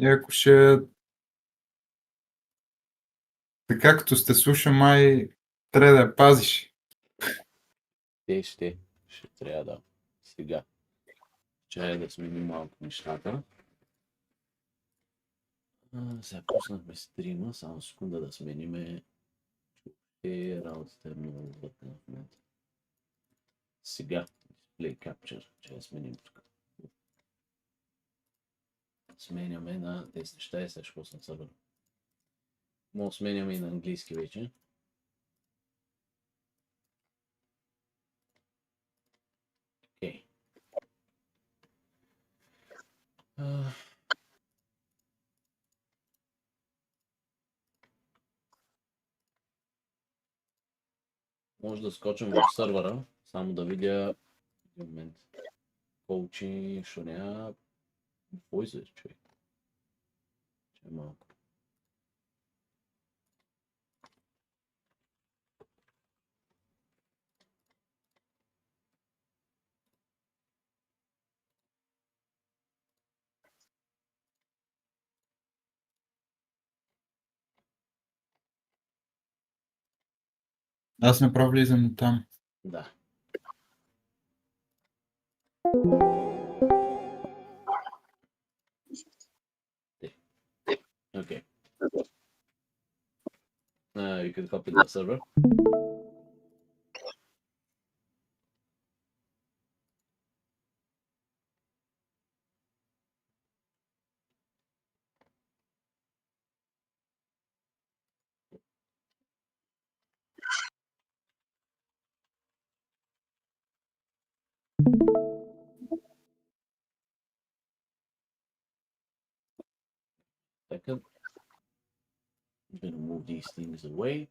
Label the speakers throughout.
Speaker 1: И ако ще така като сте слуша, май трябва да я пазиш.
Speaker 2: Ще трябва да. Сега. Чай да сменим малко нещата. Сега пуснахме стрима, само секунда да смениме. Работата е много вътре в момента. Сега. Display Capture. Чай да сменим тук. Сменяме на тези неща и сега ще съм събрал. Може сменяме и на английски вече. Окей. Може да скочим в сървъра, само да видя в момент. Коучи, що няма voices, човек. Че е малко.
Speaker 1: Аз направо влизам там.
Speaker 2: Да. Okay. You can copy the server. Second. I'm going to move these things away.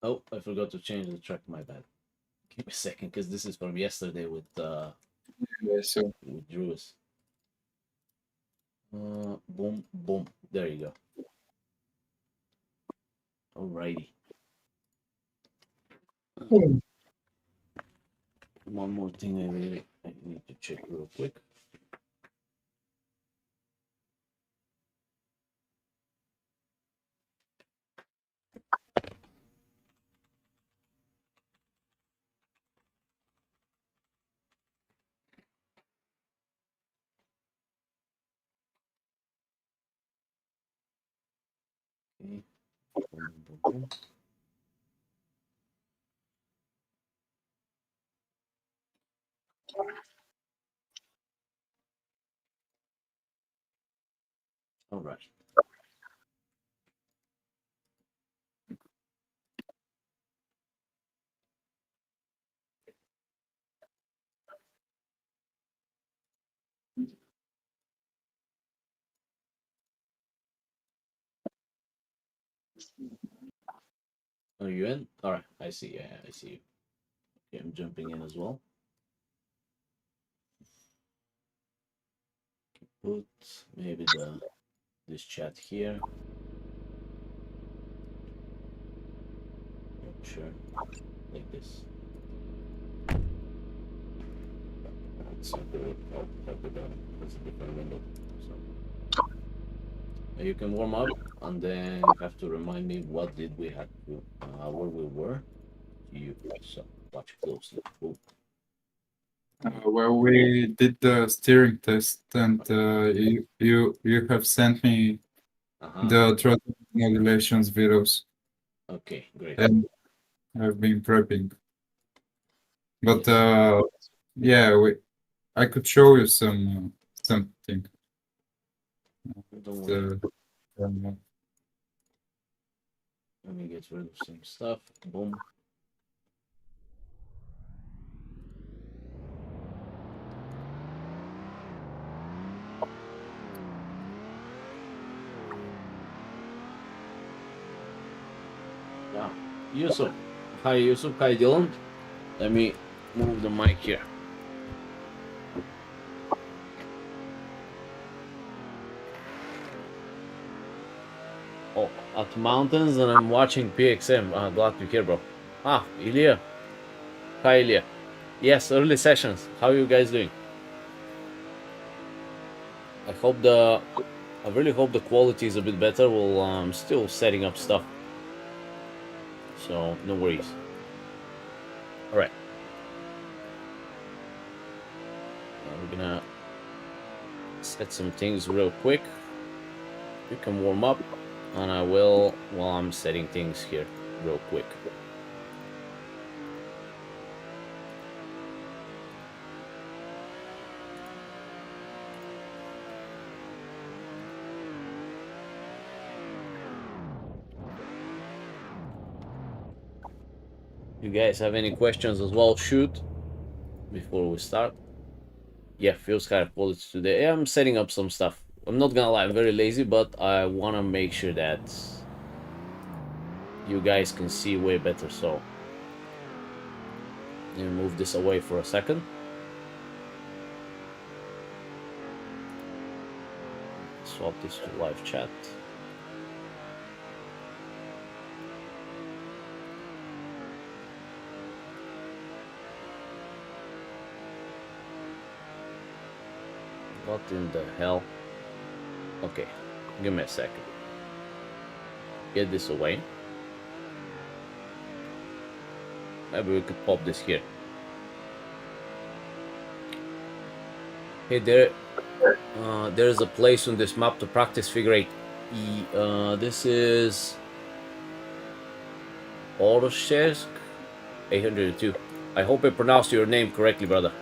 Speaker 2: Oh, I forgot to change the track, my bad. Give me a second, because this is from yesterday with Drew's. Boom, boom. There you go. Alrighty. One more thing I need to check real quick. Okay. Boom, boom, boom. All right. Are you in? All right. I see. Yeah, I see you. Okay, I'm jumping in as well. Put maybe this chat here. Sure, like this. That's a different window. So you can warm up, and then you have to remind me what did we have to, where we were. So watch closely. Cool.
Speaker 1: Well, we did the steering test, and you have sent me the throttle regulations videos.
Speaker 2: Okay, great.
Speaker 1: And I've been prepping, but yeah, I could show you something.
Speaker 2: Don't worry. Let me get rid of some stuff. Boom. Yeah. Yusuf. Hi, Yusuf. Hi, Dylan. Let me move the mic here. Oh, at mountains, and I'm watching PXM. Glad to hear, bro. Ilya. Hi, Ilya. Yes, early sessions. How are you guys doing? I really hope the quality is a bit better while I'm still setting up stuff. So, no worries. Alright. We're gonna set some things real quick. You can warm up, and I will while I'm setting things here real quick. You guys have any questions as well, shoot before we start. Yeah, feels kind of quality today. I'm setting up some stuff. I'm not gonna lie, I'm very lazy, but I want to make sure that you guys can see way better. So let me move this away for a second. Swap this to live chat. What in the hell? Okay, give me a second. Get this away. Maybe we could pop this here. Hey, there's a place on this map to practice figure eight. This is Oroshesk 802. I hope I pronounced your name correctly, brother.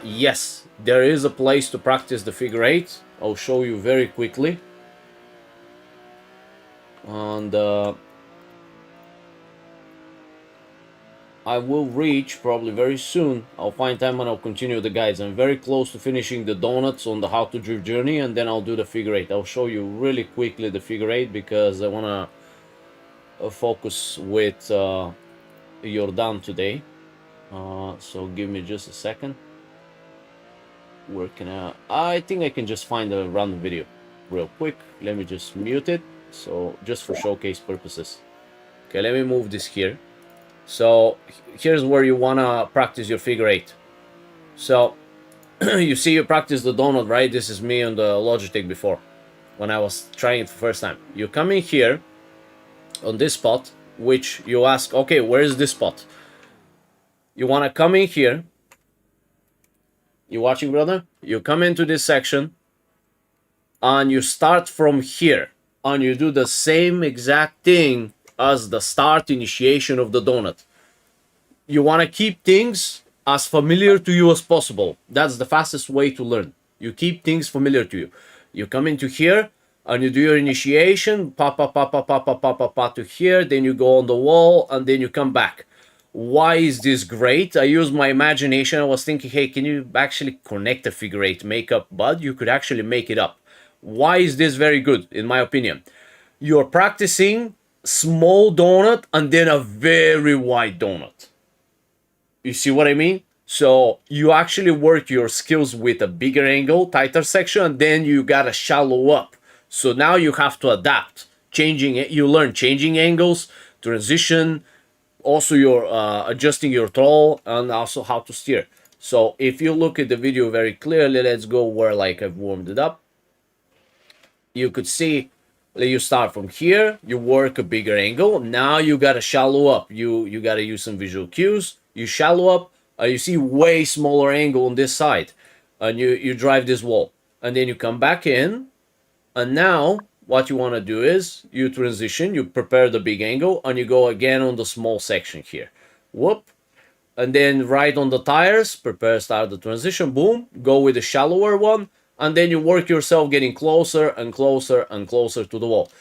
Speaker 2: Yes, there is a place to practice the figure eight. I'll show you very quickly. And I will reach probably very soon. I'll find time and I'll continue the guides. I'm very close to finishing the donuts on the how to drift journey, and then I'll do the figure eight. I'll show you really quickly the figure eight because I want to focus with Jordan today. So give me just a second. Where can I think I can just find a random video real quick. Let me just mute it. So just for showcase purposes. Okay, let me move this here. So here's where you want to practice your figure eight. So you see you practice the donut, right? This is me on the Logitech before when I was trying it for the first time. You come in here on this spot, which you ask, okay, where is this spot? You want to come in here. You watching, brother? You come into this section and you start from here and you do the same exact thing as the start initiation of the donut. You want to keep things as familiar to you as possible. That's the fastest way to learn. You keep things familiar to you. You come into here and you do your initiation, pop to here, then you go on the wall and then you come back. Why is this great? I use my imagination. I was thinking, hey, can you actually connect a figure eight makeup? But you could actually make it up. Why is this very good, in my opinion? You're practicing small donut and then a very wide donut. You see what I mean? So you actually work your skills with a bigger angle, tighter section, and then you gotta shallow up. So now you have to adapt. You learn changing angles, transition, also your adjusting your throttle, and also how to steer. So if you look at the video very clearly, let's go where like I've warmed it up. You could see you start from here, you work a bigger angle. Now you gotta shallow up. You gotta use some visual cues. You shallow up, you see way smaller angle on this side, and you drive this wall, and then you come back in, and now what you want to do is you transition, you prepare the big angle, and you go again on the small section here. Whoop. And then right on the tires, start the transition, boom, go with the shallower one, and then you work yourself getting closer and closer and closer to the wall.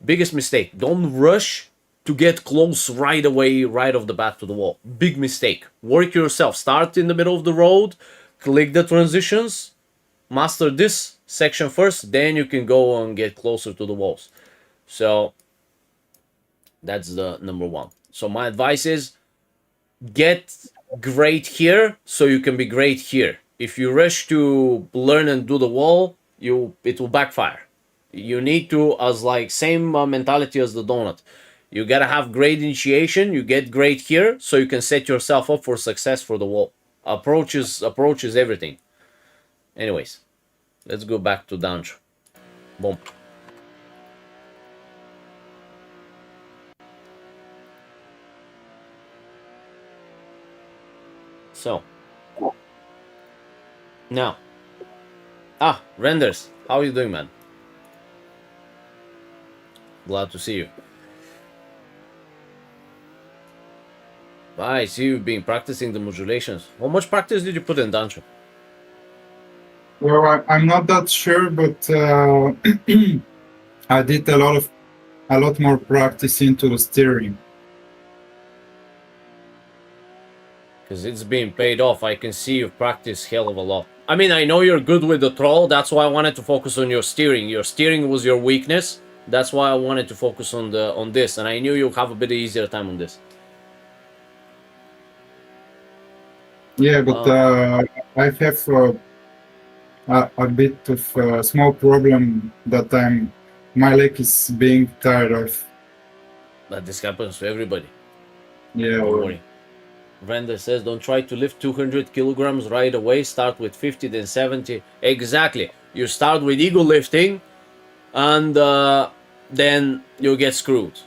Speaker 2: Biggest mistake, don't rush to get close right away, right off the bat to the wall. Big mistake. Work yourself. Start in the middle of the road, click the transitions, master this section first, then you can go and get closer to the walls. So that's the number one. So my advice is get great here so you can be great here. If you rush to learn and do the wall, it will backfire. You need to, as like same mentality as the donut. You gotta have great initiation. You get great here, so you can set yourself up for success for the wall. Approaches everything. Anyways, let's go back to Dancho. Boom. So now, Renders, how are you doing, man? Glad to see you. I see you've been practicing the modulations. How much practice did you put in, Dancho?
Speaker 1: Well, I'm not that sure, but I did a lot more practice into the steering.
Speaker 2: Because it's being paid off. I can see you've practiced hell of a lot. I mean, I know you're good with the troll. That's why I wanted to focus on your steering. Your steering was your weakness. That's why I wanted to focus on this, and I knew you'd have a bit easier time on this.
Speaker 1: Yeah, but I have a bit of a small problem that my leg is being tired of.
Speaker 2: But this happens to everybody.
Speaker 1: Yeah.
Speaker 2: Don't worry. Render says, don't try to lift 200 kilograms right away. Start with 50, then 70. Exactly. You start with ego lifting, and then you get screwed.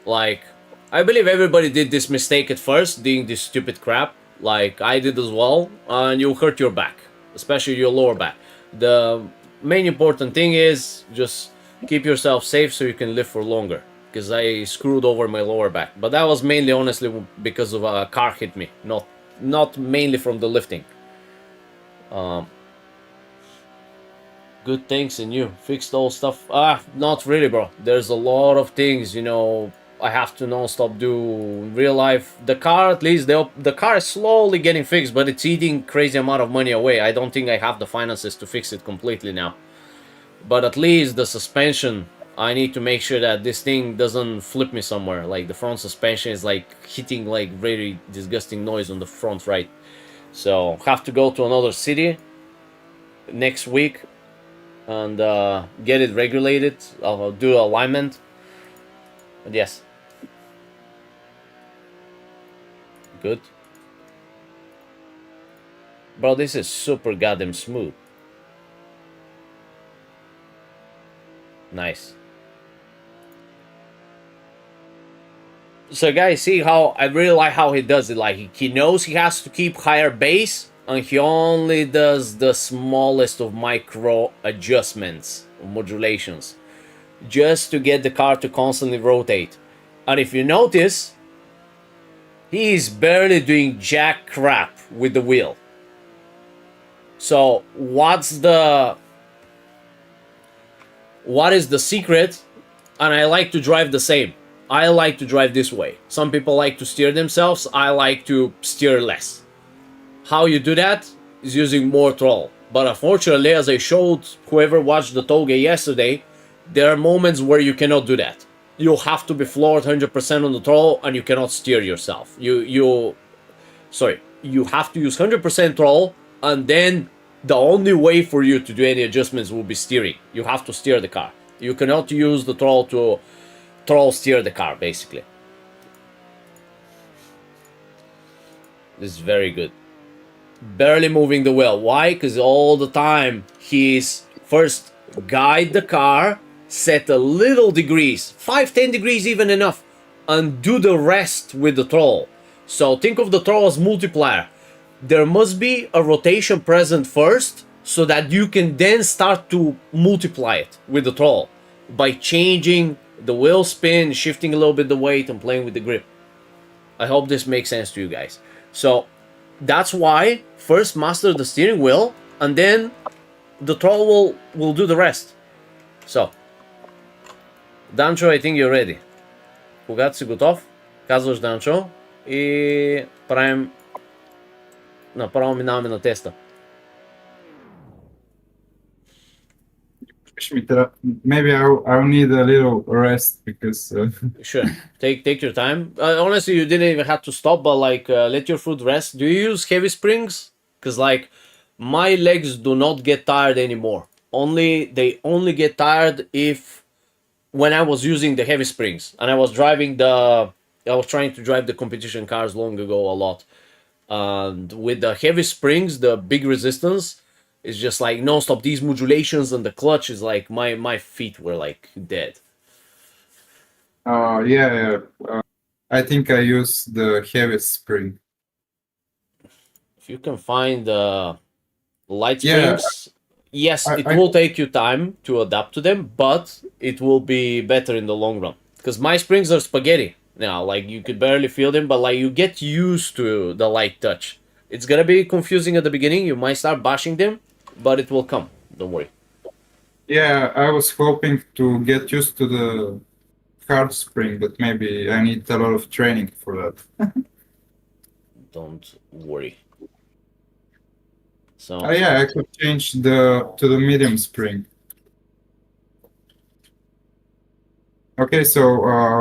Speaker 2: Like, I believe everybody did this mistake at first, doing this stupid crap. Like, I did as well. And you'll hurt your back, especially your lower back. The main important thing is just keep yourself safe so you can live for longer. Because I screwed over my lower back. But that was mainly, honestly, because of a car hit me. Not mainly from the lifting. Good things in you. Fixed all stuff. Not really, bro. There's a lot of things, I have to non-stop do in real life. The car, at least, the car is slowly getting fixed, but it's eating crazy amount of money away. I don't think I have the finances to fix it completely now. But at least the suspension, I need to make sure that this thing doesn't flip me somewhere. Like the front suspension is like hitting like very disgusting noise on the front right. So have to go to another city next week and get it regulated. I'll do alignment. But yes. Good. Bro, this is super goddamn smooth. Nice. So guys, see how I really like how he does it. Like he knows he has to keep higher base, and he only does the smallest of micro adjustments or modulations just to get the car to constantly rotate. And if you notice, he is barely doing jack crap with the wheel. So what is the secret? And I like to drive the same. I like to drive this way. Some people like to steer themselves. I like to steer less. How you do that is using more throttle. But unfortunately, as I showed whoever watched the toge yesterday, there are moments where you cannot do that. You have to be floored 100% on the throttle and you cannot steer yourself. You have to use 100% throttle, and then the only way for you to do any adjustments will be steering. You have to steer the car. You cannot use the throttle to throttle steer the car, basically. This is very good. Barely moving the wheel. Why? Because all the time he's first guide the car, set a little degrees, 5-10 degrees even enough, and do the rest with the throttle. So think of the throttle as multiplier. There must be a rotation present first so that you can then start to multiply it with the throttle by changing the wheel spin, shifting a little bit the weight, and playing with the grip. I hope this makes sense to you guys. So that's why first master the steering wheel, and then the throttle will do the rest. So Dancho, I think you're ready. Когато си готов, казваш Данчо и направо минаваме на теста.
Speaker 1: Maybe I'll need a little rest because.
Speaker 2: Sure, take your time. Honestly, you didn't even have to stop, but like let your foot rest. Do you use heavy springs? Because like my legs do not get tired anymore. they only get tired if when I was using the heavy springs and I was trying to drive the competition cars long ago a lot. And with the heavy springs, the big resistance is just like non-stop. These modulations and the clutch is like my feet were like dead.
Speaker 1: Yeah, I think I use the heaviest spring.
Speaker 2: If you can find light
Speaker 1: Yeah,
Speaker 2: springs, yes, it
Speaker 1: I
Speaker 2: will take you time to adapt to them, but it will be better in the long run. Because my springs are spaghetti now, like you could barely feel them, but like you get used to the light touch. It's gonna be confusing at the beginning. You might start bashing them, but it will come. Don't worry.
Speaker 1: yeah, I was hoping to get used to the hard spring, but maybe I need a lot of training for that.
Speaker 2: Don't worry. So
Speaker 1: Yeah, I could change the to the medium spring. Okay, so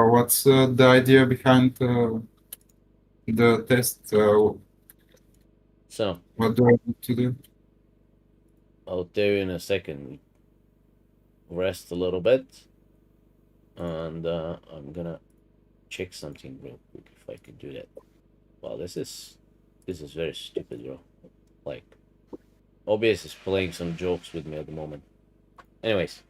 Speaker 1: what's the idea behind the test?
Speaker 2: so
Speaker 1: What do I need to do?
Speaker 2: I'll tell you in a second. Rest a little bit, and I'm gonna check something real quick if I can do that. Wow, this is very stupid, bro. Like OBS is playing some jokes with me at the moment. Anyways,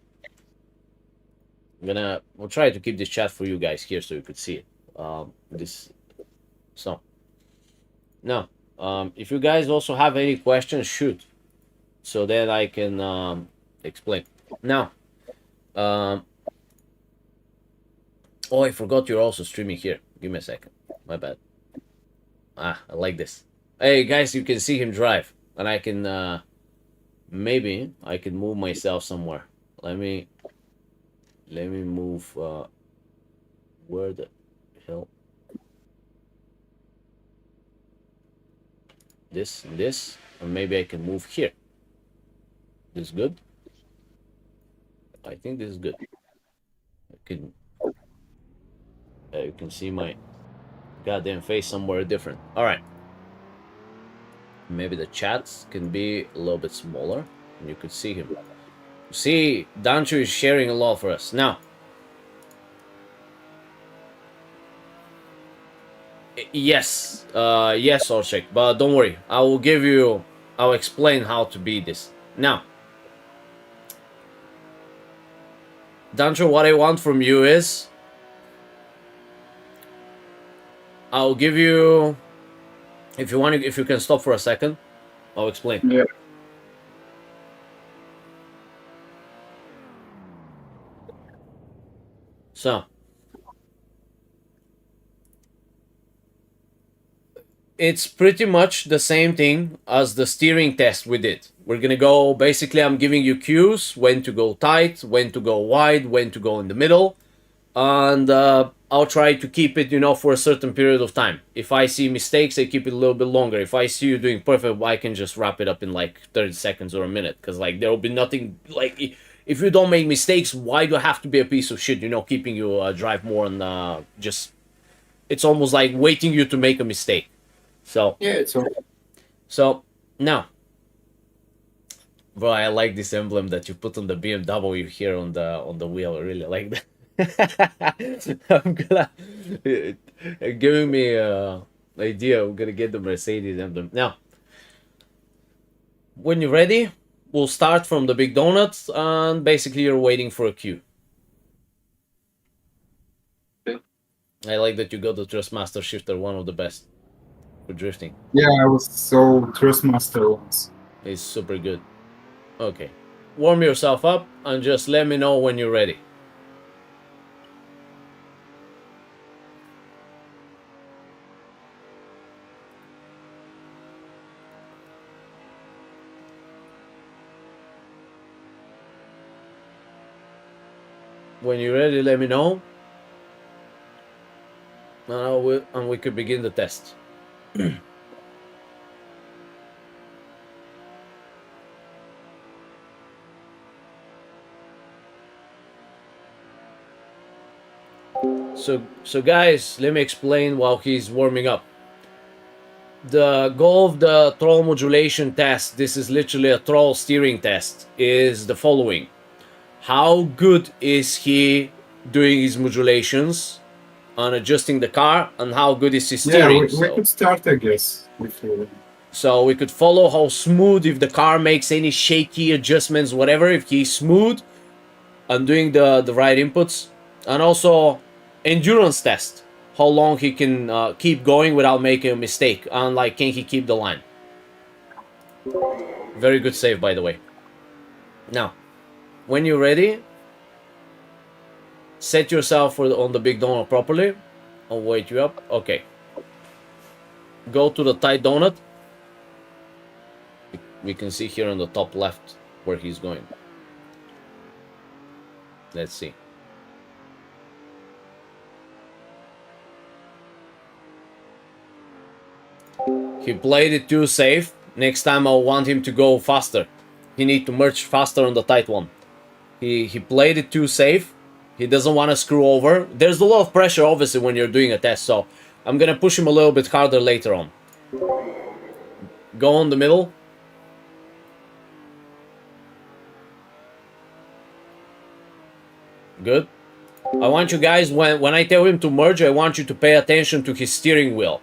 Speaker 2: we'll try to keep this chat for you guys here so you could see it. This so now, if you guys also have any questions, shoot, so that I can explain. Now, um, oh, I forgot you're also streaming here. Give me a second. My bad. I like this. Hey guys, you can see him drive, and I can maybe I can move myself somewhere. Let me move. Where the hell? This and this, and maybe I can move here. This is good. I think this is good. I can. You can see my goddamn face somewhere different. All right. Maybe the chats can be a little bit smaller, and you could see him. See, Dancho is sharing a lot for us now. Yes, yes, Orchek, but don't worry. I'll explain how to beat this. Now, Dancho, what I want from you is, I'll give you, if you can stop for a second, I'll explain.
Speaker 1: Yeah.
Speaker 2: So, it's pretty much the same thing as the steering test we did. We're gonna go, basically, I'm giving you cues, when to go tight, when to go wide, when to go in the middle, and I'll try to keep it, for a certain period of time. If I see mistakes, I keep it a little bit longer. If I see you doing perfect, I can just wrap it up in like 30 seconds or a minute, because like there will be nothing, like if you don't make mistakes, why do I have to be a piece of shit, keeping you drive more and just, it's almost like waiting you to make a mistake. So
Speaker 1: Yeah, it's all.
Speaker 2: so now, bro, I like this emblem that you put on the BMW here on the wheel. I really like that. I'm gonna giving me idea. I'm gonna get the Mercedes emblem now. When you're ready, we'll start from the big donuts, and basically you're waiting for a cue.
Speaker 1: Okay.
Speaker 2: I like that you got the Trustmaster shifter, one of the best for drifting.
Speaker 1: Yeah, I was so Trustmaster once.
Speaker 2: It's super good. Okay, warm yourself up and just let me know when you're ready. When you're ready, let me know, and we could begin the test. So guys, let me explain while he's warming up. The goal of the throttle modulation test, this is literally a throttle steering test, is the following. How good is he doing his modulations on adjusting the car, and how good is his steering?
Speaker 1: We could start, I guess.
Speaker 2: So we could follow how smooth, if the car makes any shaky adjustments, whatever, if he's smooth and doing the right inputs. And also endurance test, how long he can keep going without making a mistake, and like, can he keep the line. Very good save, by the way. Now, when you're ready, set yourself on the big donut properly. I'll wait you up. Okay. Go to the tight donut. We can see here on the top left where he's going. Let's see. He played it too safe. Next time I'll want him to go faster. He need to merge faster on the tight one. He played it too safe. He doesn't want to screw over. There's a lot of pressure, obviously, when you're doing a test, so I'm gonna push him a little bit harder later on. Go on the middle. Good. I want you guys, when I tell him to merge, I want you to pay attention to his steering wheel.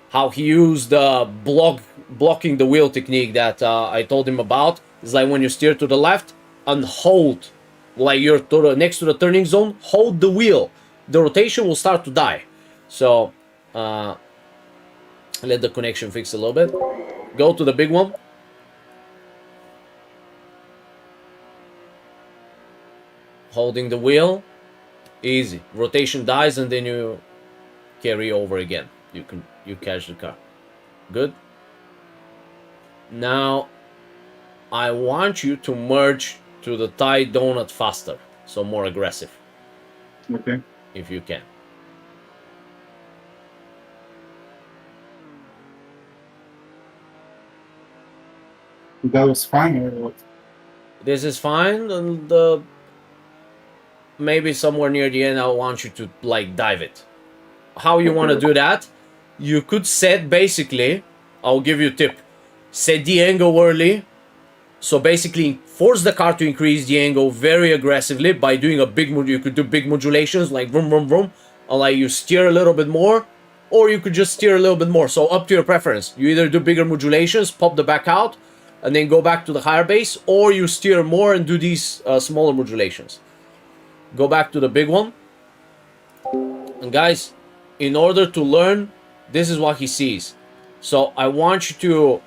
Speaker 2: How he used the blocking the wheel technique that I told him about. It's like when you steer to the left and hold, like you're next to the turning zone, hold the wheel. The rotation will start to die. So, let the connection fix a little bit. Go to the big one. Holding the wheel. Easy. Rotation dies and then you carry over again. You catch the car. Good. Now, I want you to merge to the tight donut faster. So more aggressive.
Speaker 1: Okay.
Speaker 2: If you can.
Speaker 1: That was fine or what?
Speaker 2: This is fine, and maybe somewhere near the end I want you to like dive it. How you want to do that? You could set, basically, I'll give you a tip. Set the angle early. So basically force the car to increase the angle very aggressively by doing you could do big modulations like vroom vroom vroom, and like you steer a little bit more, or you could just steer a little bit more. So up to your preference. You either do bigger modulations, pop the back out, and then go back to the higher base, or you steer more and do these smaller modulations. Go back to the big one. And guys, in order to learn, this is what he sees. So I want you to,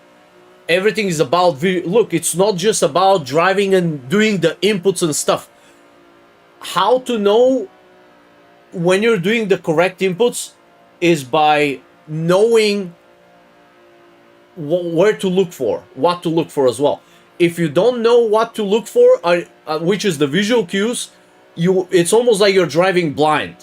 Speaker 2: everything is about, look, it's not just about driving and doing the inputs and stuff. How to know when you're doing the correct inputs is by knowing where to look for, what to look for as well. If you don't know what to look for, which is the visual cues, it's almost like you're driving blind.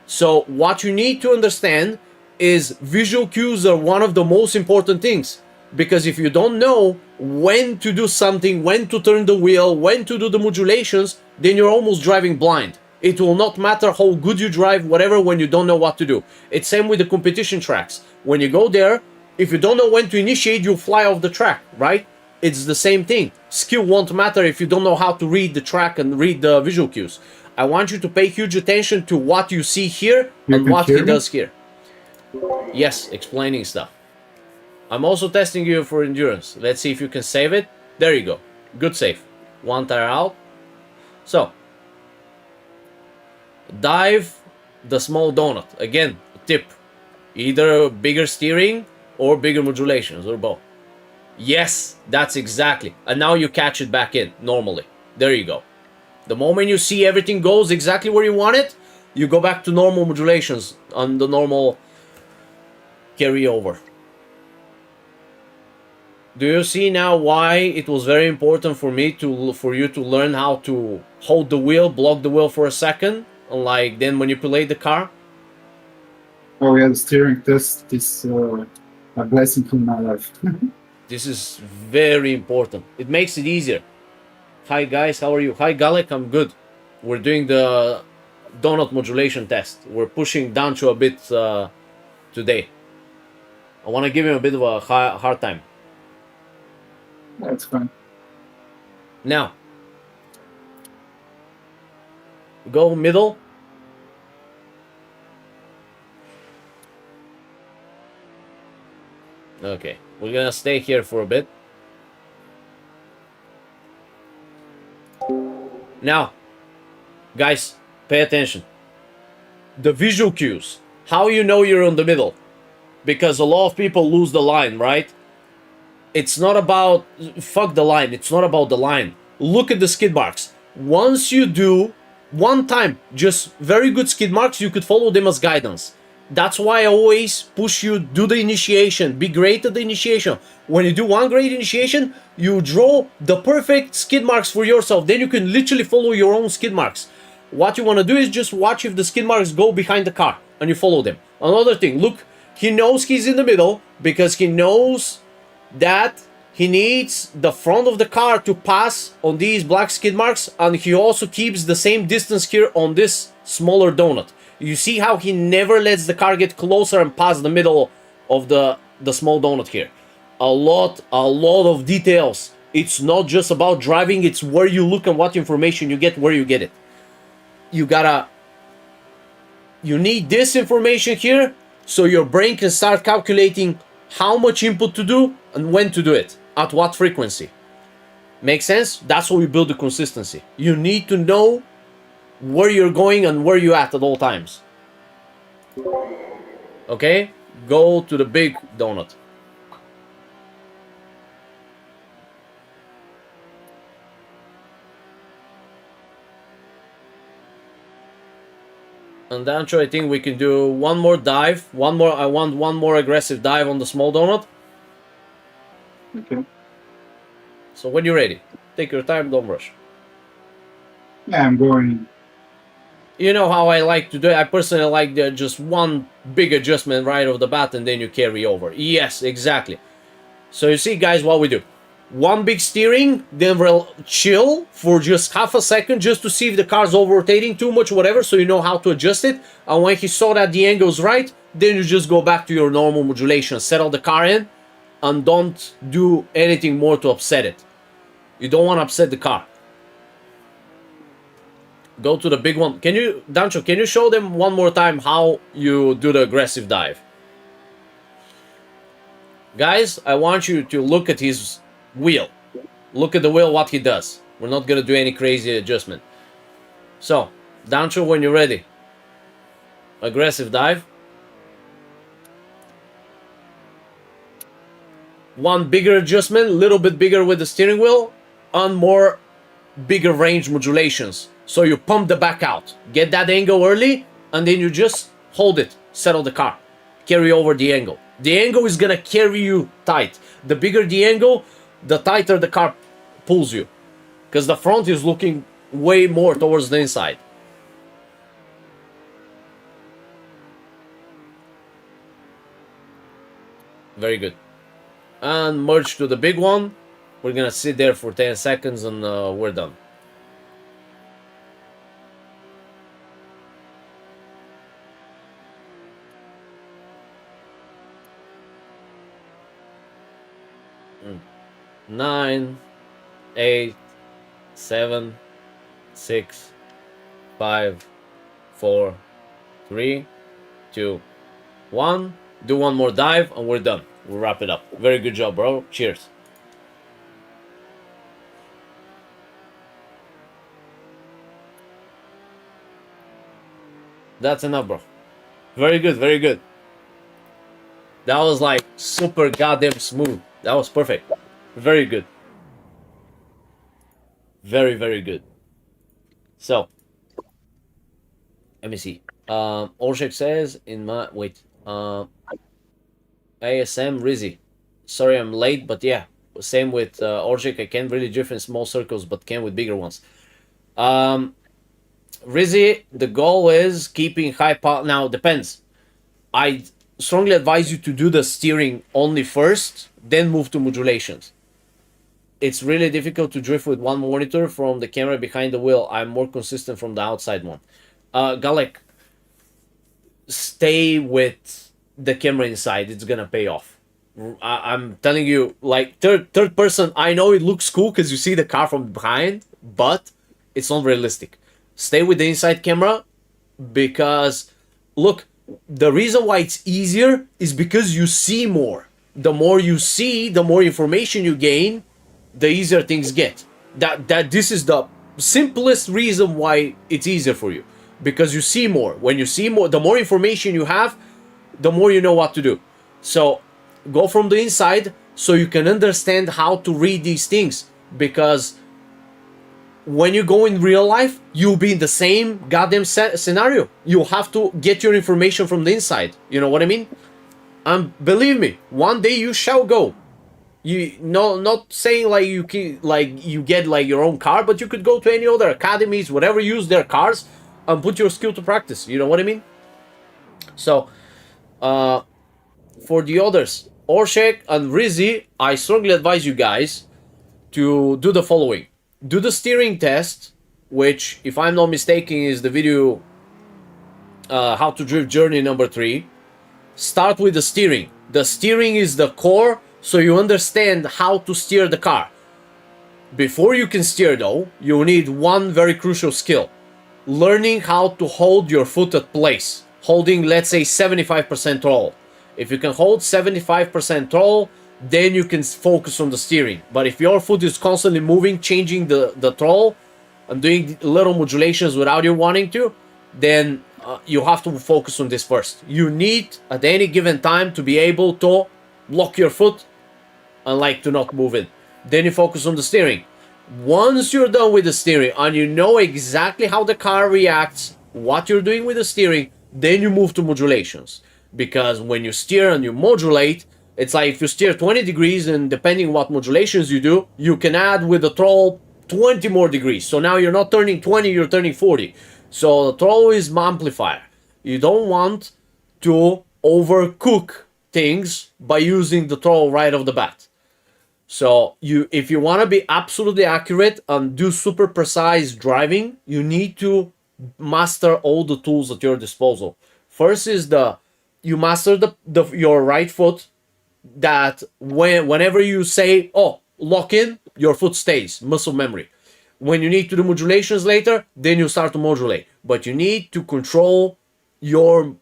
Speaker 2: So what you need to understand is visual cues are one of the most important things, because if you don't know when to do something, when to turn the wheel, when to do the modulations, then you're almost driving blind. It will not matter how good you drive, whatever, when you don't know what to do. It's same with the competition tracks. When you go there, if you don't know when to initiate, you'll fly off the track, right? It's the same thing. Skill won't matter if you don't know how to read the track and read the visual cues. I want you to pay huge attention to what you see here and what he does here. Yes, explaining stuff. I'm also testing you for endurance. Let's see if you can save it. There you go. Good save. One tire out. So, dive the small donut. Again, tip. Either bigger steering or bigger modulations, or both. Yes, that's exactly. And now you catch it back in normally. There you go. The moment you see everything goes exactly where you want it, you go back to normal modulations on the normal carryover. Do you see now why it was very important for me for you to learn how to hold the wheel, block the wheel for a second, and like then manipulate the car?
Speaker 1: Oh yeah, the steering test is a blessing in my life.
Speaker 2: This is very important. It makes it easier. Hi guys, how are you? Hi Galek, I'm good. We're doing the donut modulation test. We're pushing down to a bit today. I want to give him a bit of a hard time.
Speaker 1: That's fine.
Speaker 2: Now, go middle. Okay, we're gonna stay here for a bit. Now, guys, pay attention. The visual cues. How you know you're in the middle? Because a lot of people lose the line, right? It's not about fuck the line. It's not about the line. Look at the skid marks. Once you do one time just very good skid marks, you could follow them as guidance. That's why I always push you do the initiation. Be great at the initiation. When you do one great initiation, you draw the perfect skid marks for yourself. Then you can literally follow your own skid marks. What you want to do is just watch if the skid marks go behind the car and you follow them. Another thing, look, he knows he's in the middle because he knows that he needs the front of the car to pass on these black skid marks, and he also keeps the same distance here on this smaller donut. You see how he never lets the car get closer and pass the middle of the small donut here. A lot of details. It's not just about driving, it's where you look and what information you get, where you get it. You need this information here so your brain can start calculating how much input to do and when to do it, at what frequency. Make sense? That's how we build the consistency. You need to know where you're going and where you're at all times. Okay? Go to the big donut. And Dancho, I think we can do one more dive. I want one more aggressive dive on the small donut.
Speaker 1: Okay.
Speaker 2: So when you're ready, take your time, don't rush.
Speaker 1: Yeah, I'm going.
Speaker 2: You know how I like to do it. I personally like just one big adjustment right off the bat and then you carry over. Yes, exactly. So you see, guys, what we do. One big steering, then we'll chill for just half a second just to see if the car's over rotating too much, whatever, so you know how to adjust it. And when he saw that the angle's right, then you just go back to your normal modulation. Settle the car in and don't do anything more to upset it. You don't want to upset the car. Go to the big one. Can you, Dancho, can you show them one more time how you do the aggressive dive? Guys, I want you to look at his wheel. Look at the wheel, what he does. We're not going to do any crazy adjustment. So, Dancho, when you're ready. Aggressive dive. One bigger adjustment, a little bit bigger with the steering wheel, and more bigger range modulations. So you pump the back out. Get that angle early, and then you just hold it. Settle the car. Carry over the angle. The angle is going to carry you tight. The bigger the angle, the tighter the car pulls you. Because the front is looking way more towards the inside. Very good. And merge to the big one. We're going to sit there for 10 seconds and we're done. Nine, 8, 7, 6, 5, 4, 3, 2, 1. Do one more dive and we're done. We'll wrap it up. Very good job, bro. Cheers. That's enough, bro. Very good, very good. That was like super goddamn smooth. That was perfect. Very good. Very, very good. So, let me see. Orshek says in my ASM Rizzy. Sorry I'm late, but yeah, same with Orshek. I can't really drift in small circles, but can with bigger ones. Rizzy, the goal is keeping high power. Now, depends. I strongly advise you to do the steering only first, then move to modulations. It's really difficult to drift with one monitor from the camera behind the wheel. I'm more consistent from the outside one. Galek, stay with the camera inside. It's gonna pay off. I'm telling you, like third person. I know it looks cool because you see the car from behind, but it's not realistic. Stay with the inside camera because look, the reason why it's easier is because you see more. The more you see, the more information you gain, the easier things get. That this is the simplest reason why it's easier for you, because you see more. When you see more, the more information you have, the more you know what to do. So go from the inside so you can understand how to read these things, because when you go in real life, you'll be in the same goddamn scenario. You have to get your information from the inside. You know what I mean? And believe me, one day you shall go. You no, not saying like you can, like you get like your own car, but you could go to any other academies, whatever, use their cars and put your skill to practice. You know what I mean? So, for the others, Orshek and Rizzy, I strongly advise you guys to do the following. Do the steering test, which, if I'm not mistaken, is the video How to Drift Journey number 3. Start with the steering. The steering is the core, so you understand how to steer the car. Before you can steer though, you need one very crucial skill. Learning how to hold your foot at place. Holding, let's say, 75% throttle. If you can hold 75% throttle, then you can focus on the steering. But if your foot is constantly moving, changing the throttle, and doing little modulations without you wanting to, then you have to focus on this first. You need, at any given time, to be able to lock your foot and like to not move it. Then you focus on the steering. Once you're done with the steering and you know exactly how the car reacts, what you're doing with the steering, then you move to modulations. Because when you steer and you modulate, it's like if you steer 20 degrees, and depending what modulations you do, you can add with the throttle 20 more degrees. So now you're not turning 20, you're turning 40. So the throttle is amplifier. You don't want to overcook things by using the throttle right off the bat. So if you want to be absolutely accurate and do super precise driving, you need to master all the tools at your disposal. First is you master your right foot, that whenever you say, oh, lock in, your foot stays, muscle memory. When you need to do modulations later, then you start to modulate. But you need to control your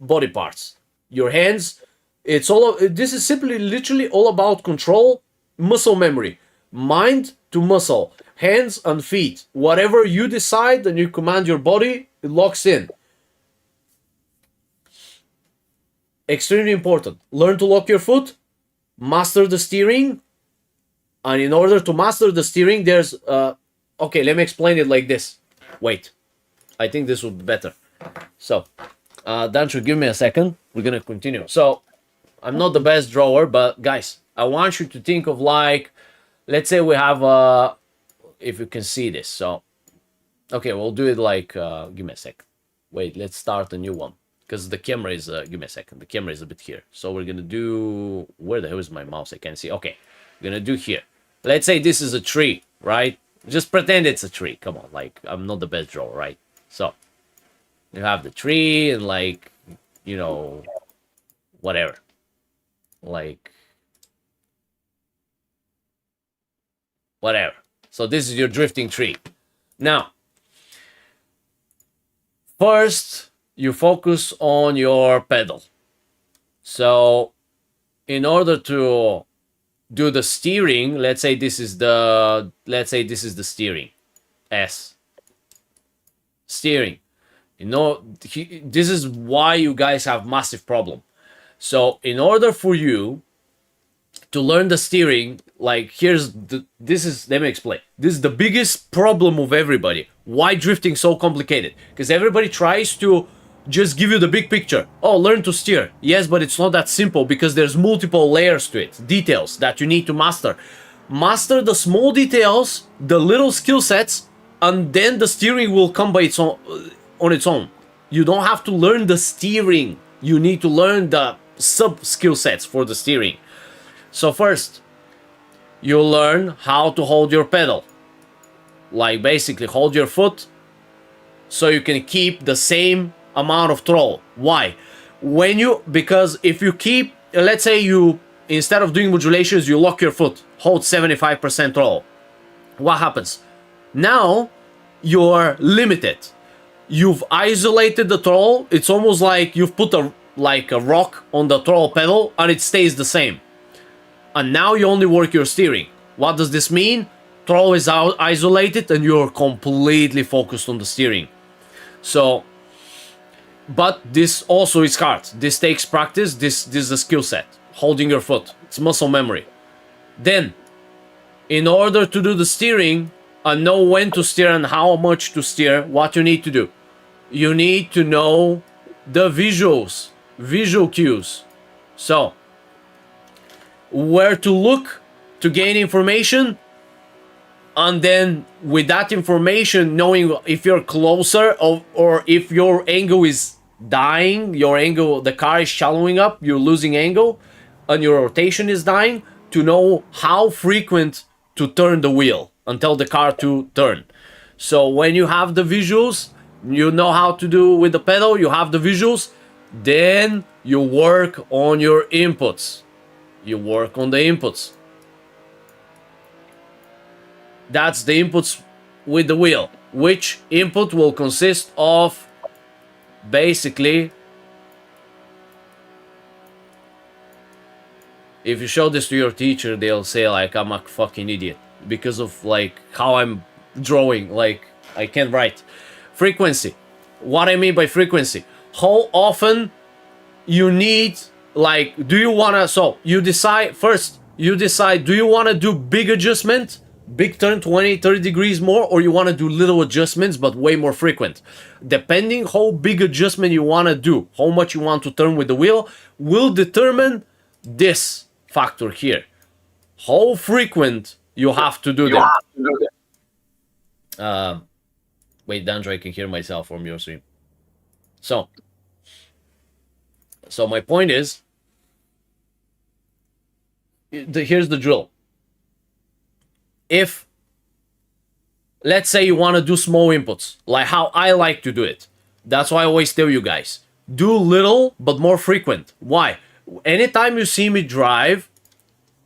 Speaker 2: body parts, your hands. This is simply literally all about control, muscle memory, mind to muscle, hands and feet. Whatever you decide and you command your body, it locks in. Extremely important. Learn to lock your foot, master the steering, and in order to master the steering, there's okay, let me explain it like this. Wait, I think this would be better. So, Dancho, give me a second. We're gonna continue. So, I'm not the best drawer, but guys, I want you to think of, like, let's say we have if you can see this. So, okay, we'll do it like, give me a sec. Wait, let's start a new one. Because the camera is, give me a second, the camera is a bit here. So we're gonna do, where the hell is my mouse? I can't see. Okay, we're gonna do here. Let's say this is a tree, right? Just pretend it's a tree. Come on, like, I'm not the best drawer, right? So, you have the tree and, like, you know, whatever. Like, whatever. So this is your drifting tree. Now, first, you focus on your pedal. So, in order to do the steering, let's say this is the steering. S. Steering. You know, this is why you guys have massive problem. So, in order for you to learn the steering, like, let me explain. This is the biggest problem of everybody. Why drifting so complicated? Because everybody tries to just give you the big picture. Oh, learn to steer. Yes, but it's not that simple, because there's multiple layers to it, details that you need to master. Master the small details, the little skill sets, and then the steering will come by its own, on its own. You don't have to learn the steering. You need to learn the sub skill sets for the steering. So first, you learn how to hold your pedal. Like, basically hold your foot so you can keep the same amount of throttle. Why? Because if you keep let's say you, instead of doing modulations, you lock your foot, hold 75% throttle. What happens? Now you're limited. You've isolated the throttle. It's almost like you've put a rock on the throttle pedal and it stays the same. And now you only work your steering. What does this mean? Throttle is isolated and you're completely focused on the steering. So, but this also is hard. This takes practice. This is a skill set. Holding your foot. It's muscle memory. Then, in order to do the steering and know when to steer and how much to steer, what you need to do? You need to know the visuals, visual cues. So, where to look to gain information, and then with that information, knowing if you're closer or if your angle is dying, your angle, the car is shallowing up, you're losing angle, and your rotation is dying, to know how frequent to turn the wheel and tell the car to turn. So when you have the visuals, you know how to do with the pedal, you have the visuals, then you work on your inputs. You work on the inputs. That's the inputs with the wheel, which input will consist of basically, if you show this to your teacher, they'll say like I'm a fucking idiot because of like how I'm drawing, like I can't write. Frequency. What I mean by frequency, how often you need, like, do you wanna, so you decide first, do you wanna do big adjustment, big turn 20-30 degrees more, or you wanna do little adjustments but way more frequent? Depending how big adjustment you wanna do, how much you want to turn with the wheel, will determine this factor here. How frequent you have to do them. Wait, Dandra, I can hear myself from your stream. So my point is, here's the drill. If, let's say you want to do small inputs, like how I like to do it, that's why I always tell you guys, do little but more frequent. Why? Anytime you see me drive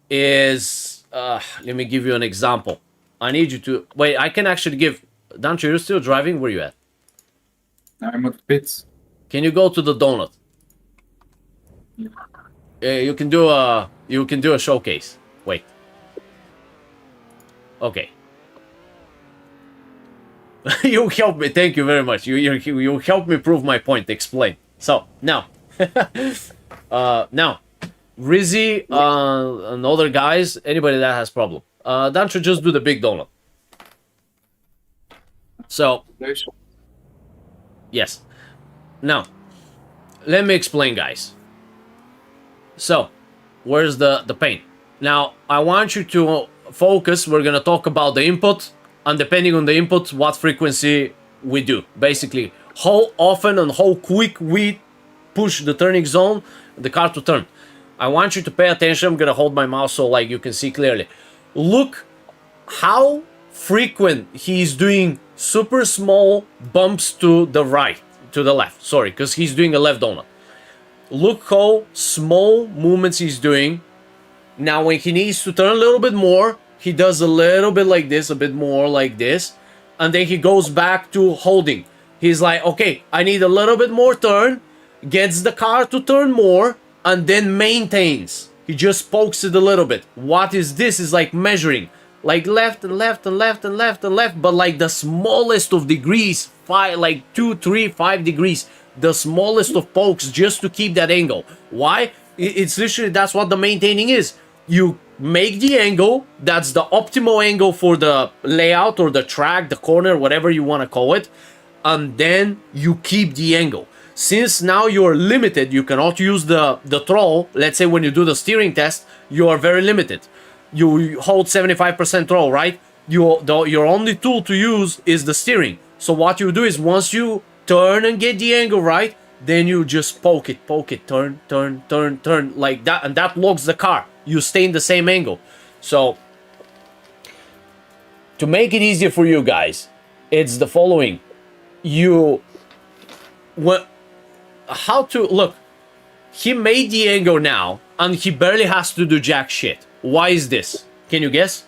Speaker 2: is, let me give you an example. I need you to, wait, I can actually give, Dancho, you're still driving? Where you at?
Speaker 1: I'm at pits.
Speaker 2: Can you go to the donut? You can do a showcase. Wait. Okay. You help me. Thank you very much. You help me prove my point. Explain. So now, now, Rizzy and other guys, anybody that has problem, that should just do the big donut. So, yes. Now, let me explain, guys. So, where's the pain? Now, I want you to focus. We're going to talk about the input, and depending on the input, what frequency we do. Basically, how often and how quick we push the turning zone, the car to turn. I want you to pay attention. I'm going to hold my mouse so like you can see clearly. Look how frequent he's doing super small bumps to the right, to the left. Sorry, because he's doing a left donut. Look how small movements he's doing. Now when he needs to turn a little bit more, he does a little bit like this, a bit more like this, and then he goes back to holding. He's like, okay, I need a little bit more turn, gets the car to turn more, and then maintains. He just pokes it a little bit. What is this? Is like measuring, like left and left and left and left and left, but like the smallest of degrees, like 2, 3, 5 degrees, the smallest of pokes, just to keep that angle. Why? It's literally, that's what the maintaining is. You make the angle, that's the optimal angle for the layout or the track, the corner, whatever you want to call it, and then you keep the angle. Since now you're limited, you cannot use the throttle. Let's say when you do the steering test, you are very limited. You hold 75% throttle, right? Your only tool to use is the steering. So what you do is once you turn and get the angle right, then you just poke it, turn, turn, turn, turn, like that, and that locks the car. You stay in the same angle. So, to make it easier for you guys, it's the following. How to, look, He made the angle now, and he barely has to do jack shit. Why is this? Can you guess?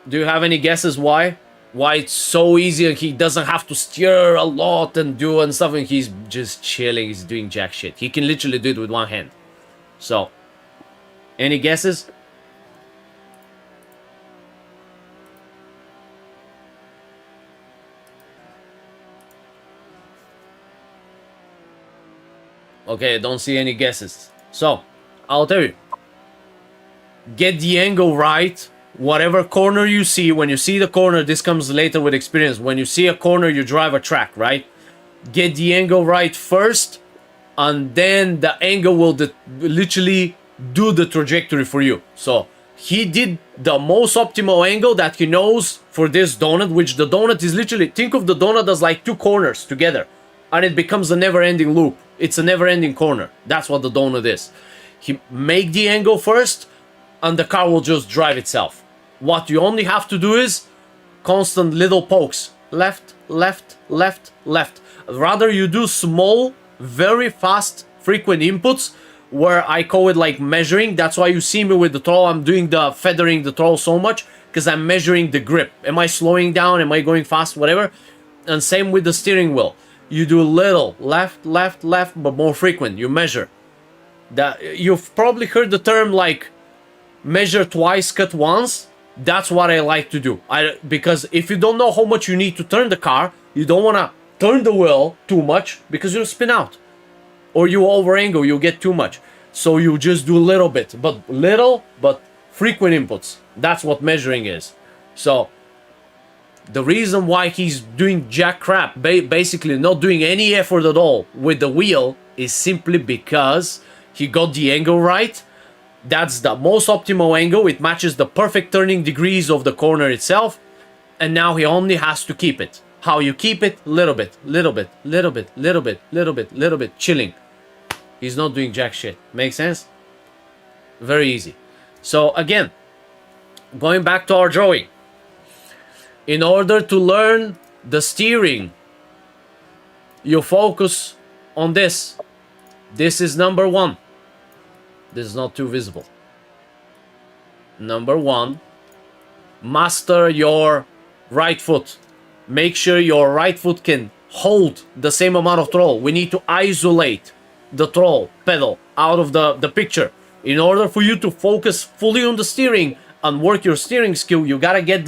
Speaker 2: Do you have any guesses why? Why it's so easy and he doesn't have to steer a lot and do and stuff, and he's just chilling, he's doing jack shit. He can literally do it with one hand. So, any guesses? Okay, don't see any guesses. So, I'll tell you. Get the angle right. Whatever corner you see, when you see the corner, this comes later with experience. When you see a corner, you drive a track, right? Get the angle right first, and then the angle will literally do the trajectory for you. So, he did the most optimal angle that he knows for this donut, which the donut is literally, think of the donut as like two corners together, and it becomes a never-ending loop. It's a never-ending corner. That's what the donut is. He make the angle first, and the car will just drive itself. What you only have to do is constant little pokes. Left, left, left, left. Rather you do small, very fast, frequent inputs, where I call it like measuring. That's why you see me with the throttle. I'm doing the feathering the throttle so much, because I'm measuring the grip. Am I slowing down? Am I going fast? Whatever. And same with the steering wheel. You do little, left, left, left, but more frequent. You measure. You've probably heard the term like measure twice, cut once. That's what I like to do. Because if you don't know how much you need to turn the car, you don't want to turn the wheel too much because you'll spin out. Or you over angle, you'll get too much. So you just do a little bit, but frequent inputs. That's what measuring is. So the reason why he's doing jack crap, basically not doing any effort at all with the wheel, is simply because he got the angle right. That's the most optimal angle. It matches the perfect turning degrees of the corner itself. And now he only has to keep it. How you keep it? Little bit, little bit, little bit, little bit, little bit, little bit, chilling. He's not doing jack shit. Make sense? Very easy. So again, going back to our drawing. In order to learn the steering, you focus on this. This is number one. This is not too visible. Number one, master your right foot. Make sure your right foot can hold the same amount of throttle. We need to isolate the throttle pedal out of the picture. In order for you to focus fully on the steering and work your steering skill, you gotta get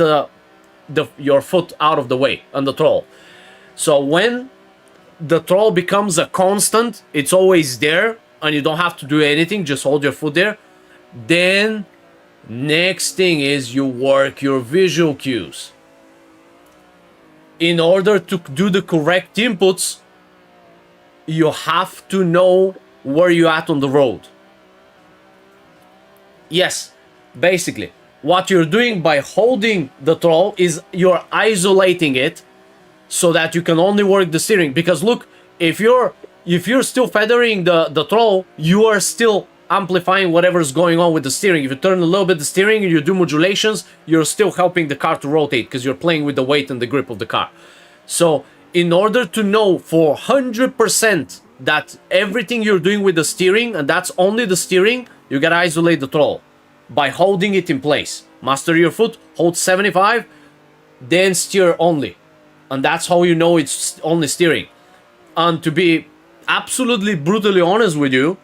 Speaker 2: your foot out of the way on the throttle. So when the throttle becomes a constant, it's always there, and you don't have to do anything, just hold your foot there. Then next thing is you work your visual cues. In order to do the correct inputs, you have to know where you're at on the road. Yes, basically, what you're doing by holding the throttle is you're isolating it so that you can only work the steering. Because look, if you're still feathering the throttle, you are still amplifying whatever's going on with the steering. If you turn a little bit the steering and you do modulations, you're still helping the car to rotate because you're playing with the weight and the grip of the car. So in order to know for 100% that everything you're doing with the steering, and that's only the steering, you gotta isolate the throttle by holding it in place. Master your foot, hold 75, then steer only. And that's how you know it's only steering. And to be absolutely brutally honest with you,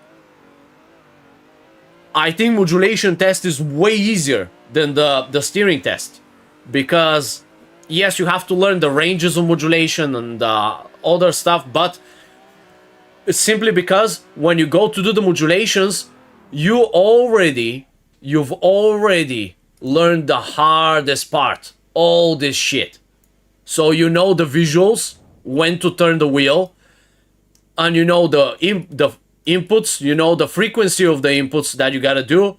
Speaker 2: I think modulation test is way easier than the steering test. Because yes, you have to learn the ranges of modulation and other stuff, but it's simply because when you go to do the modulations, you've already learned the hardest part, all this shit. So you know the visuals, when to turn the wheel, and you know the inputs, you know the frequency of the inputs that you gotta do.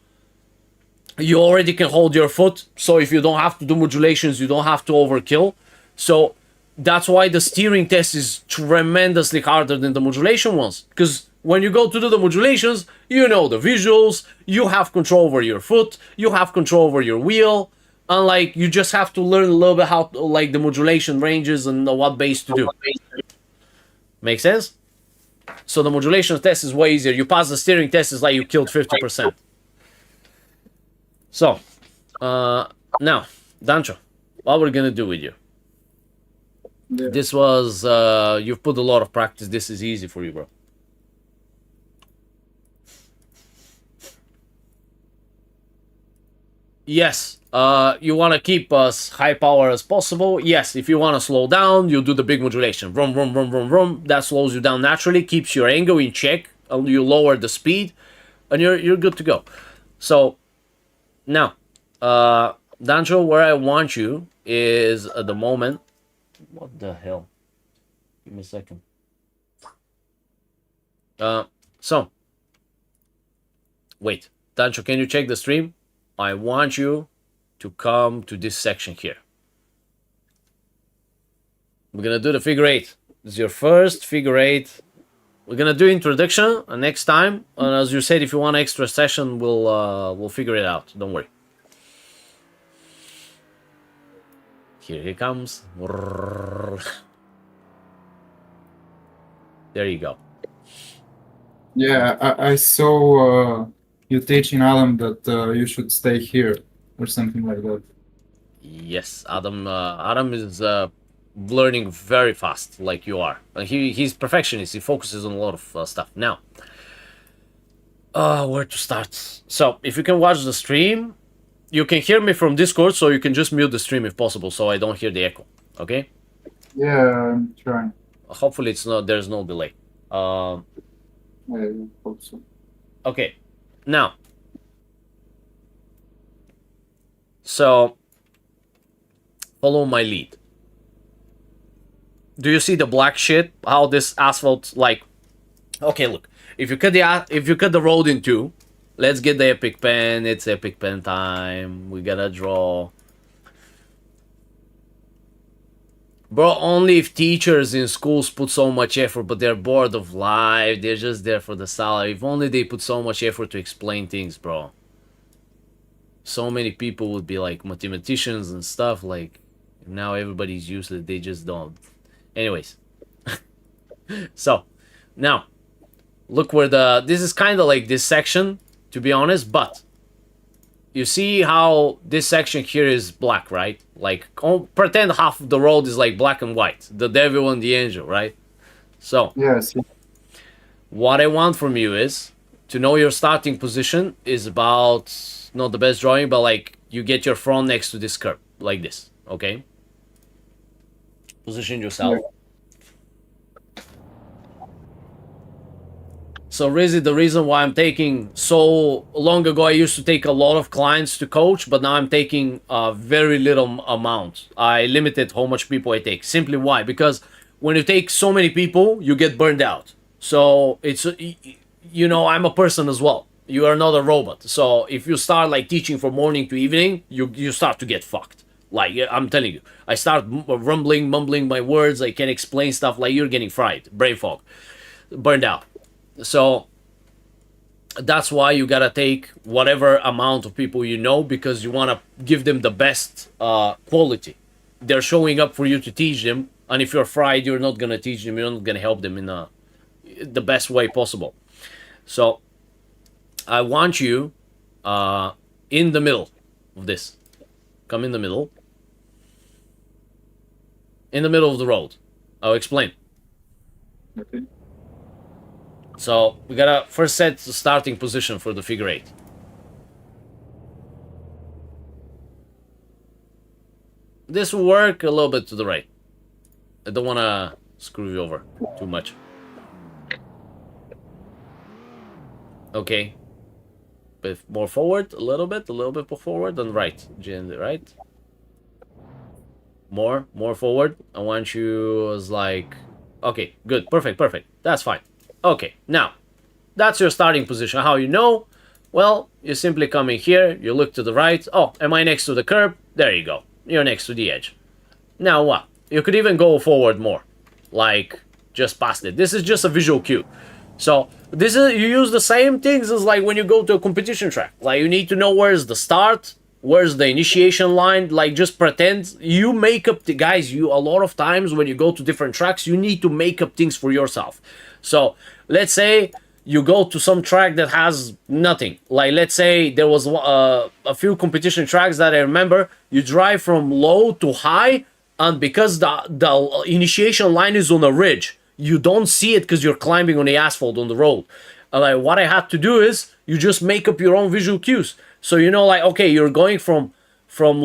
Speaker 2: You already can hold your foot, so if you don't have to do modulations, you don't have to overkill. So that's why the steering test is tremendously harder than the modulation ones. Because when you go to do the modulations, you know the visuals, you have control over your foot, you have control over your wheel, Unlike, you just have to learn a little bit how to, like, the modulation ranges and what bass to do. Make sense? So the modulation test is way easier. You pass the steering test, is like you killed 50%. So, now, Dancho, what we're gonna do with you?
Speaker 1: Yeah.
Speaker 2: This was, you've put a lot of practice. This is easy for you, bro. Yes, you want to keep as high power as possible. Yes, if you want to slow down, you do the big modulation. Vroom, vroom, vroom, vroom, vroom. That slows you down naturally, keeps your angle in check, and you lower the speed, and you're good to go. So, now, Dancho, where I want you is at the moment. What the hell? Give me a second. So, wait, Dancho, can you check the stream? I want you to come to this section here. We're gonna do the figure eight. This is your first figure eight. We're gonna do introduction next time, and as you said, if you want extra session, we'll figure it out. Don't worry. Here he comes. There you go.
Speaker 1: Yeah, I saw you teaching Adam that you should stay here or something like that.
Speaker 2: Yes, Adam. Adam is learning very fast, like you are. He's perfectionist. He focuses on a lot of stuff. Now, where to start? So, if you can watch the stream, you can hear me from Discord, so you can just mute the stream if possible, so I don't hear the echo. Okay?
Speaker 1: Yeah, I'm trying.
Speaker 2: Hopefully, it's not. There's no delay.
Speaker 1: I hope so.
Speaker 2: Okay. Now, so follow my lead. Do you see the black shit? How this asphalt, like, okay, look. If you cut the road in two, let's get the epic pen. It's epic pen time. We gotta draw. Bro, only if teachers in schools put so much effort, but they're bored of life. They're just there for the salary. If only they put so much effort to explain things, bro. So many people would be like mathematicians and stuff. Like, now everybody's useless. They just don't. Anyways. So, now, look where this is kind of like this section, to be honest, but you see how this section here is black, right? Like, pretend half of the road is like black and white. The devil and the angel, right? So,
Speaker 1: Yes.
Speaker 2: what I want from you is to know your starting position is about, not the best drawing, but like you get your front next to this curve, like this, okay? Position yourself. So really the reason why I'm taking so long ago, I used to take a lot of clients to coach, but now I'm taking a very little amount. I limited how much people I take. Simply why? Because when you take so many people, you get burned out. So it's, you know, I'm a person as well. You are not a robot. So if you start like teaching from morning to evening, you start to get fucked. Like, I'm telling you, I start rumbling, mumbling my words. I can't explain stuff. Like, you're getting fried, brain fog, burned out. So that's why you gotta take whatever amount of people you know, because you want to give them the best quality. They're showing up for you to teach them, and if you're fried, you're not gonna teach them. You're not gonna help them in the best way possible. So I want you in the middle of this. Come in the middle. In the middle of the road. I'll explain.
Speaker 1: Okay.
Speaker 2: So we gotta first set the starting position for the figure eight. This will work a little bit to the right. I don't wanna screw you over too much. Okay. Bit more forward, a little bit forward, and right. Right. More forward. I want you as like, okay, good, perfect. That's fine. Okay, now, that's your starting position. How you know? Well, you simply come in here, you look to the right. Oh, am I next to the curb? There you go. You're next to the edge. Now what? You could even go forward more. Like, just past it. This is just a visual cue. So, you use the same things as like when you go to a competition track. Like, you need to know where is the start,
Speaker 3: Where's the initiation line? Like, just pretend you make up the guys. You, a lot of times when you go to different tracks, you need to make up things for yourself. So let's say you go to some track that has nothing. Like, let's say there was a few competition tracks that I remember. You drive from low to high, and because the initiation line is on a ridge, you don't see it because you're climbing on the asphalt on the road. Like, what I had to do is you just make up your own visual cues. So you know, like, okay, you're going from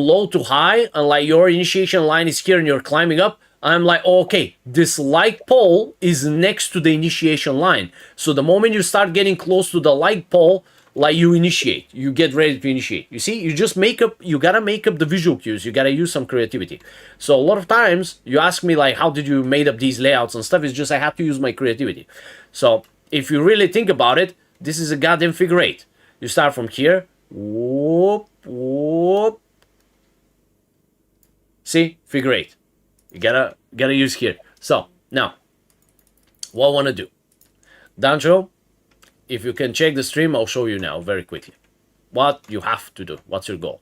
Speaker 3: low to high, and like your initiation line is here, and you're climbing up. I'm like, oh, okay, this light pole is next to the initiation line. So the moment you start getting close to the light pole, like, you initiate, you get ready to initiate. You see, you just make up, you gotta make up the visual cues. You gotta use some creativity. So a lot of times you ask me like, how did you made up these layouts and stuff? It's just I have to use my creativity. So if you really think about it, this is a goddamn figure eight. You start from here, whoop, whoop. See, figure eight. You gotta use here. So now, what I want to do, Dancho, if you can check the stream, I'll show you now very quickly what you have to do. What's your goal?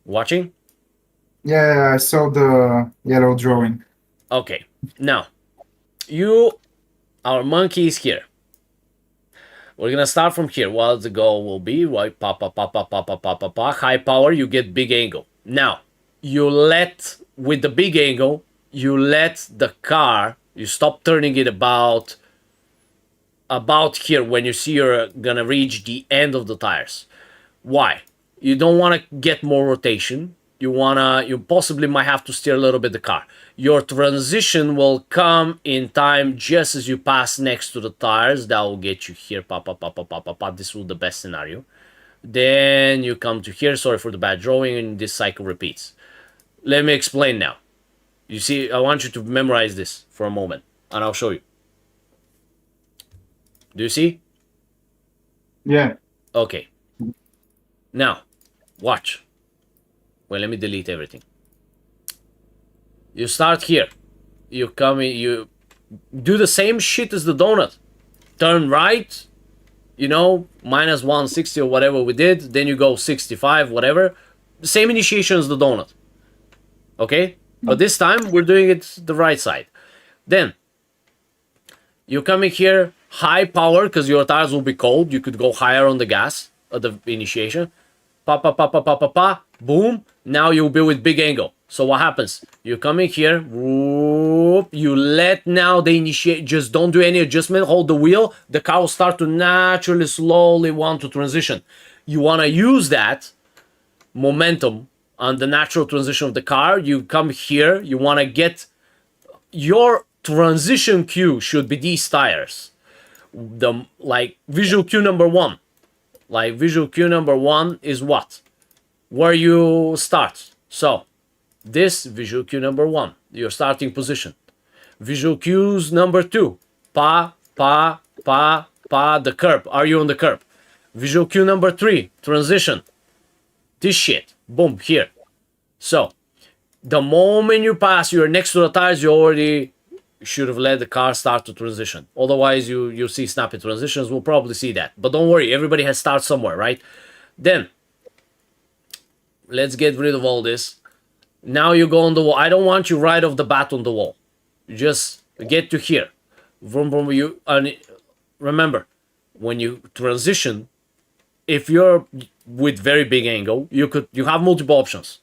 Speaker 3: Watching?
Speaker 1: Yeah, I saw the yellow drawing.
Speaker 3: Okay, now our monkey is here. We're gonna start from here. What the goal will be? Right, high power. You get big angle. Now you let, with the big angle, you let the car. You stop turning it about here when you see you're gonna reach the end of the tires. Why? You don't want to get more rotation. You possibly might have to steer a little bit the car. Your transition will come in time just as you pass next to the tires. That will get you here. This will be the best scenario. Then you come to here. Sorry for the bad drawing, and this cycle repeats. Let me explain now. You see, I want you to memorize this for a moment, and I'll show you. Do you see?
Speaker 1: Yeah.
Speaker 3: Okay. Now, watch. Well, let me delete everything. You start here. You come in, you do the same shit as the donut. Turn right, you know, minus 160 or whatever we did. Then you go 65, whatever. Same initiation as the donut. Okay? But this time, we're doing it the right side. Then, you come in here, high power, because your tires will be cold. You could go higher on the gas at the initiation. Boom. Now you'll be with big angle. So what happens? You come in here, whoop, you let now the initiate, just don't do any adjustment, hold the wheel, the car will start to naturally, slowly want to transition. You want to use that momentum on the natural transition of the car. You come here, you want to get your transition cue should be these tires. Like visual cue number one. Like visual cue number one is what? Where you start. So this visual cue number one, your starting position. Visual cues number two, the curb. Are you on the curb? Visual cue number three, transition. This shit, boom, here. So the moment you pass, you're next to the tires, you already should have let the car start to transition. Otherwise, you see snappy transitions. We'll probably see that. But don't worry, everybody has started somewhere, right? Then, let's get rid of all this. Now you go on the wall. I don't want you right off the bat on the wall. You just get to here. Vroom, vroom, and remember, when you transition, if you're with very big angle, you have multiple options.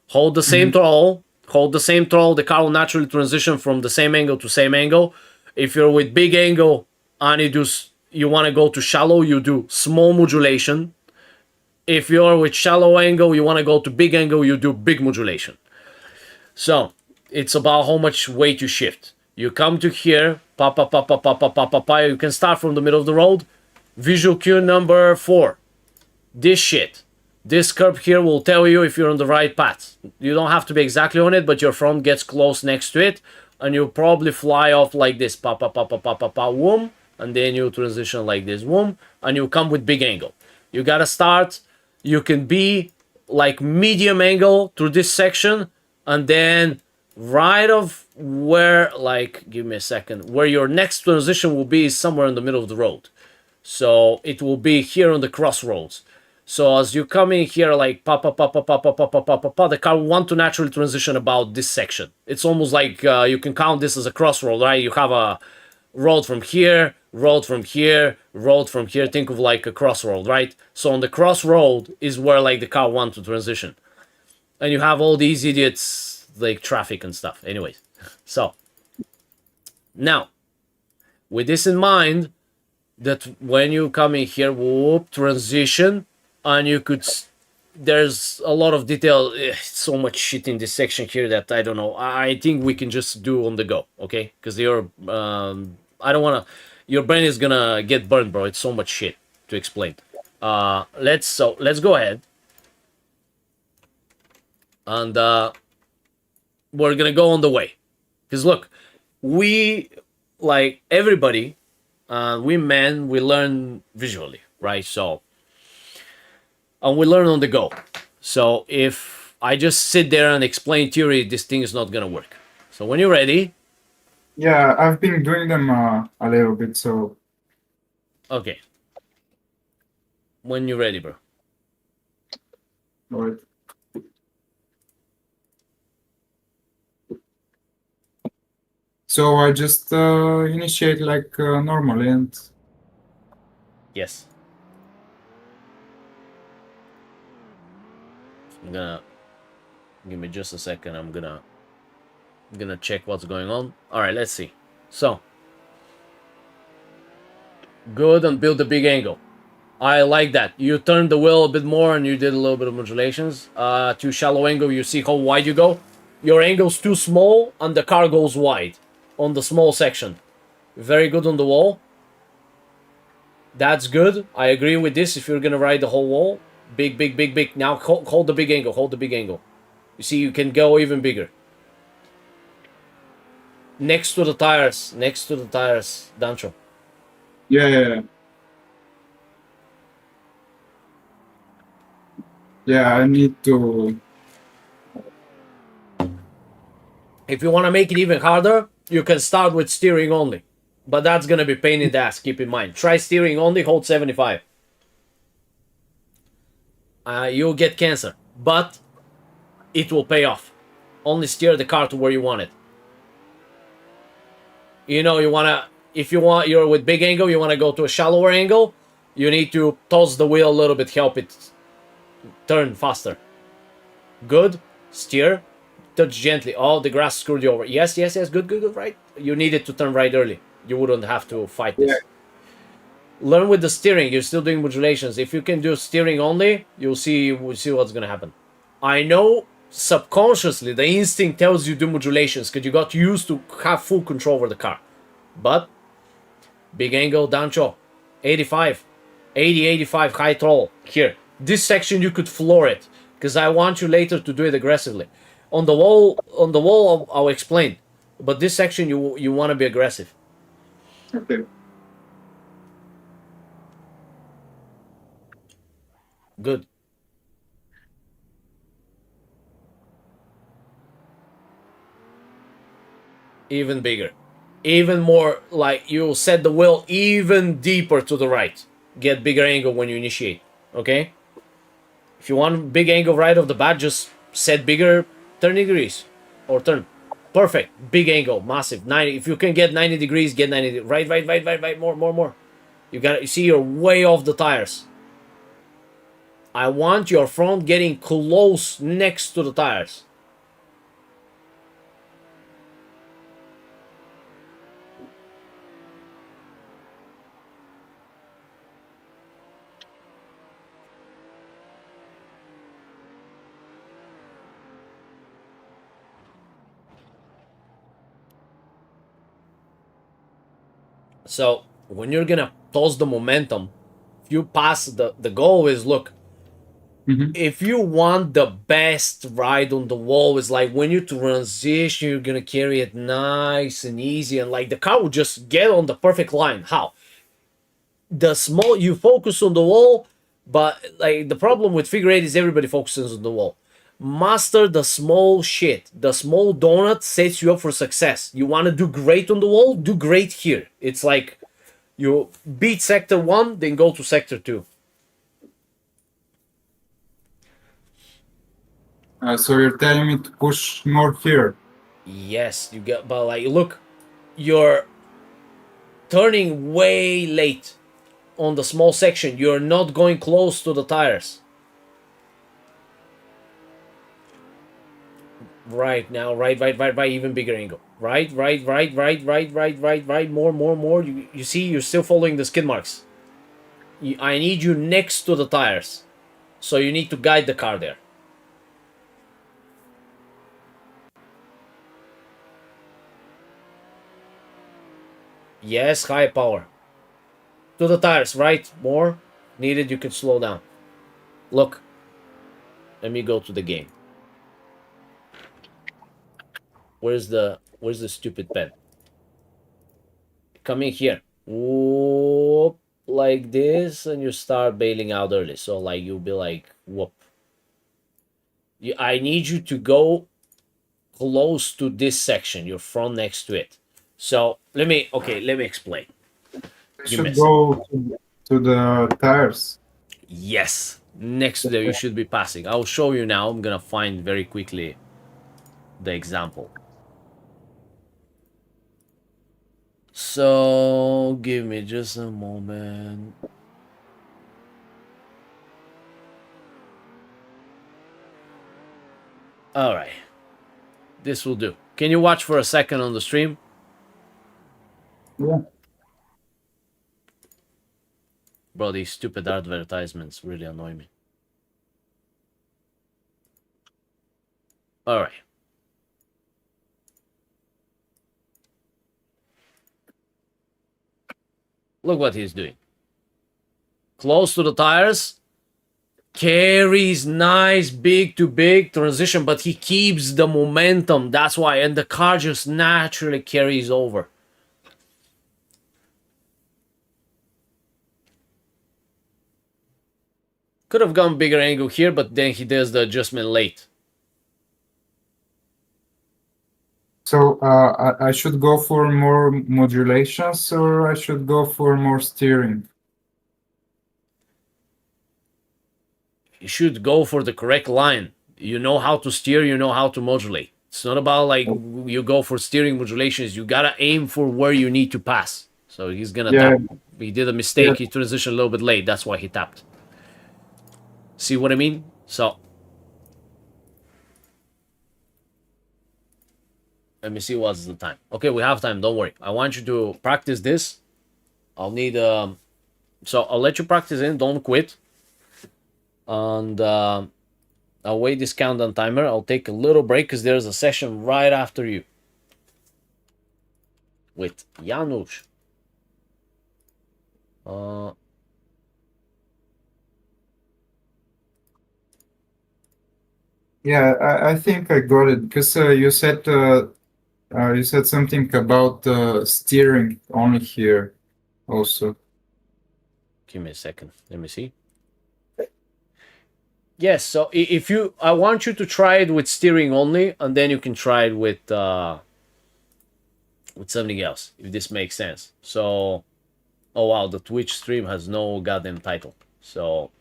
Speaker 3: Hold the same throttle. Hold the same throttle. The car will naturally transition from the same angle to same angle. If you're with big angle and you want to go to shallow, you do small modulation. If you're with shallow angle, you want to go to big angle, you do big modulation. So it's about how much weight you shift. You come to here, you can start from the middle of the road. Visual cue number 4. This shit. This curb here will tell you if you're on the right path. You don't have to be exactly on it, but your front gets close next to it, and you'll probably fly off like this, whoom, and then you transition like this, whoom, and you come with big angle. You gotta start. You can be like medium angle through this section, and then right of where, like, give me a second, where your next transition will be is somewhere in the middle of the road. So it will be here on the crossroads. So as you come in here, like the car will want to naturally transition about this section. It's almost like you can count this as a crossroad, right? You have a road from here, road from here, road from here. Think of like a crossroad, right? So on the crossroad is where like the car wants to transition, and you have all these idiots like traffic and stuff. Anyways, so now with this in mind, that when you come in here, whoop, transition, and you could there's a lot of detail, so much shit in this section here that I don't know. I think we can just do on the go, okay? Because I don't want to, your brain is gonna get burned, bro. It's so much shit to explain. Let's go ahead and we're gonna go on the way. Because look, we, like everybody, we men, we learn visually, right? So, and we learn on the go. So if I just sit there and explain theory, this thing is not gonna work. So when you're ready,
Speaker 1: Yeah, I've been doing them a little bit, so
Speaker 3: okay. When you're ready, bro.
Speaker 1: all right. So I just initiate like normally, and
Speaker 3: Yes. I'm gonna give me just a second. I'm gonna check what's going on. All right, let's see. So good, and build a big angle. I like that. You turned the wheel a bit more and you did a little bit of modulations. Too shallow angle, you see how wide you go? Your angle's too small and the car goes wide on the small section. Very good on the wall. That's good. I agree with this if you're gonna ride the whole wall. Big, big, big, big. Now hold the big angle. Hold the big angle. You see, you can go even bigger. Next to the tires. Next to the tires, Dancho.
Speaker 1: yeah. Yeah, I need to.
Speaker 3: If you want to make it even harder, you can start with steering only. But that's going to be pain in the ass, keep in mind. Try steering only, hold 75. You'll get cancer. But it will pay off. Only steer the car to where you want it. You know, you want to... If you want, you're with big angle, you want to go to a shallower angle, you need to toss the wheel a little bit, help it turn faster. Good. Steer. Touch gently. Oh, the grass screwed you over. Yes, yes, yes. Good, good, good. Right. You needed to turn right early. You wouldn't have to fight this.
Speaker 1: Yeah.
Speaker 3: Learn with the steering. You're still doing modulations. If you can do steering only, you'll see what's gonna happen. I know subconsciously the instinct tells you do modulations because you got used to have full control over the car. But big angle, Dancho, 85, 80, 85, high throttle. Here, this section you could floor it because I want you later to do it aggressively. On the wall, I'll explain. But this section you want to be aggressive.
Speaker 1: Okay.
Speaker 3: Good. Even bigger. Even more, like you set the wheel even deeper to the right. Get bigger angle when you initiate. Okay? If you want big angle right off the bat, just set bigger 30 degrees. Or turn. Perfect. Big angle. Massive. 90. If you can get 90 degrees, get 90. Right. More. You see, you're way off the tires. I want your front getting close next to the tires. So when you're gonna toss the momentum, if you pass the goal is look. If you want the best ride on the wall, is like when you transition, you're gonna carry it nice and easy, and like the car will just get on the perfect line. How? The small you focus on the wall, but like the problem with figure eight is everybody focuses on the wall. Master the small shit. The small donut sets you up for success. You want to do great on the wall? Do great here. It's like you beat sector 1, then go to sector 2.
Speaker 1: So you're telling me to push more here?
Speaker 3: Yes, you get, but like, look, you're turning way late on the small section. You're not going close to the tires. Right now, right, even bigger angle. Right, more. You see, you're still following the skid marks. I need you next to the tires. So you need to guide the car there. Yes, high power. To the tires, right? More needed, you can slow down. Look, let me go to the game. Where's the stupid pen? Come in here. Whoop, like this, and you start bailing out early. So like you'll be like, whoop. I need you to go close to this section. Your front next to it. So let me explain.
Speaker 1: I
Speaker 3: You
Speaker 1: should
Speaker 3: missed.
Speaker 1: go to the tires.
Speaker 3: Yes, next to there you should be passing. I'll show you now. I'm gonna find very quickly the example. So give me just a moment. All right, this will do. Can you watch for a second on the stream?
Speaker 1: Yeah.
Speaker 3: Bro, these stupid advertisements really annoy me. All right. Look what he's doing. Close to the tires. Carries nice big to big transition, but he keeps the momentum. That's why. And the car just naturally carries over. Could have gone bigger angle here, but then he does the adjustment late.
Speaker 1: So I should go for more modulations, or I should go for more steering?
Speaker 3: You should go for the correct line. You know how to steer, you know how to modulate. It's not about like you go for steering modulations. You gotta aim for where you need to pass. So he's gonna
Speaker 1: Yeah,
Speaker 3: tap. He did a mistake.
Speaker 1: yeah.
Speaker 3: He transitioned a little bit late. That's why he tapped. See what I mean? So let me see what's the time. Okay, we have time. Don't worry. I want you to practice this. I'll need so I'll let you practice in. Don't quit. And I'll wait this countdown timer. I'll take a little break because there's a session right after you with Janusz.
Speaker 1: Yeah, I think I got it because you said something about steering only here also.
Speaker 3: Give me a second. Let me see. Yes, so if you, I want you to try it with steering only, and then you can try it with something else, if this makes sense. So, oh wow, the Twitch stream has no goddamn title. So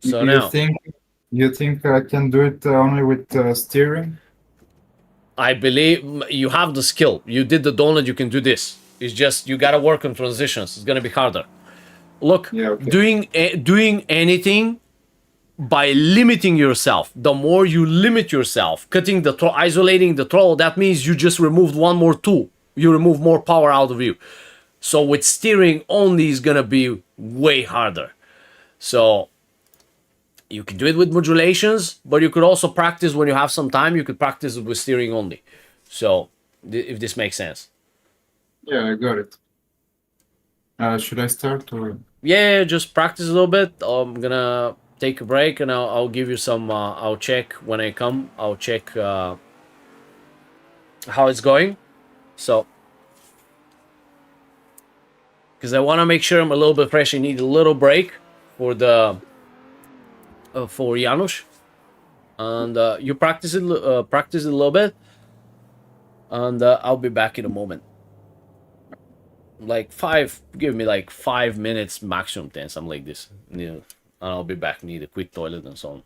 Speaker 1: You
Speaker 3: now
Speaker 1: think I can do it only with steering?
Speaker 3: I believe you have the skill. You did the donut. You can do this. It's just you gotta work on transitions. It's gonna be harder. Look,
Speaker 1: Yeah, okay.
Speaker 3: doing anything by limiting yourself. The more you limit yourself, cutting the isolating the throttle, that means you just removed one more tool. You remove more power out of you. So with steering only is gonna be way harder. So you can do it with modulations, but you could also practice when you have some time. You could practice it with steering only. So if this makes sense.
Speaker 1: Yeah, I got it. Should I start or?
Speaker 3: Yeah, just practice a little bit. I'm gonna take a break and I'll give you some. I'll check when I come. I'll check how it's going. So, because I want to make sure I'm a little bit fresh. I need a little break for the for Janusz, and you practice it a little bit, and I'll be back in a moment. Like give me like 5 minutes maximum, 10, something like this. Yeah, and I'll be back. Need a quick toilet and so on.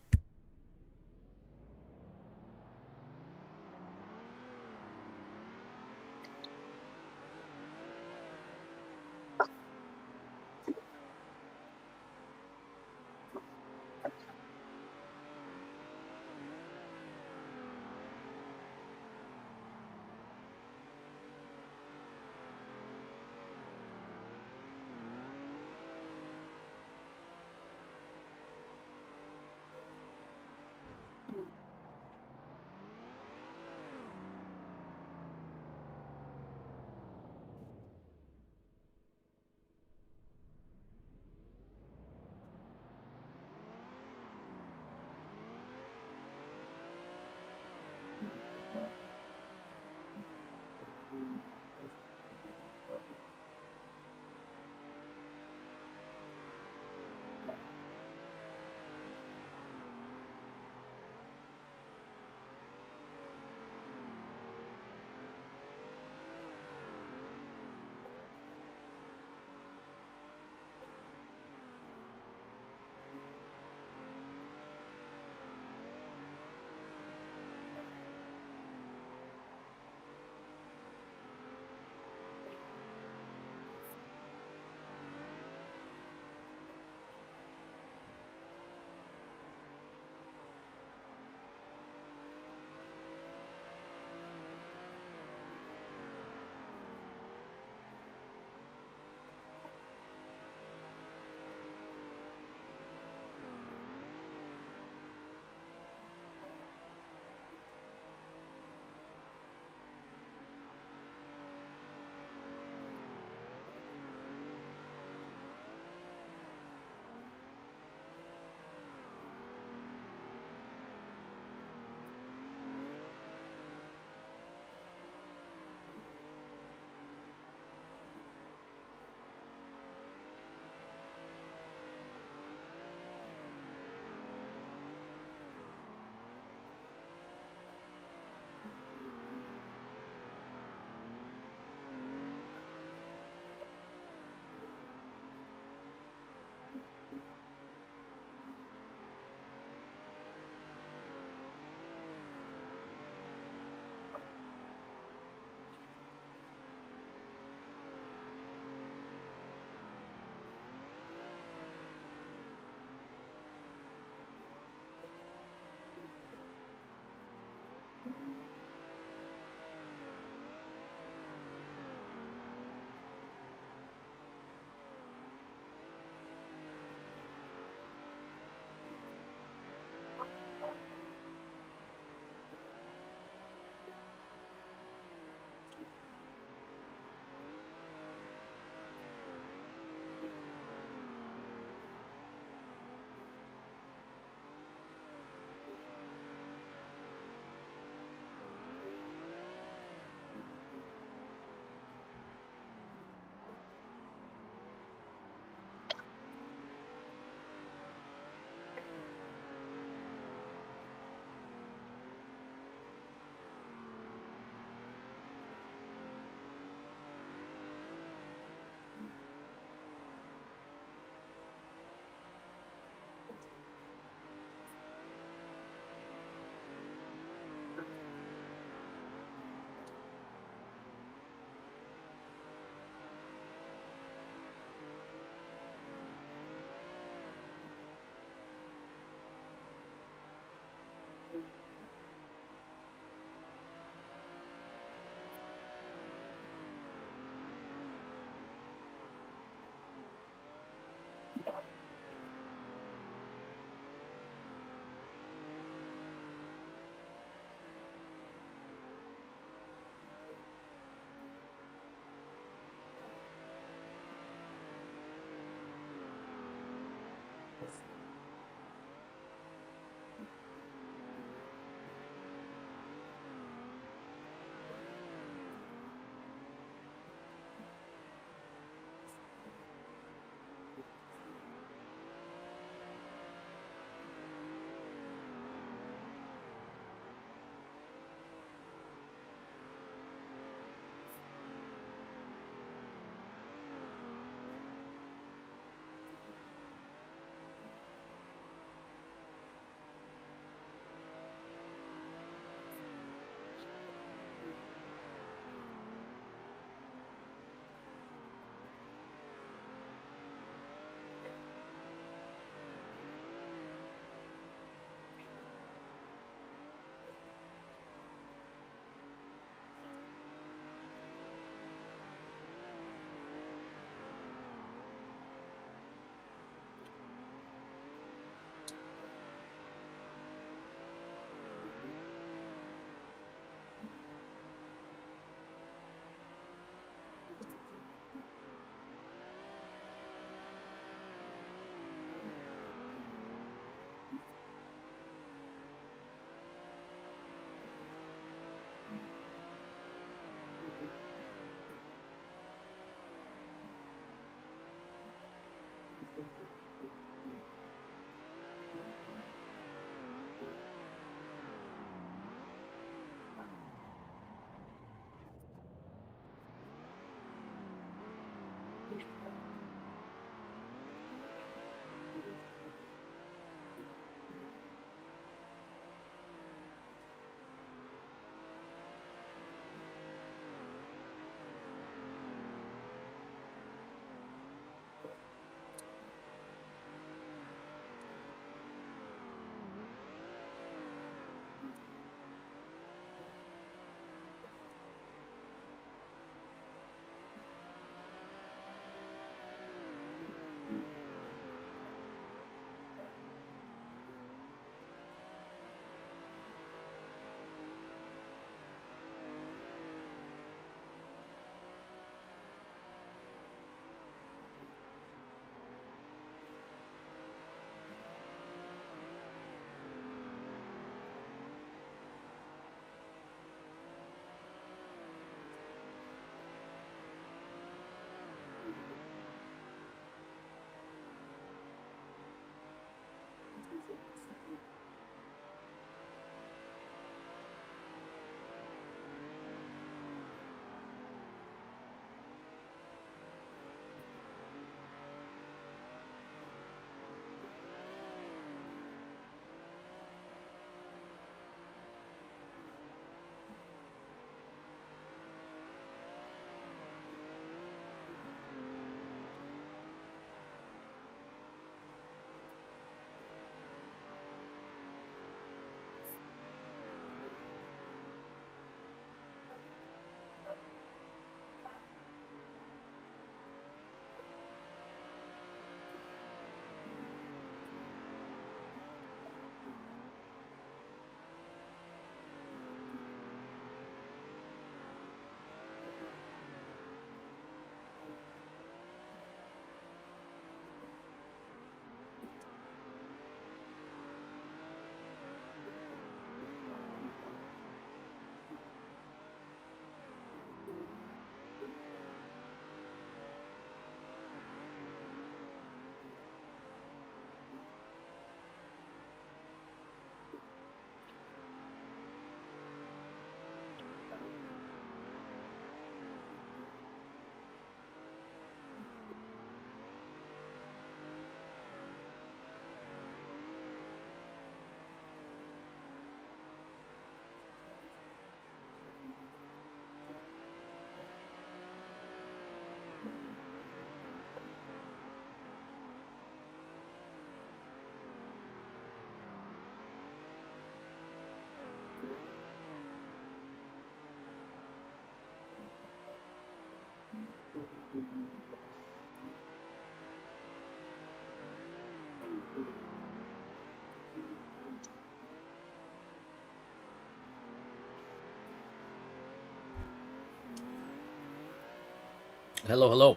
Speaker 3: Hello, hello.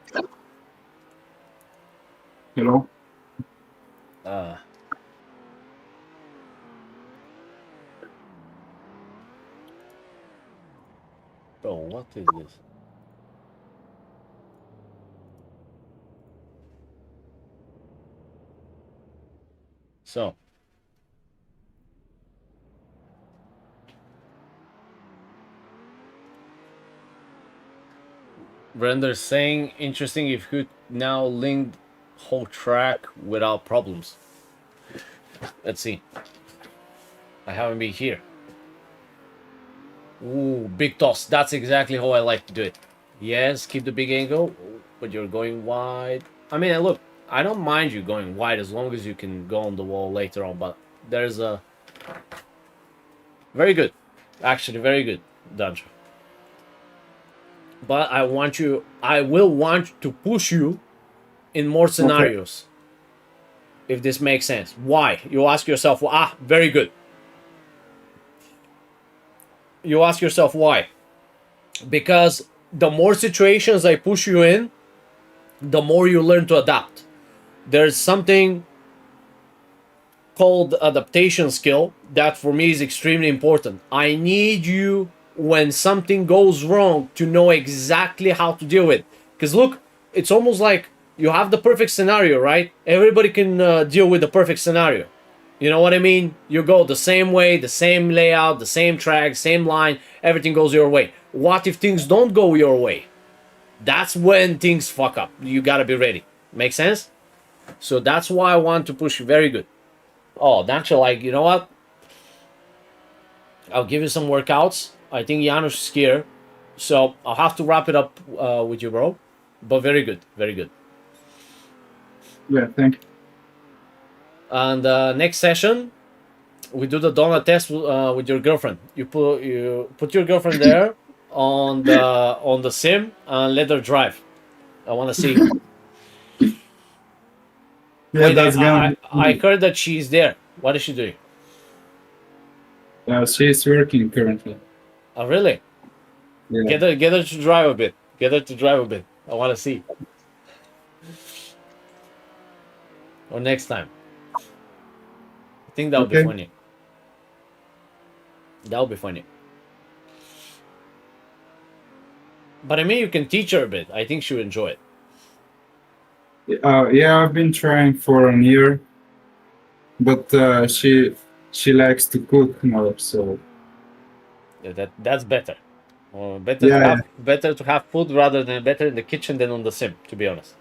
Speaker 1: Hello.
Speaker 3: Uh, bro, what is this? So, Render saying interesting if you could now link whole track without problems. Let's see. I haven't been here. Ooh, big toss. That's exactly how I like to do it. Yes, keep the big angle, but you're going wide. I mean, look, I don't mind you going wide as long as you can go on the wall later on, but there's a... Very good. Actually, very good, Dungeon. But I will want to push you in more scenarios. Okay. If this makes sense. Why? You ask yourself, very good. You ask yourself why. Because the more situations I push you in, the more you learn to adapt. There's something called adaptation skill that for me is extremely important. I need you, when something goes wrong, to know exactly how to deal with it. Because look, it's almost like you have the perfect scenario, right? Everybody can deal with the perfect scenario. You know what I mean? You go the same way, the same layout, the same track, same line, everything goes your way. What if things don't go your way? That's when things fuck up. You gotta be ready. Make sense? So that's why I want to push you. Very good. Oh, Dancha, like, you know what? I'll give you some workouts. I think Janusz is here. So I'll have to wrap it up with you, bro. But very good. Very good.
Speaker 1: Yeah, thank you.
Speaker 3: And next session, we do the donut test with your girlfriend. You put your girlfriend there on the sim and let her drive. I want to see.
Speaker 1: Yeah,
Speaker 3: Wait,
Speaker 1: that's gonna
Speaker 3: I
Speaker 1: be.
Speaker 3: heard that she's there. What is she doing?
Speaker 1: She's working currently.
Speaker 3: Oh, really?
Speaker 1: Yeah.
Speaker 3: Get her to drive a bit. Get her to drive a bit. I want to see. Or next time. I think that would be
Speaker 1: Okay.
Speaker 3: funny. That would be funny. But I mean, you can teach her a bit. I think she would enjoy it.
Speaker 1: Yeah, I've been trying for a year, but she likes to cook more, so
Speaker 3: Yeah, that's better.
Speaker 1: yeah.
Speaker 3: Better to have food rather than better in the kitchen than on the sim. To be honest,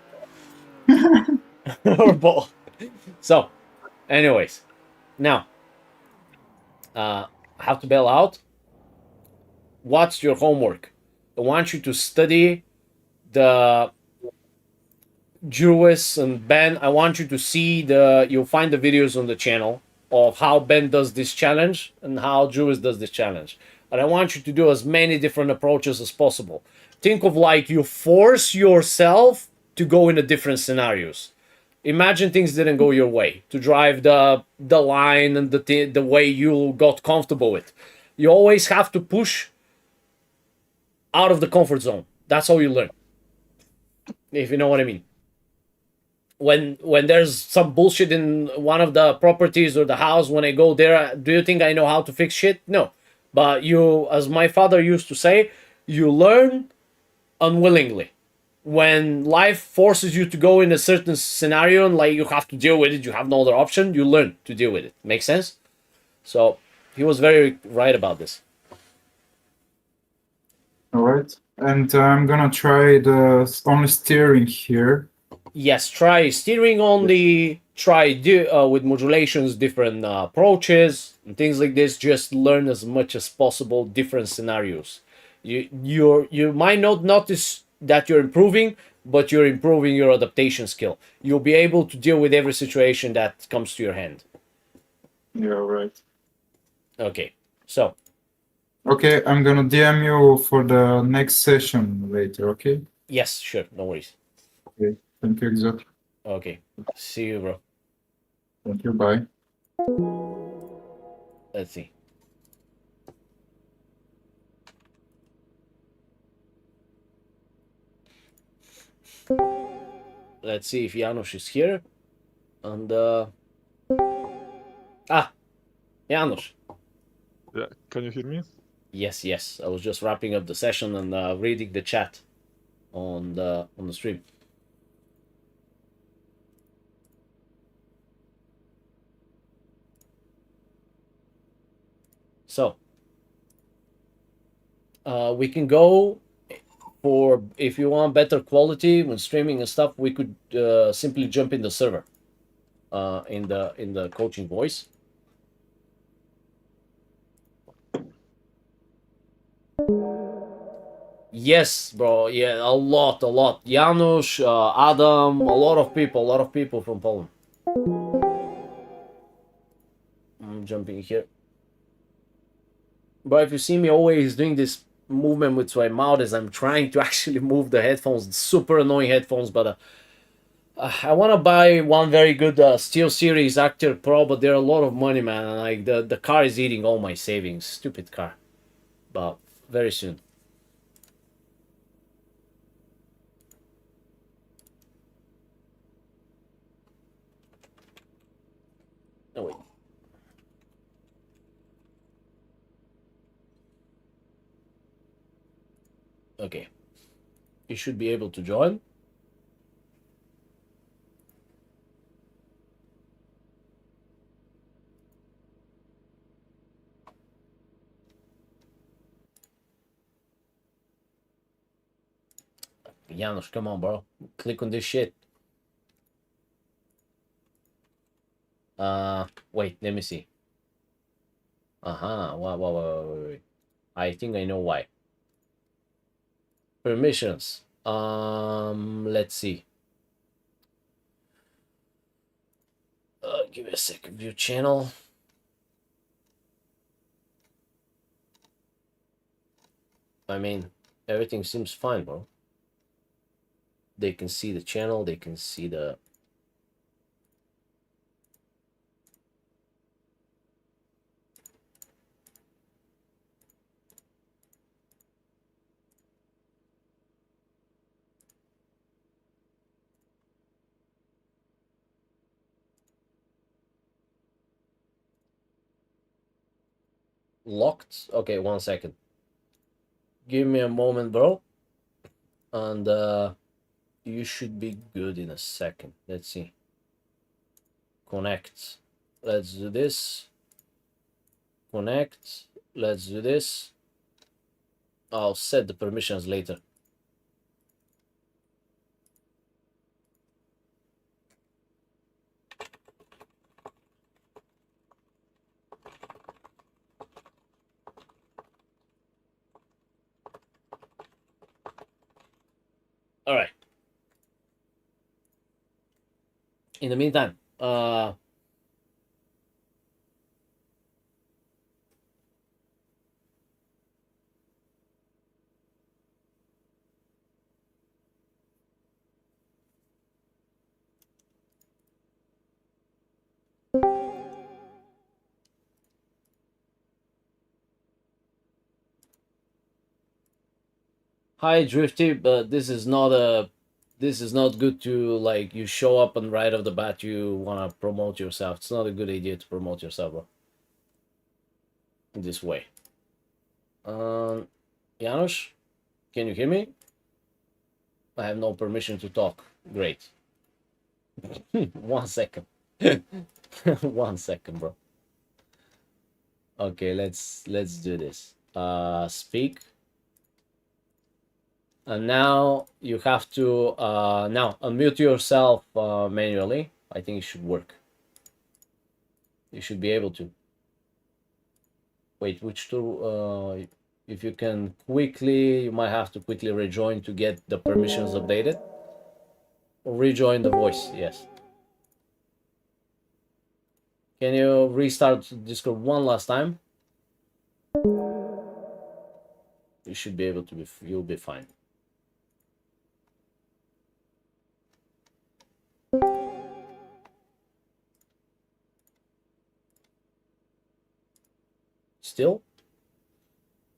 Speaker 3: or both. So, anyways, now I have to bail out. What's your homework? I want you to study the Jewis and Ben. I want you to see you'll find the videos on the channel of how Ben does this challenge and how Jewis does this challenge. And I want you to do as many different approaches as possible. Think of like you force yourself to go into different scenarios. Imagine things didn't go your way to drive the line and the way you got comfortable with. You always have to push out of the comfort zone. That's how you learn. If you know what I mean. When there's some bullshit in one of the properties or the house, when I go there, do you think I know how to fix shit? No. But you, as my father used to say, you learn unwillingly. When life forces you to go in a certain scenario and like you have to deal with it, you have no other option, you learn to deal with it. Make sense? So he was very right about this.
Speaker 1: All right. And I'm gonna try the only steering here.
Speaker 3: Yes, try steering only, try with modulations, different approaches and things like this. Just learn as much as possible different scenarios. You might not notice that you're improving, but you're improving your adaptation skill. You'll be able to deal with every situation that comes to your hand.
Speaker 1: Yeah, right.
Speaker 3: Okay, so
Speaker 1: Okay, I'm gonna DM you for the next session later, okay?
Speaker 3: yes, sure, no worries.
Speaker 1: Okay. Thank you, exactly.
Speaker 3: Okay, see you, bro.
Speaker 1: Thank you, bye.
Speaker 3: Let's see. Let's see if Janos is here. And Janos.
Speaker 4: Yeah, can you hear me?
Speaker 3: Yes. I was just wrapping up the session and reading the chat on the stream. So we can go for, if you want better quality when streaming and stuff, we could simply jump in the server in the coaching voice. Yes, bro. Yeah, a lot. Janusz, Adam, a lot of people from Poland. I'm jumping here. But if you see me always doing this movement with my mouth as I'm trying to actually move the headphones, super annoying headphones, but I want to buy one very good Steel Series Actor Pro, but they're a lot of money, man. And like the car is eating all my savings. Stupid car. But very soon. Oh wait. Okay. You should be able to join. Janusz, come on, bro. Click on this shit. Wait, let me see. Wait. I think I know why. Permissions. Let's see. Give me a second. View channel. I mean, everything seems fine, bro. They can see the channel. They can see the... Locked? Okay, 1 second. Give me a moment, bro. And you should be good in a second. Let's see. Connect. Let's do this. Connect. Let's do this. I'll set the permissions later. All right. In the meantime, hi Drifty, but this is not good to, like, you show up and right off the bat you wanna promote yourself. It's not a good idea to promote yourself, bro. In this way. Janusz, can you hear me? I have no permission to talk. Great. 1 second. 1 second, bro. Okay, let's do this. Speak. And now you have to now unmute yourself manually. I think it should work. You should be able to. Wait, which tool? If you can quickly, you might have to quickly rejoin to get the permissions updated. Rejoin the voice, yes. Can you restart Discord one last time? You should be able to be, you'll be fine. Still?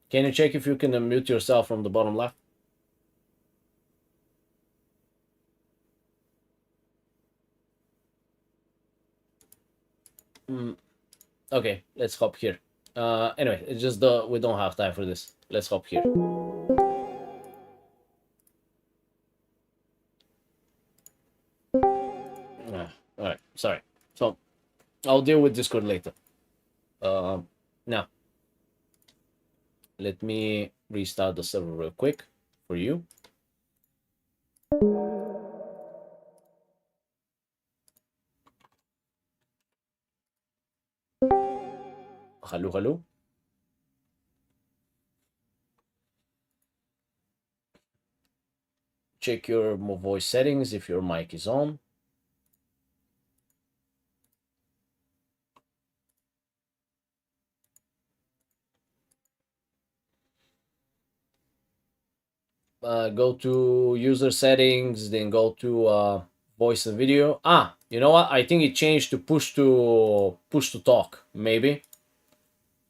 Speaker 3: Can you check if you can unmute yourself from the bottom left? Okay, let's hop here. Anyway, it's just we don't have time for this. Let's hop here. Alright, sorry. So, I'll deal with Discord later. Now, let me restart the server real quick for you. Hello, hello. Check your voice settings if your mic is on. Go to user settings, then go to voice and video. You know what? I think it changed to push to talk, maybe.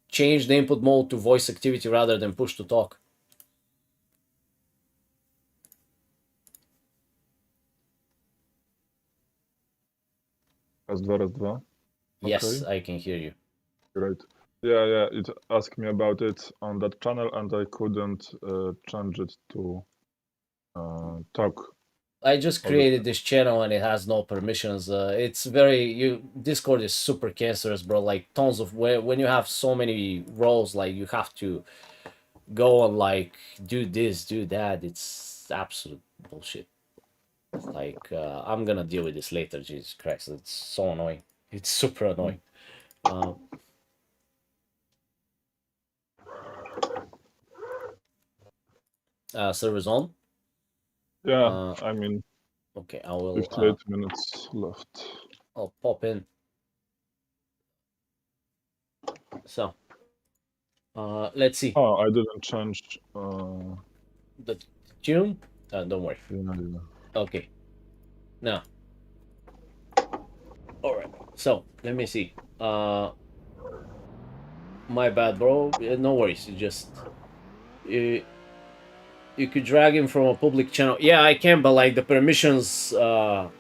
Speaker 3: Change the input mode to voice activity rather than push to talk.
Speaker 4: Raz, dwa.
Speaker 3: Yes,
Speaker 4: Okay.
Speaker 3: I can hear you.
Speaker 4: Great. Yeah, it asked me about it on that channel and I couldn't change it to talk.
Speaker 3: I just created this channel and it has no permissions. It's very Discord is super cancerous, bro. Like tons of when you have so many roles, like you have to go and like do this, do that. It's absolute Bullshit. It's like, I'm gonna deal with this later. Jesus Christ, it's so annoying. It's super annoying. Server's on.
Speaker 4: Yeah, I mean,
Speaker 3: Okay, I will.
Speaker 4: 58 minutes left.
Speaker 3: I'll pop in. So, let's see
Speaker 4: Oh, I didn't change.
Speaker 3: the tune. Don't worry.
Speaker 4: Yeah.
Speaker 3: Okay. Now. All right. So let me see. My bad, bro. No worries. You just you could drag him from a public channel. Yeah, I can, but like the permissions, down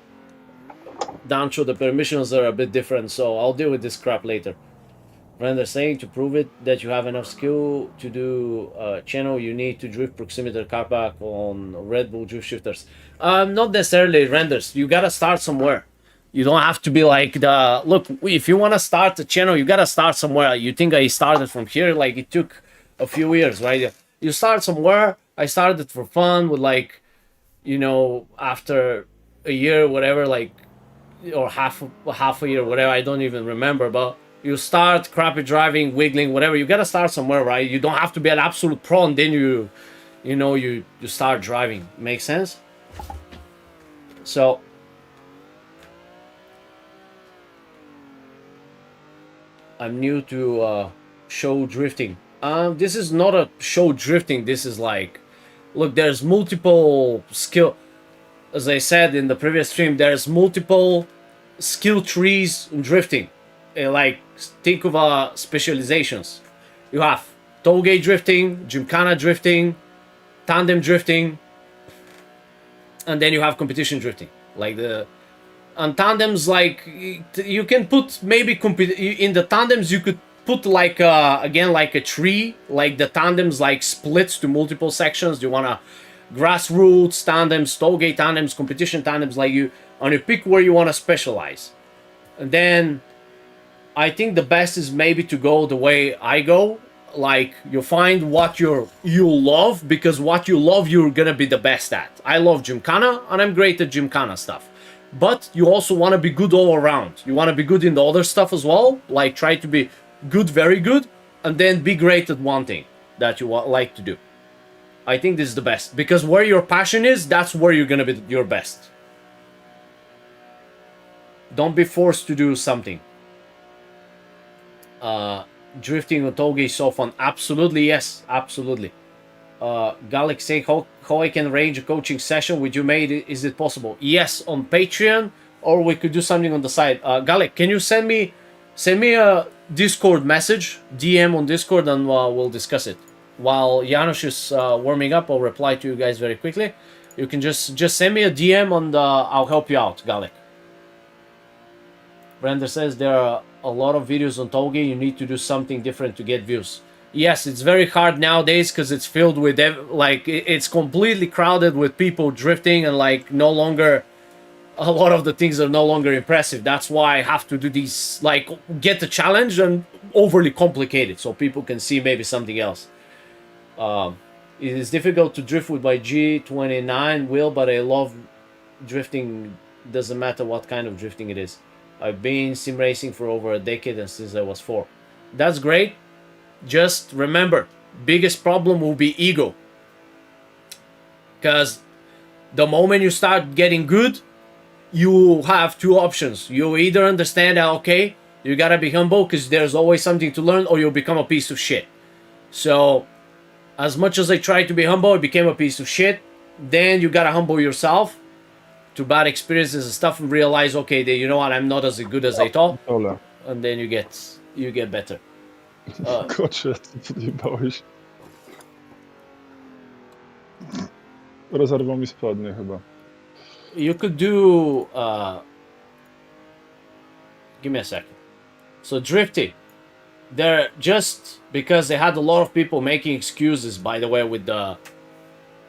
Speaker 3: through the permissions are a bit different. So I'll deal with this crap later. Render saying to prove it that you have enough skill to do channel, you need to drift proximity car pack on Red Bull drift shifters. Not necessarily renders. You gotta start somewhere. You don't have to be like the look. If you wanna start a channel, you gotta start somewhere. You think I started from here? Like it took a few years, right? You start somewhere. I started for fun with like, after a year, whatever, like, or half a year, whatever. I don't even remember, but you start crappy driving, wiggling, whatever. You gotta start somewhere, right? You don't have to be an absolute pro, and then you start driving. Make sense? So I'm new to show drifting. This is not a show drifting. This is like, look, there's multiple skill. As I said in the previous stream, there's multiple skill trees in drifting. Like, think of specializations. You have tollgate drifting, gymkhana drifting, tandem drifting, and then you have competition drifting. Like and tandems, like, you can put maybe in the tandems you could put like again like a tree. Like the tandems like splits to multiple sections. You wanna grassroots tandems, tollgate tandems, competition tandems. Like you pick where you wanna specialize, and then I think the best is maybe to go the way I go. Like, you find what you love, because what you love you're gonna be the best at. I love gymkhana and I'm great at gymkhana stuff, but you also want to be good all around. You want to be good in the other stuff as well. Like, try to be good, very good, and then be great at one thing that you like to do. I think this is the best, because where your passion is, that's where you're gonna be your best. Don't be forced to do something. Drifting on tollgate is so fun. Absolutely, yes, absolutely. Gallic say, how I can arrange a coaching session with you, mate? Is it possible? Yes, on Patreon, or we could do something on the side. Gallic, can you send me a Discord message, DM on Discord, and we'll discuss it. While Janusz is warming up, I'll reply to you guys very quickly. You can just send me a DM and I'll help you out, Gallic. Brenda says there are a lot of videos on tollgate. You need to do something different to get views. Yes, it's very hard nowadays because it's filled with like it's completely crowded with people drifting, and like no longer a lot of the things are no longer impressive. That's why I have to do these, like, get the challenge and overly complicated so people can see maybe something else. It is difficult to drift with my G29 wheel, but I love drifting. Doesn't matter what kind of drifting it is. I've been sim racing for over a decade and since I was 4. That's great. Just remember, biggest problem will be ego. Because the moment you start getting good, you have two options. You either understand that, okay, you gotta be humble because there's always something to learn, or you'll become a piece of shit. So, as much as I tried to be humble, I became a piece of shit. Then you gotta humble yourself to bad experiences and stuff and realize, okay, you know what, I'm not as good as I thought. And then you get better.
Speaker 4: Kurczę, ty podjebałeś. Rozerwał mi spodnie chyba.
Speaker 3: You could do... give me a second. So drifting. They're just because they had a lot of people making excuses, by the way, with the...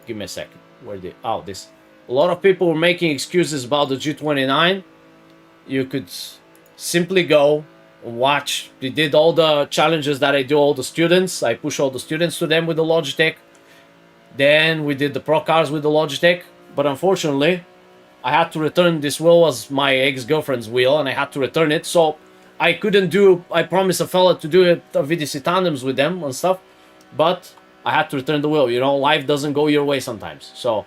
Speaker 3: Give me a second. Where did... Oh, this... A lot of people were making excuses about the G29. You could simply go watch. They did all the challenges that I do all the students. I push all the students to them with the Logitech. Then we did the pro cars with the Logitech. But unfortunately, I had to return. This wheel was my ex-girlfriend's wheel, and I had to return it. So I couldn't do. I promised a fella to do it VDC tandems with them and stuff, but I had to return the wheel. You know, life doesn't go your way sometimes. So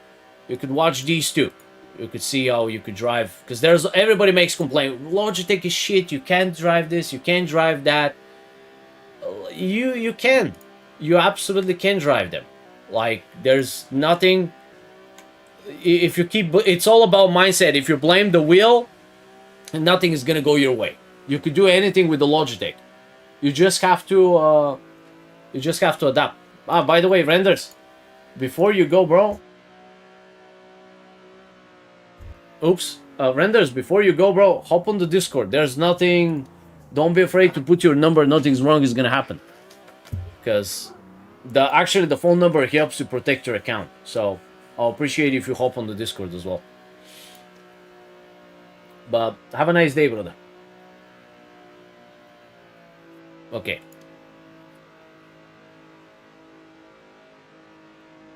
Speaker 3: you could watch these two. You could see how you could drive, because there's everybody makes complaint. Logitech is shit. You can't drive this. You can't drive that. You can. You absolutely can drive them. Like there's nothing. If you keep, it's all about mindset. If you blame the wheel, nothing is gonna go your way. You could do anything with the Logitech. You just have to. You just have to adapt. Ah, by the way, renders. Before you go, bro. Oops. Renders. Before you go, bro. Hop on the Discord. There's nothing. Don't be afraid to put your number. Nothing's wrong is gonna happen. Because actually the phone number helps you protect your account. So I'll appreciate if you hop on the Discord as well. But have a nice day, brother. Okay.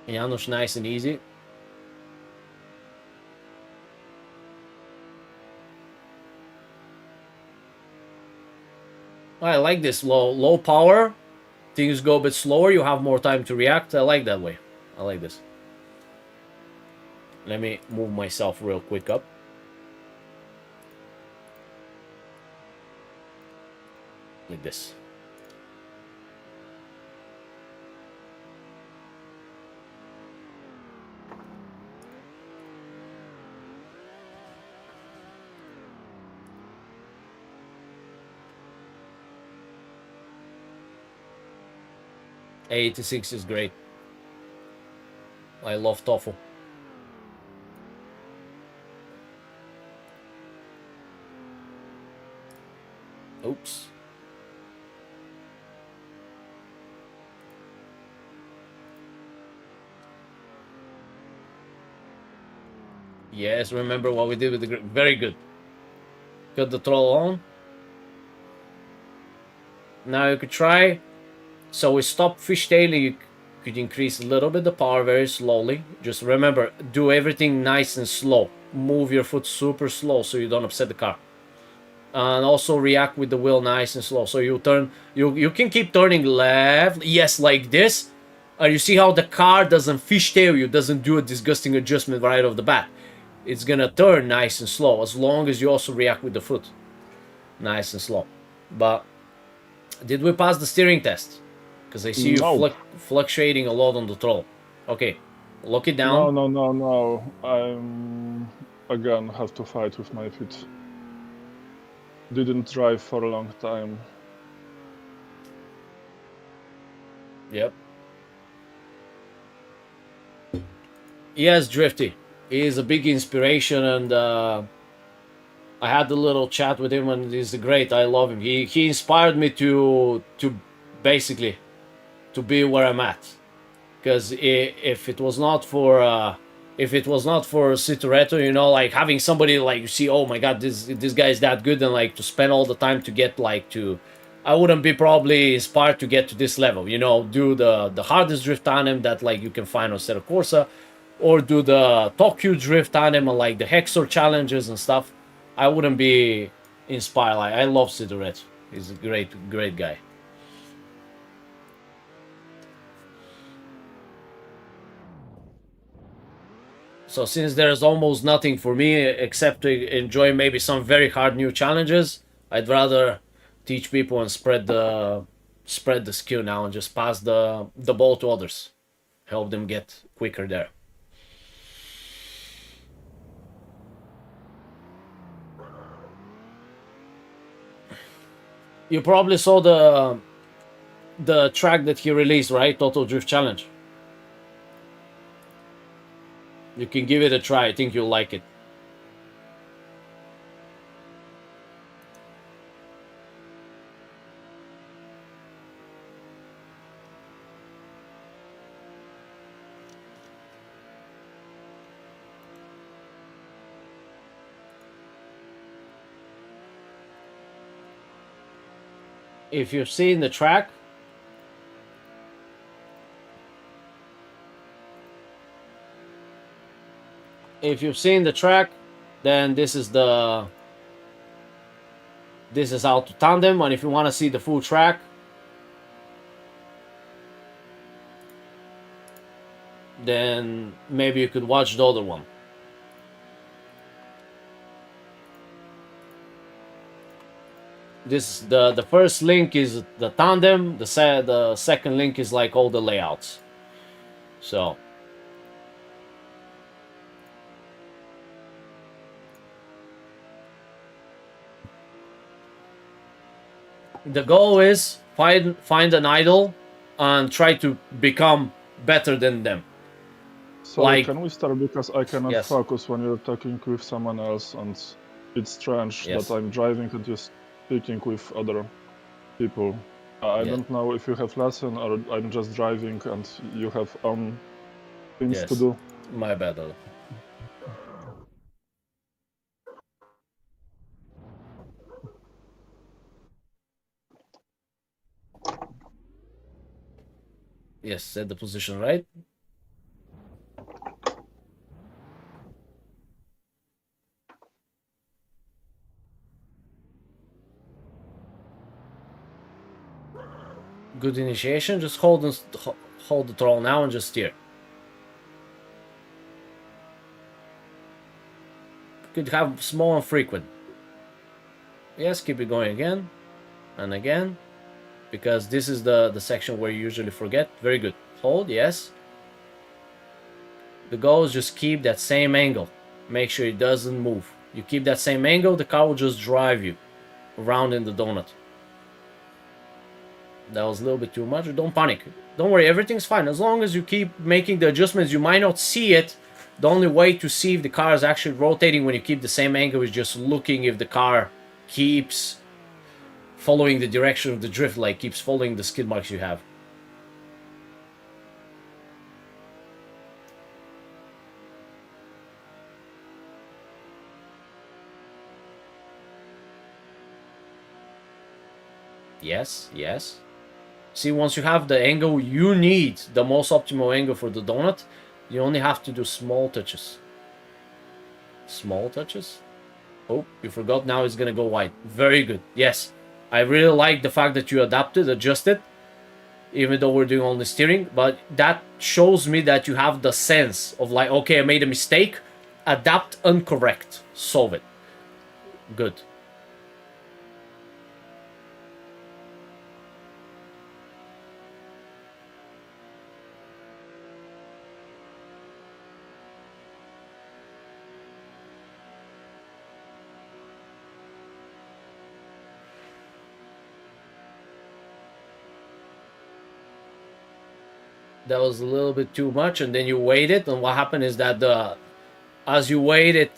Speaker 3: Janusz, nice and easy. I like this low power. Things go a bit slower. You have more time to react. I like that way. I like this. Let me move myself real quick up. Like this. A86 is great. I love tofu. Oops. Yes, remember what we did with the grip. Very good. Got the throttle on. Now you could try. So we stop fishtailing. You could increase a little bit the power very slowly. Just remember, do everything nice and slow. Move your foot super slow so you don't upset the car. And also react with the wheel nice and slow. So you turn, you can keep turning left. Yes, like this. You see how the car doesn't fishtail you, doesn't do a disgusting adjustment right off the bat. It's gonna turn nice and slow as long as you also react with the foot. Nice and slow. But did we pass the steering test? Because I see you fluctuating a lot on the throttle. Okay, lock it down.
Speaker 4: No. I'm again have to fight with my feet. Didn't drive for a long time.
Speaker 3: Yep. Yes, Drifty. He is a big inspiration, and I had a little chat with him, and he's great. I love him. He inspired me to basically to be where I'm at. Because if it was not for Citoretto, you know, like having somebody like you see, oh my god, this guy is that good, and like to spend all the time to get like to, I wouldn't be probably inspired to get to this level, you know, do the hardest drift tandem that like you can find on Assetto Corsa, or do the Tokyo drift tandem and like the Hexor challenges and stuff. I wouldn't be inspired. Like, I love Citoretto. He's a great guy. So since there's almost nothing for me except to enjoy maybe some very hard new challenges, I'd rather teach people and spread the skill now and just pass the ball to others. Help them get quicker there. You probably saw the track that he released, right? Total Drift Challenge. You can give it a try. I think you'll like it. If you've seen the track, if you've seen the track, then this is auto tandem, and if you want to see the full track, then maybe you could watch the other one. This the first link is the tandem. The second link is like all the layouts. So the goal is find an idol and try to become better than them.
Speaker 4: So
Speaker 3: Like-
Speaker 4: can we start, because I cannot
Speaker 3: Yes.
Speaker 4: focus when you're talking with someone else, and it's strange
Speaker 3: Yes.
Speaker 4: that I'm driving and you're speaking with other people. I
Speaker 3: Yeah.
Speaker 4: don't know if you have lesson or I'm just driving and you have own things to
Speaker 3: Yes.
Speaker 4: do.
Speaker 3: My bad. Oli. Yes, set the position right. Good initiation. Just hold the throttle now and just steer. Could have small and frequent. Yes, keep it going again and again, because this is the section where you usually forget. Very good. Hold, yes. The goal is just keep that same angle. Make sure it doesn't move. You keep that same angle, the car will just drive you around in the donut. That was a little bit too much. Don't panic. Don't worry, everything's fine. As long as you keep making the adjustments, you might not see it. The only way to see if the car is actually rotating when you keep the same angle is just looking if the car keeps following the direction of the drift, like keeps following the skid marks you have. Yes, yes. See, once you have the angle you need, the most optimal angle for the donut, you only have to do small touches. Small touches? Oh, you forgot, now it's gonna go wide. Very good. Yes. I really like the fact that you adjusted, even though we're doing only steering, but that shows me that you have the sense of like, okay, I made a mistake, adapt and correct, solve it. Good. That was a little bit too much, and then you waited, and what happened is that as you waited,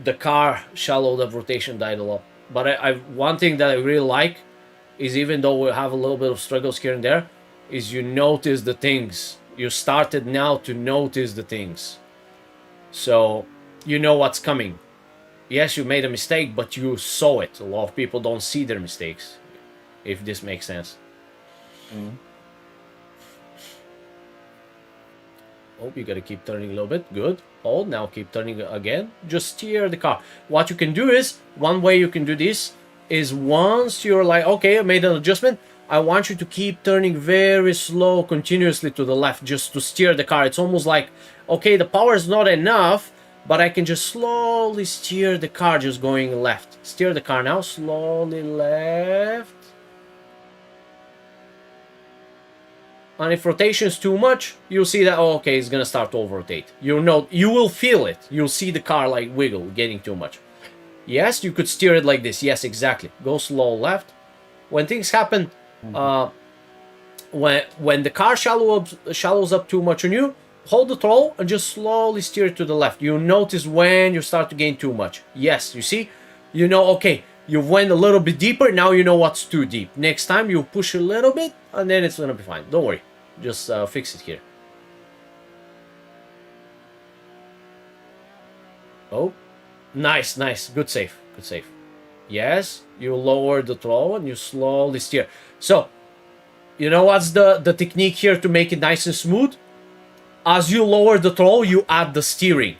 Speaker 3: the car shallowed the rotation idle up. But one thing that I really like is, even though we have a little bit of struggles here and there, is you notice the things. You started now to notice the things, so you know what's coming. Yes, you made a mistake, but you saw it. A lot of people don't see their mistakes, if this makes sense. Oh, you gotta keep turning a little bit. Good. Hold. Now keep turning again. Just steer the car. What you can do is, one way you can do this is, once you're like, okay, I made an adjustment, I want you to keep turning very slow, continuously to the left, just to steer the car. It's almost like, okay, the power is not enough, but I can just slowly steer the car, just going left. Steer the car now, slowly left. And if rotation is too much, you'll see that, oh, okay, it's gonna start to over-rotate. You will feel it. You'll see the car like wiggle, getting too much. Yes, you could steer it like this. Yes, exactly. Go slow left. When things happen, when the car shallows up too much on you, hold the throttle and just slowly steer it to the left. You'll notice when you start to gain too much. Yes, you see? You know, okay, you went a little bit deeper, now you know what's too deep. Next time you push a little bit, and then it's gonna be fine. Don't worry. Just fix it here. Oh, nice, nice. Good save, good save. Yes, you lower the throttle and you slowly steer. So, you know what's the technique here to make it nice and smooth? As you lower the throttle, you add the steering.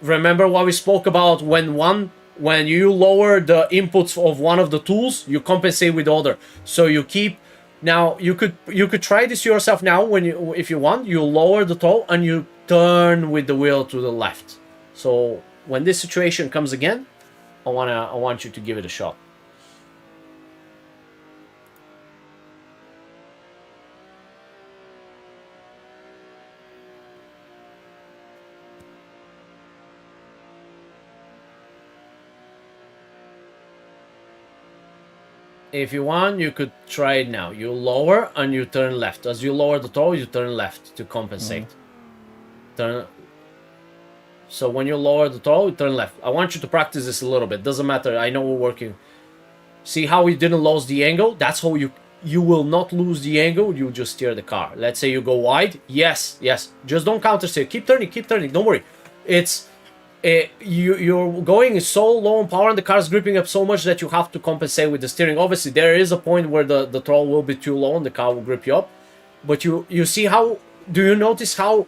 Speaker 3: remember what we spoke about when you lower the inputs of one of the tools, you compensate with the other. So you keep. Now you could try this yourself now when you, if you want, you lower the throttle and you turn with the wheel to the left. So when this situation comes again, I want you to give it a shot. If you want, you could try it now. You lower and you turn left. As you lower the throttle, you turn left to compensate. Turn. So when you lower the throttle, you turn left. I want you to practice this a little bit. Doesn't matter. I know we're working. See how we didn't lose the angle? That's how you will not lose the angle. You just steer the car. Let's say you go wide. Yes. Just don't counter steer. Keep turning. Don't worry. It's you're going so low on power and the car's gripping up so much that you have to compensate with the steering. Obviously, there is a point where the throttle will be too low and the car will grip you up. But you see how, do you notice how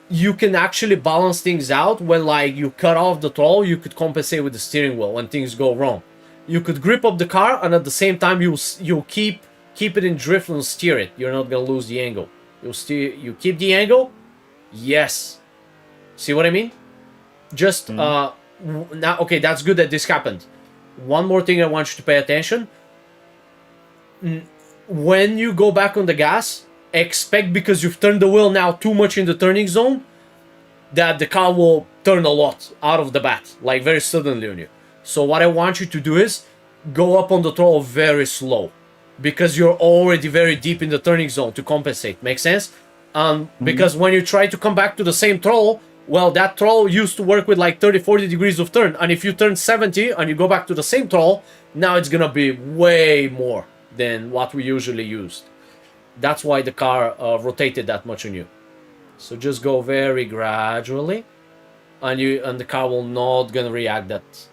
Speaker 3: you can actually balance things out when like you cut off the throttle, you could compensate with the steering wheel when things go wrong. You could grip up the car and at the same time you'll keep it in drift and steer it. You're not gonna lose the angle. You keep the angle. Yes. See what I mean? Just now, okay, that's good that this happened. One more thing I want you to pay attention. When you go back on the gas, expect, because you've turned the wheel now too much in the turning zone, that the car will turn a lot out of the bat, like very suddenly on you. So what I want you to do is go up on the throttle very slow, because you're already very deep in the turning zone to compensate. Make sense? Because when you try to come back to the same throttle, well, that throttle used to work with like 30-40 degrees of turn, and if you turn 70 and you go back to the same throttle, now it's gonna be way more than what we usually used. That's why the car rotated that much on you. So just go very gradually, and the car will not gonna react that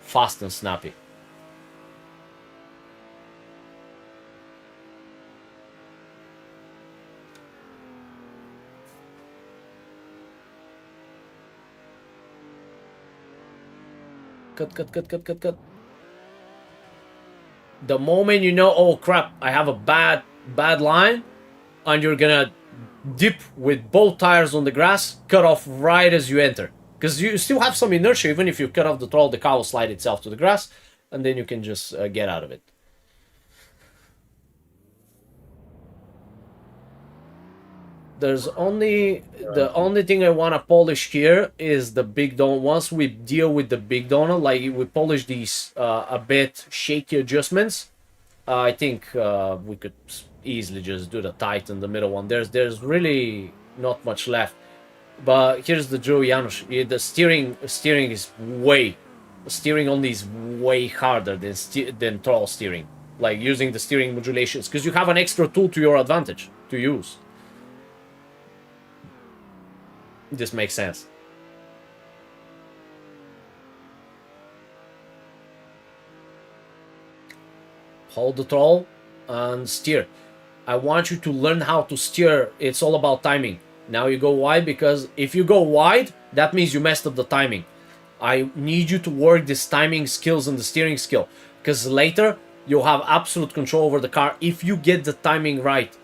Speaker 3: fast and snappy. Cut. The moment you know, oh crap, I have a bad line, and you're gonna dip with both tires on the grass, cut off right as you enter. Because you still have some inertia, even if you cut off the throttle, the car will slide itself to the grass, and then you can just get out of it. There's only the only thing I want to polish here is the big donut. Once we deal with the big donut, like we polish these a bit shaky adjustments, I think we could easily just do the tight in the middle one. There's really not much left. But here's the drill, Janusz. The steering is steering only is way harder than throttle steering. Like using the steering modulations, because you have an extra tool to your advantage to use. This makes sense. Hold the throttle and steer. I want you to learn how to steer. It's all about timing. Now you go wide, because if you go wide, that means you messed up the timing. I need you to work this timing skills and the steering skill, because later you'll have absolute control over the car if you get the timing right.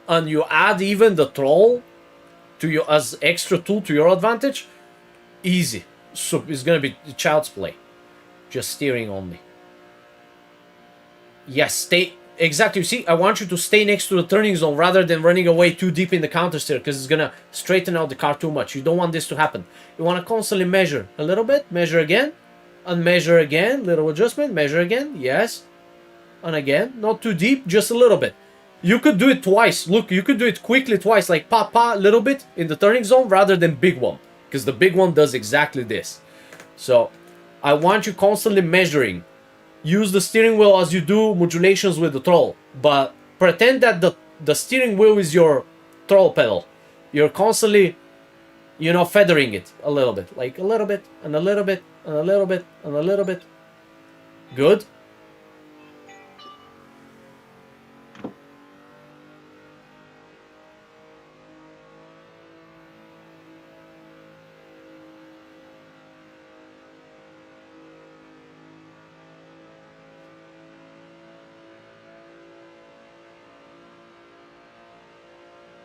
Speaker 3: And you add even the throttle to you as extra tool to your advantage, easy. So it's gonna be child's play. Just steering only. Yes, stay exactly. You see, I want you to stay next to the turning zone rather than running away too deep in the counter steer, because it's gonna straighten out the car too much. You don't want this to happen. You want to constantly measure a little bit, measure again, and measure again. Little adjustment, measure again. Yes, and again, not too deep, just a little bit. You could do it twice. Look, you could do it quickly twice, like pa, little bit in the turning zone rather than big one, because the big one does exactly this. So I want you constantly measuring. Use the steering wheel as you do modulations with the throttle, but pretend that the steering wheel is your throttle pedal. You're constantly, feathering it a little bit, like a little bit, and a little bit, and a little bit, and a little bit. Good.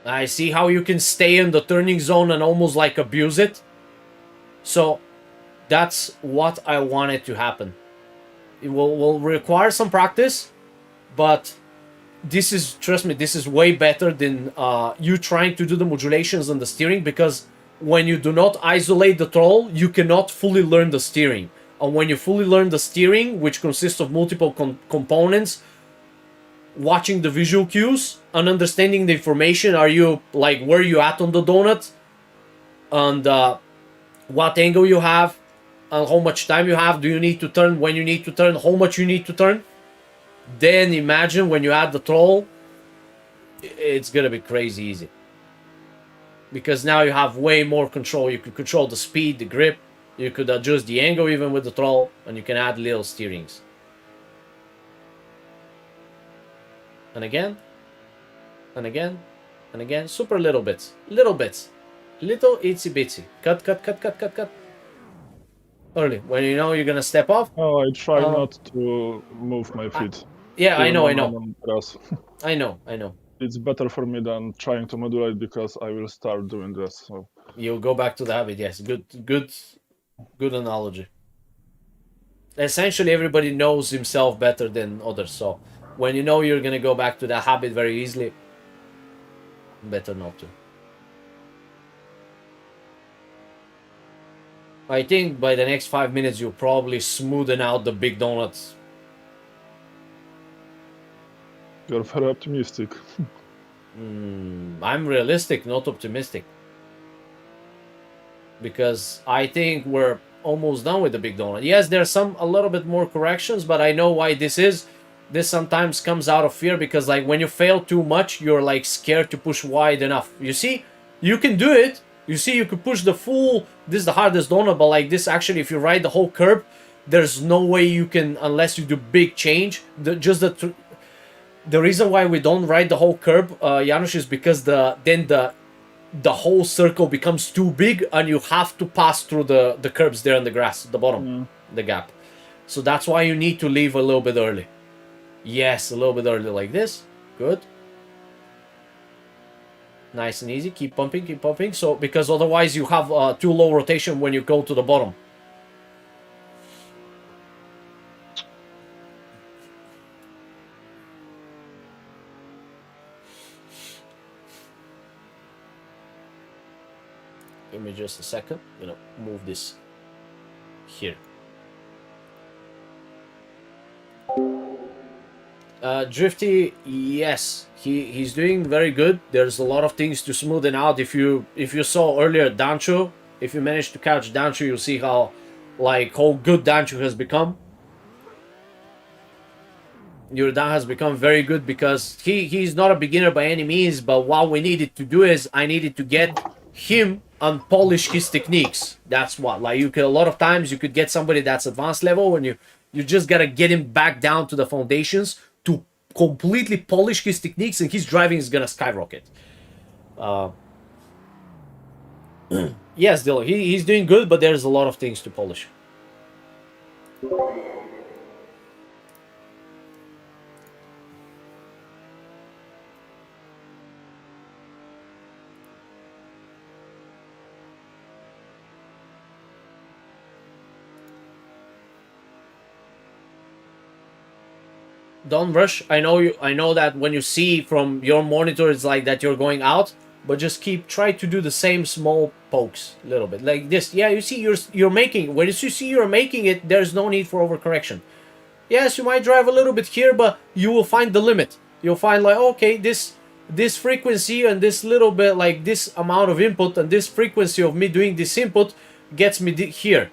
Speaker 3: I see how you can stay in the turning zone and almost like abuse it. So that's what I wanted to happen. It will require some practice, but this is, trust me, this is way better than you trying to do the modulations on the steering, because when you do not isolate the throttle, you cannot fully learn the steering. And when you fully learn the steering, which consists of multiple components, watching the visual cues and understanding the information, are you like where you at on the donut, and what angle you have, and how much time you have, do you need to turn, when you need to turn, how much you need to turn. Then imagine when you add the throttle, it's gonna be crazy easy. Because now you have way more control. You could control the speed, the grip, you could adjust the angle even with the throttle, and you can add little steerings. And again, and again, and again, super little bits, little itsy bitsy. Cut. Early, when you know you're gonna step off.
Speaker 4: Oh, I try not to move my feet.
Speaker 3: Yeah, I
Speaker 4: even
Speaker 3: know.
Speaker 4: when I'm on grass.
Speaker 3: I know.
Speaker 4: It's better for me than trying to modulate, because I will start doing this. So
Speaker 3: You'll go back to the habit. Yes, good analogy. Essentially, everybody knows himself better than others. So when you know you're gonna go back to that habit very easily, better not to. I think by the next 5 minutes you'll probably smoothen out the big donuts.
Speaker 4: you're very optimistic.
Speaker 3: I'm realistic, not optimistic. Because I think we're almost done with the big donut. Yes, there's a little bit more corrections, but I know why this is. This sometimes comes out of fear, because like when you fail too much, you're like scared to push wide enough. You see, you can do it. You see, you could push the full, this is the hardest donut, but like this actually, if you ride the whole curb, there's no way you can, unless you do big change. The reason why we don't ride the whole curb, Janusz, is because then the whole circle becomes too big, and you have to pass through the curbs there on the grass, the bottom, the gap. So that's why you need to leave a little bit early. Yes, a little bit early like this. Good. Nice and easy. Keep pumping. So, because otherwise you have too low rotation when you go to the bottom. Give me just a second. I'm gonna move this here. Drifty, yes, he's doing very good. There's a lot of things to smoothen out. If you saw earlier Dancho, if you managed to catch Dancho, you'll see how good Dancho has become. Your Dan has become very good, because he's not a beginner by any means, but what we needed to do is I needed to get him and polish his techniques. That's what, like, you could, a lot of times you could get somebody that's advanced level, and you just gotta get him back down to the foundations to completely polish his techniques, and his driving is gonna skyrocket. Yes, Dylan, he's doing good, but there's a lot of things to polish. Don't rush. I know that when you see from your monitor, it's like that you're going out, but just try to do the same small pokes a little bit like this. Yeah, you see you're making, when you see you're making it, there's no need for overcorrection. Yes, you might drive a little bit here, but you will find the limit. You'll find like, okay, this frequency and this little bit, like this amount of input and this frequency of me doing this input gets me here.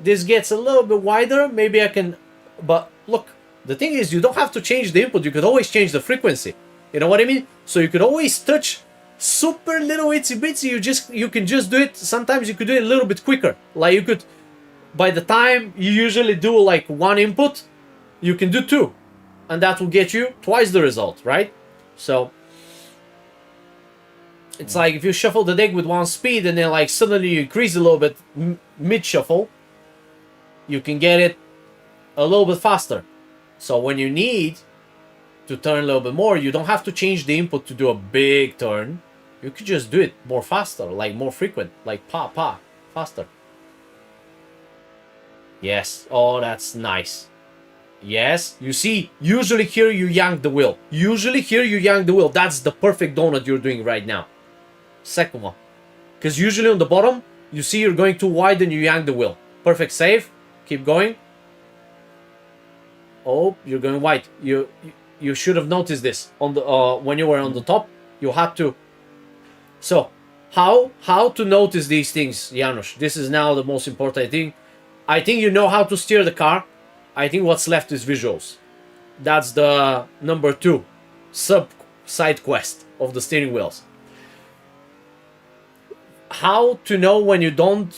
Speaker 3: This gets a little bit wider, maybe I can, but look, the thing is, you don't have to change the input. You could always change the frequency. You know what I mean? So you could always touch super little itsy bitsy. You can just do it. Sometimes you could do it a little bit quicker. Like you could, by the time you usually do like one input, you can do two, and that will get you twice the result, right? So it's like if you shuffle the deck with one speed and then like suddenly you increase a little bit mid shuffle, you can get it a little bit faster. So when you need to turn a little bit more, you don't have to change the input to do a big turn. You could just do it more faster, like more frequent, like pa, faster. Yes. Oh, that's nice. Yes. You see, usually here you yank the wheel. Usually here you yank the wheel. That's the perfect donut you're doing right now. Second one. Because usually on the bottom, you see you're going too wide and you yank the wheel. Perfect save. Keep going. Oh, you're going wide. You should have noticed this on the when you were on the top. You had to. So, how to notice these things, Janusz? This is now the most important thing. I think you know how to steer the car. I think what's left is visuals. That's the number 2 side quest of the steering wheels. How to know when you don't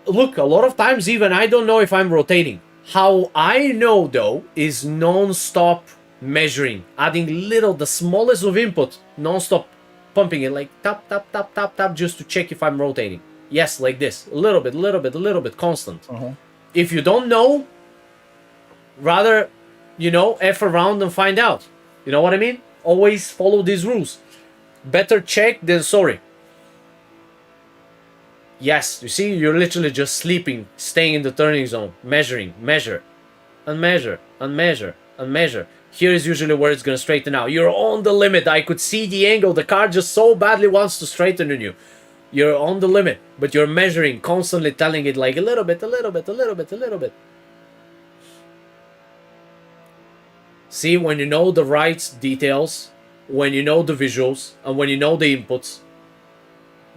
Speaker 3: look. A lot of times even I don't know if I'm rotating. How I know though is non-stop measuring, adding the smallest of input, non-stop pumping it, like tap, tap, tap, tap, tap, just to check if I'm rotating. Yes, like this, a little bit, constant. If you don't know, rather, F around and find out. You know what I mean? Always follow these rules. Better check than sorry. Yes, you see, you're literally just sleeping, staying in the turning zone, measuring, measure, and measure, and measure, and measure. Here is usually where it's going to straighten out. You're on the limit. I could see the angle. The car just so badly wants to straighten on you. You're on the limit, but you're measuring, constantly telling it like a little bit, a little bit, a little bit, a little bit. See, when you know the right details, when you know the visuals, and when you know the inputs,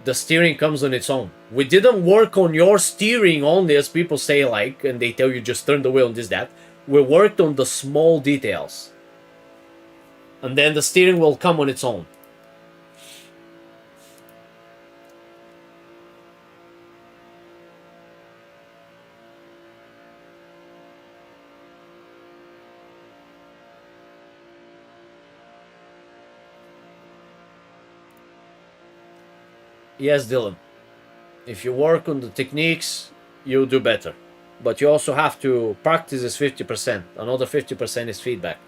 Speaker 3: the steering comes on its own. We didn't work on your steering only, as people say, and they tell you just turn the wheel and this, that. We worked on the small details. And then the steering will come on its own. Yes, Dylan. If you work on the techniques, you'll do better. But you also have to practice this 50%. Another 50% is feedback.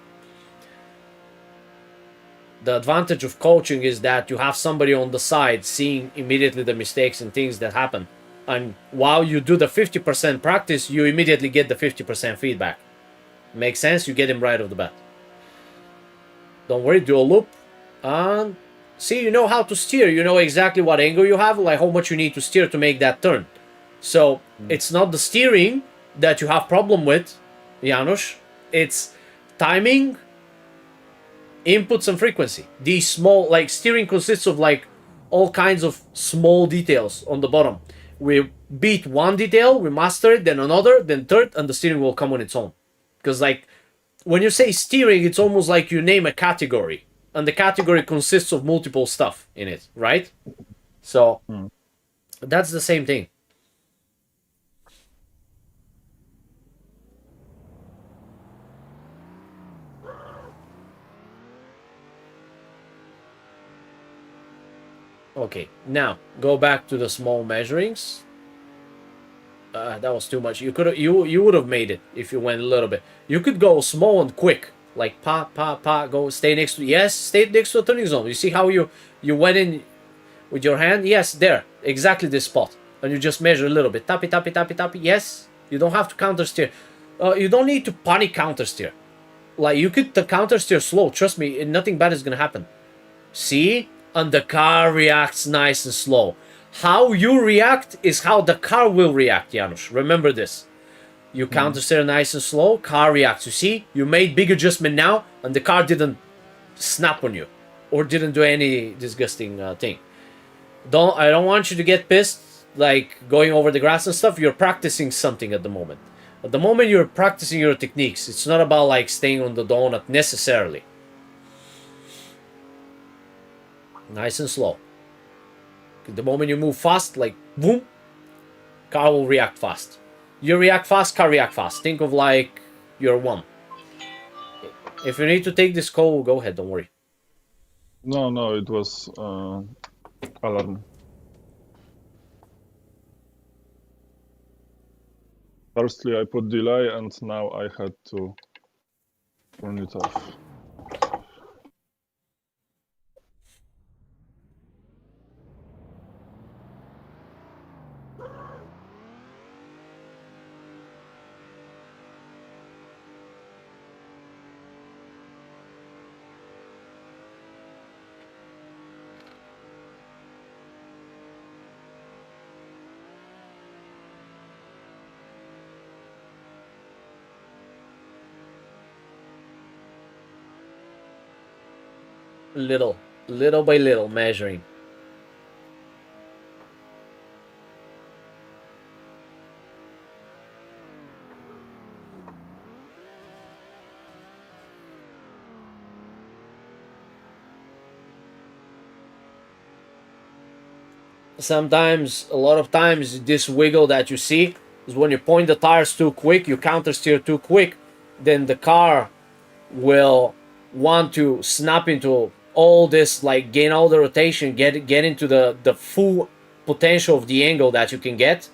Speaker 3: The advantage of coaching is that you have somebody on the side seeing immediately the mistakes and things that happen. And while you do the 50% practice, you immediately get the 50% feedback. Makes sense? You get him right off the bat. Don't worry, do a loop. And see, you know how to steer. You know exactly what angle you have, like how much you need to steer to make that turn. So it's not the steering that you have problem with, Janusz. It's timing, inputs, and frequency. These small, steering consists of all kinds of small details on the bottom. We beat one detail, we master it, then another, then third, and the steering will come on its own. Because when you say steering, it's almost like you name a category, and the category consists of multiple stuff in it, right? So that's the same thing. Okay, now go back to the small measurings. That was too much. You would have made it if you went a little bit. You could go small and quick, like pa, go stay next to stay next to the turning zone. You see how you went in with your hand? Yes, there, exactly this spot, and you just measure a little bit. Tappy, tappy, tappy, tappy. Yes, you don't have to counter steer. You don't need to panic counter steer. You could counter steer slow. Trust me, nothing bad is gonna happen. See. And the car reacts nice and slow. How you react is how the car will react, Janusz. Remember this. You counter steer nice and slow, car reacts. You see, you made big adjustment now, and the car didn't snap on you, or didn't do any disgusting thing. I don't want you to get pissed, going over the grass and stuff. You're practicing something at the moment. At the moment, you're practicing your techniques. It's not about staying on the donut necessarily. Nice and slow. The moment you move fast, boom, car will react fast. You react fast, car react fast. Think of you're one. If you need to take this call, go ahead, don't worry.
Speaker 4: No, it was alarm. Firstly, I put delay, and now I had to turn it off.
Speaker 3: little by little measuring. Sometimes, a lot of times, this wiggle that you see is when you point the tires too quick, you counter steer too quick, then the car will want to snap into all this, like gain all the rotation, get into the full potential of the angle that you can get,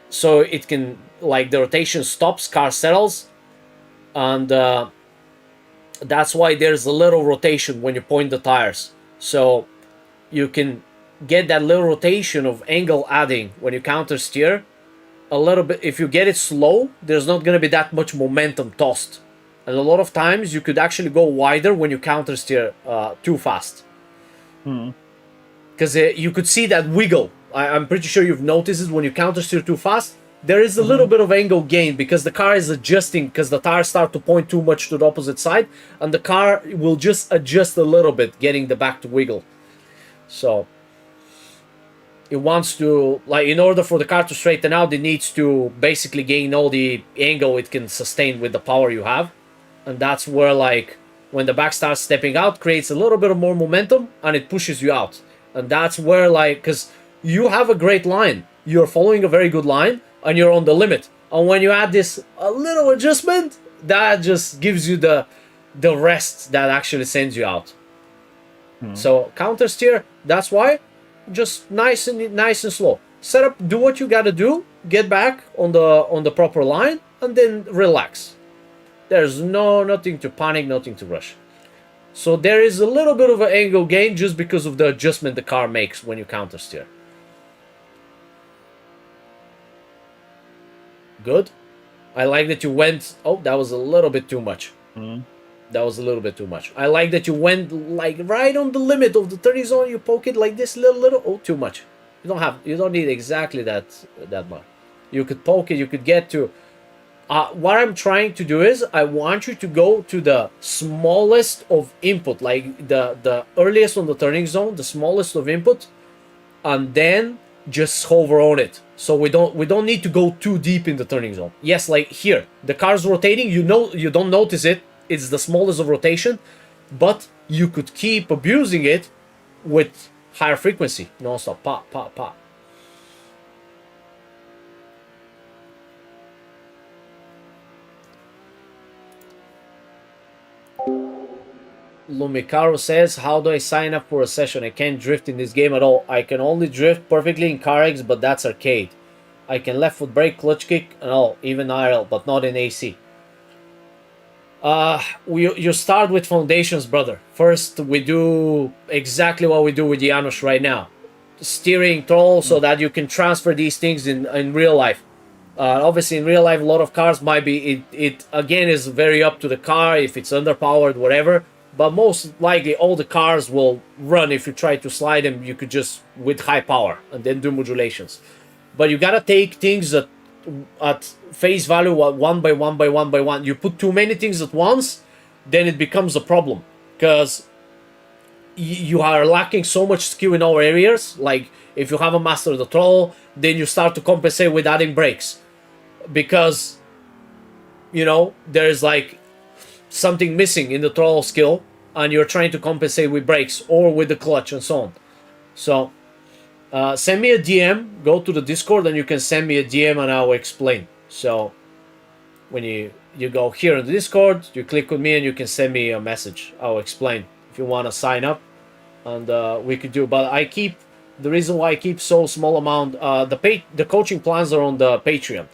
Speaker 3: so it can, like, the rotation stops, car settles, and that's why there's a little rotation when you point the tires, so you can get that little rotation of angle adding when you counter steer a little bit. If you get it slow, there's not going to be that much momentum tossed, and a lot of times you could actually go wider when you counter steer too fast, because you could see that wiggle. I'm pretty sure you've noticed it when you counter steer too fast. There is a little bit of angle gain because the car is adjusting, because the tires start to point too much to the opposite side, and the car will just adjust a little bit, getting the back to wiggle. So it wants to, like, in order for the car to straighten out, it needs to basically gain all the angle it can sustain with the power you have. And that's where, like, when the back starts stepping out, creates a little bit of more momentum and it pushes you out. And that's where, like, because you have a great line, you're following a very good line, and you're on the limit. And when you add this a little adjustment, that just gives you the rest that actually sends you out. So counter steer, that's why, just nice and slow. Set up, do what you gotta do, get back on the proper line, and then relax. There's nothing to panic, nothing to rush. So there is a little bit of an angle gain just because of the adjustment the car makes when you counter steer. Good. I like that you went. Oh, that was a little bit too much. That was a little bit too much. I like that you went, like, right on the limit of the turning zone. You poke it like this, little. Oh, too much. You don't need exactly that much. You could poke it. You could get to. What I'm trying to do is I want you to go to the smallest of input, like the earliest on the turning zone, the smallest of input, and then just hover on it. So we don't need to go too deep in the turning zone. Yes, like here, the car's rotating. You don't notice it. It's the smallest of rotation, but you could keep abusing it with higher frequency. Non-stop, pop, pop, pop. Lumicaro says, how do I sign up for a session? I can't drift in this game at all. I can only drift perfectly in CarX, but that's arcade. I can left foot brake, clutch kick, and all, even IRL, but not in AC. You start with foundations, brother. First, we do exactly what we do with Janos right now. Steering, throttle, so that you can transfer these things in real life. Obviously, in real life, a lot of cars might be... It again, is very up to the car, if it's underpowered, whatever. But most likely, all the cars will run. If you try to slide them, you could just, with high power, and then do modulations. But you gotta take things at face value, one by one. You put too many things at once, then it becomes a problem, because you are lacking so much skill in all areas. Like, if you haven't mastered the throttle, then you start to compensate with adding brakes, because there's like something missing in the throttle skill, and you're trying to compensate with brakes or with the clutch and so on. So send me a DM, go to the Discord, and you can send me a DM and I'll explain. So when you go here on the Discord, you click with me and you can send me a message. I'll explain if you want to sign up, and we could do. But the reason why I keep so small amount, the coaching plans are on the Patreon,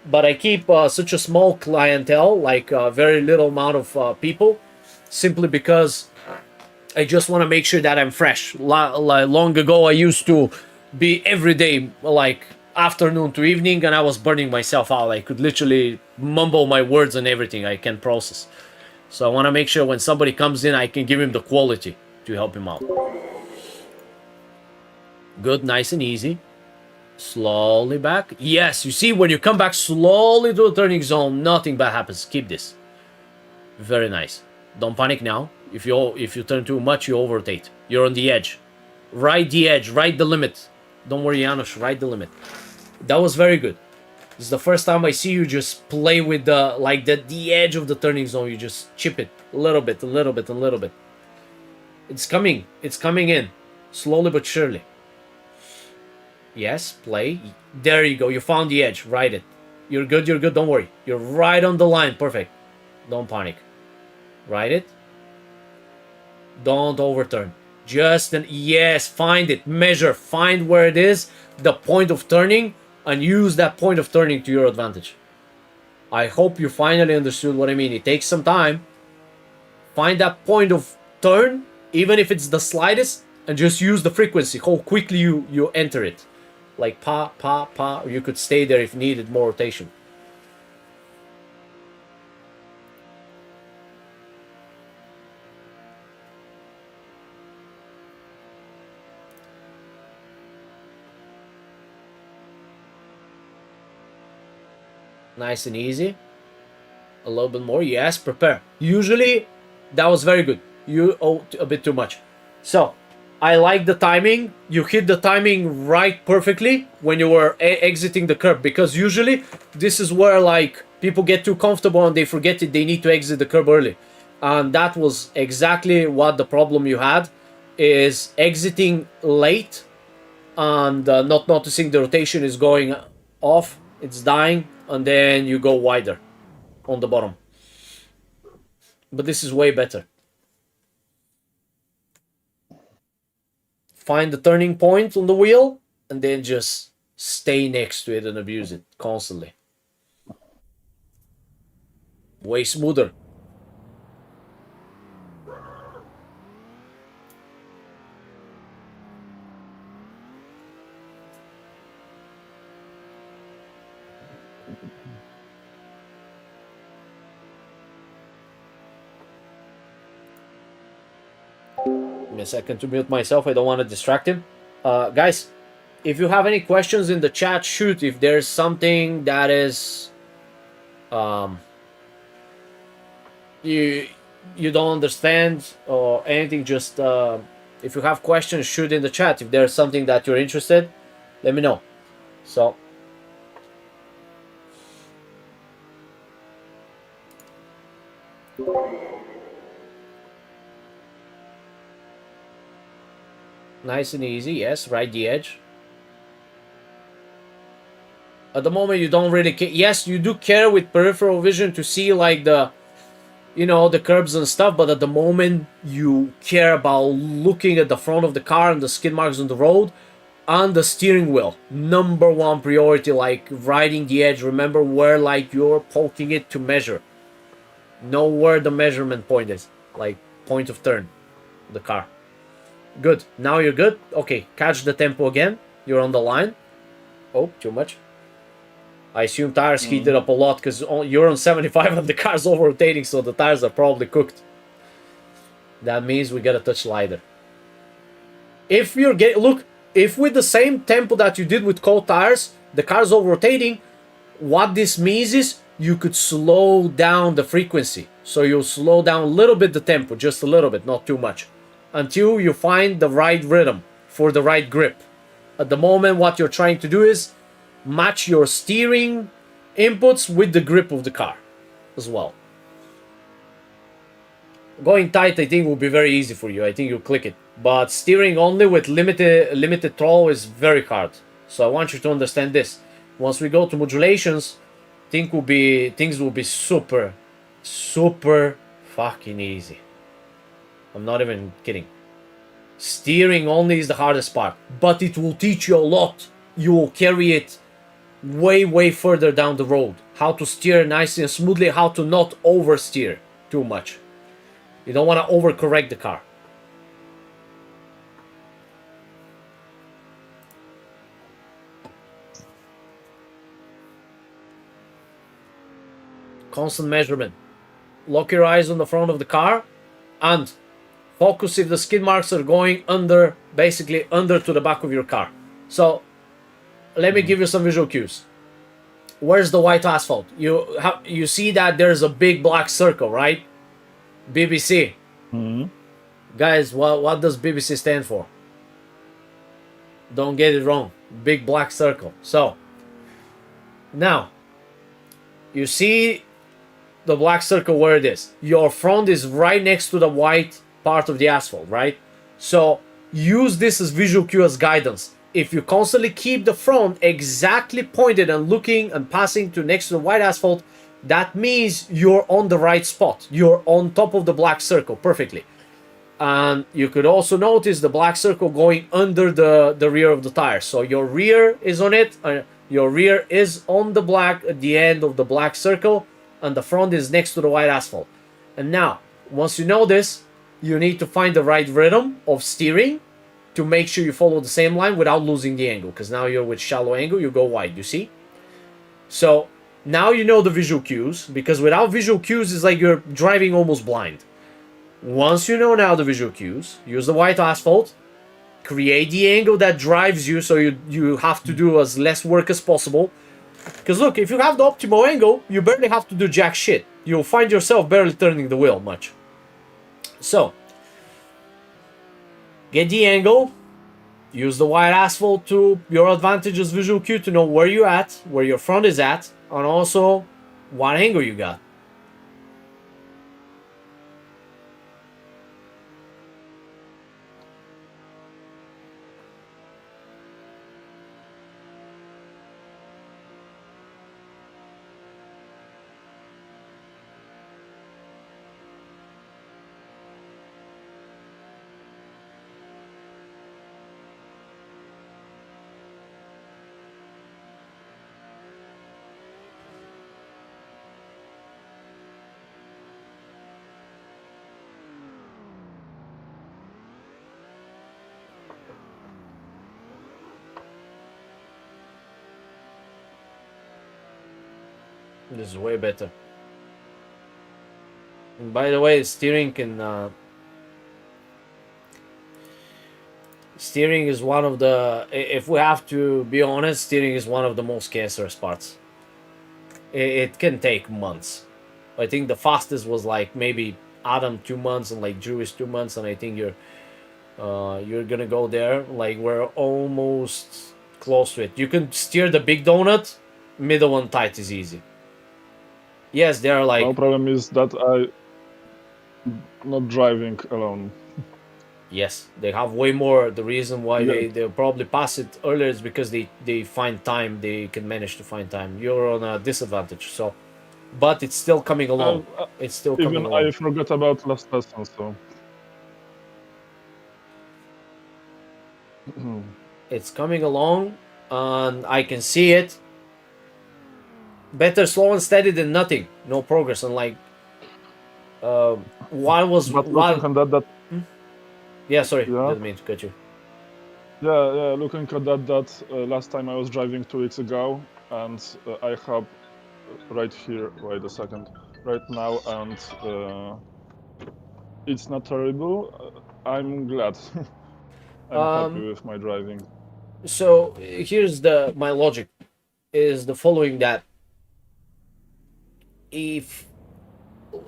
Speaker 3: but I keep such a small clientele, like a very little amount of people, simply because I just want to make sure that I'm fresh. Long ago, I used to be every day, like afternoon to evening, and I was burning myself out. I could literally mumble my words and everything I can process. So I want to make sure when somebody comes in, I can give him the quality to help him out. Good, nice and easy. Slowly back. Yes, you see, when you come back slowly to the turning zone, nothing bad happens. Keep this. Very nice. Don't panic now. If you turn too much, you overrotate. You're on the edge. Ride the edge. Ride the limit. Don't worry, Janusz. Ride the limit. That was very good. This is the first time I see you just play with the edge of the turning zone. You just chip it a little bit, a little bit, a little bit. It's coming. It's coming in. Slowly but surely. Yes, play. There you go. You found the edge. Ride it. You're good. You're good. Don't worry. You're right on the line. Perfect. Don't panic. Ride it. Don't overturn. Yes, find it. Measure. Find where it is. The point of turning. And use that point of turning to your advantage. I hope you finally understood what I mean. It takes some time. Find that point of turn. Even if it's the slightest. And just use the frequency. How quickly you enter it. Like pa, pa, pa. Or you could stay there if needed more rotation. Nice and easy. A little bit more. Yes, prepare. Usually, that was very good. You a bit too much. So, I like the timing. You hit the timing right perfectly when you were exiting the curb. Because usually, this is where like people get too comfortable and they forget it. They need to exit the curb early. And that was exactly what the problem you had. Is exiting late. And not noticing the rotation is going off. It's dying. And then you go wider on the bottom. But this is way better. Find the turning point on the wheel and then just stay next to it and abuse it constantly. Way smoother. Give me a second to mute myself. I don't want to distract him. Guys, if you have any questions in the chat, shoot. If there's something that is you don't understand or anything, just if you have questions, shoot in the chat. If there's something that you're interested, let me know. So nice and easy. Yes, ride the edge. At the moment, you don't really care. Yes, you do care with peripheral vision to see like the, the curbs and stuff. But at the moment, you care about looking at the front of the car and the skid marks on the road and the steering wheel. Number one priority, like riding the edge. Remember where like you're poking it to measure. Know where the measurement point is, like point of turn, the car. Good. Now you're good. Okay, catch the tempo again. You're on the line. Oh, too much. I assume tires heated up a lot because you're on 75 and the car's over rotating, so the tires are probably cooked. That means we got a touch lighter. If you're if with the same tempo that you did with cold tires, the car's over rotating, what this means is you could slow down the frequency. So you'll slow down a little bit the tempo, just a little bit, not too much. Until you find the right rhythm for the right grip. At the moment, what you're trying to do is match your steering inputs with the grip of the car as well. Going tight, I think, will be very easy for you. I think you'll click it. But steering only with limited throttle is very hard. So I want you to understand this. Once we go to modulations, things will be super, super fucking easy. I'm not even kidding. Steering only is the hardest part, but it will teach you a lot. You will carry it way, way further down the road. How to steer nicely and smoothly, how to not oversteer too much. You don't want to overcorrect the car. Constant measurement. Lock your eyes on the front of the car and focus if the skid marks are going basically under to the back of your car. So let me give you some visual cues. Where's the white asphalt? You see that there's a big black circle, right? BBC.
Speaker 4: Mhm.
Speaker 3: Guys, what does BBC stand for? Don't get it wrong. Big black circle. So, now, you see the black circle where it is. Your front is right next to the white part of the asphalt, right? So, use this as visual cue as guidance. If you constantly keep the front exactly pointed and looking and passing to next to the white asphalt, that means you're on the right spot. You're on top of the black circle perfectly. And you could also notice the black circle going under the rear of the tire. So your rear is on it, your rear is on the black at the end of the black circle, and the front is next to the white asphalt. And now, once you know this, you need to find the right rhythm of steering to make sure you follow the same line without losing the angle. Because now you're with shallow angle, you go wide, you see? So now you know the visual cues, because without visual cues, it's like you're driving almost blind. Once you know now the visual cues, use the white asphalt, create the angle that drives you, so you have to do as less work as possible. Because look, if you have the optimal angle, you barely have to do jack shit. You'll find yourself barely turning the wheel much. So, get the angle, use the white asphalt to your advantage as visual cue to know where you're at, where your front is at, and also what angle you got. This is way better. And by the way, steering is one of the, if we have to be honest, steering is one of the most cancerous parts. It can take months. I think the fastest was like maybe Adam 2 months and like Drew is 2 months, and I think you're gonna go there. Like we're almost close to it. You can steer the big donut, middle one tight is easy. Yes, they're like
Speaker 4: No problem is that I not driving alone.
Speaker 3: yes, they have way more. The reason why
Speaker 4: Yeah.
Speaker 3: they'll probably pass it earlier is because they find time. They can manage to find time. You're on a disadvantage. So, but it's still coming along. It's still coming
Speaker 4: Even
Speaker 3: along.
Speaker 4: I forgot about last lesson, so
Speaker 3: It's coming along, and I can see it. Better slow and steady than nothing. No progress. And like, what was
Speaker 4: but looking
Speaker 3: what?
Speaker 4: at that
Speaker 3: Yeah, sorry,
Speaker 4: yeah.
Speaker 3: didn't mean to cut you.
Speaker 4: Yeah, looking at that last time I was driving 2 weeks ago, and I have right here, wait a second, right now, and it's not terrible. I'm glad. I'm happy with my driving.
Speaker 3: So here's the my logic is the following, that if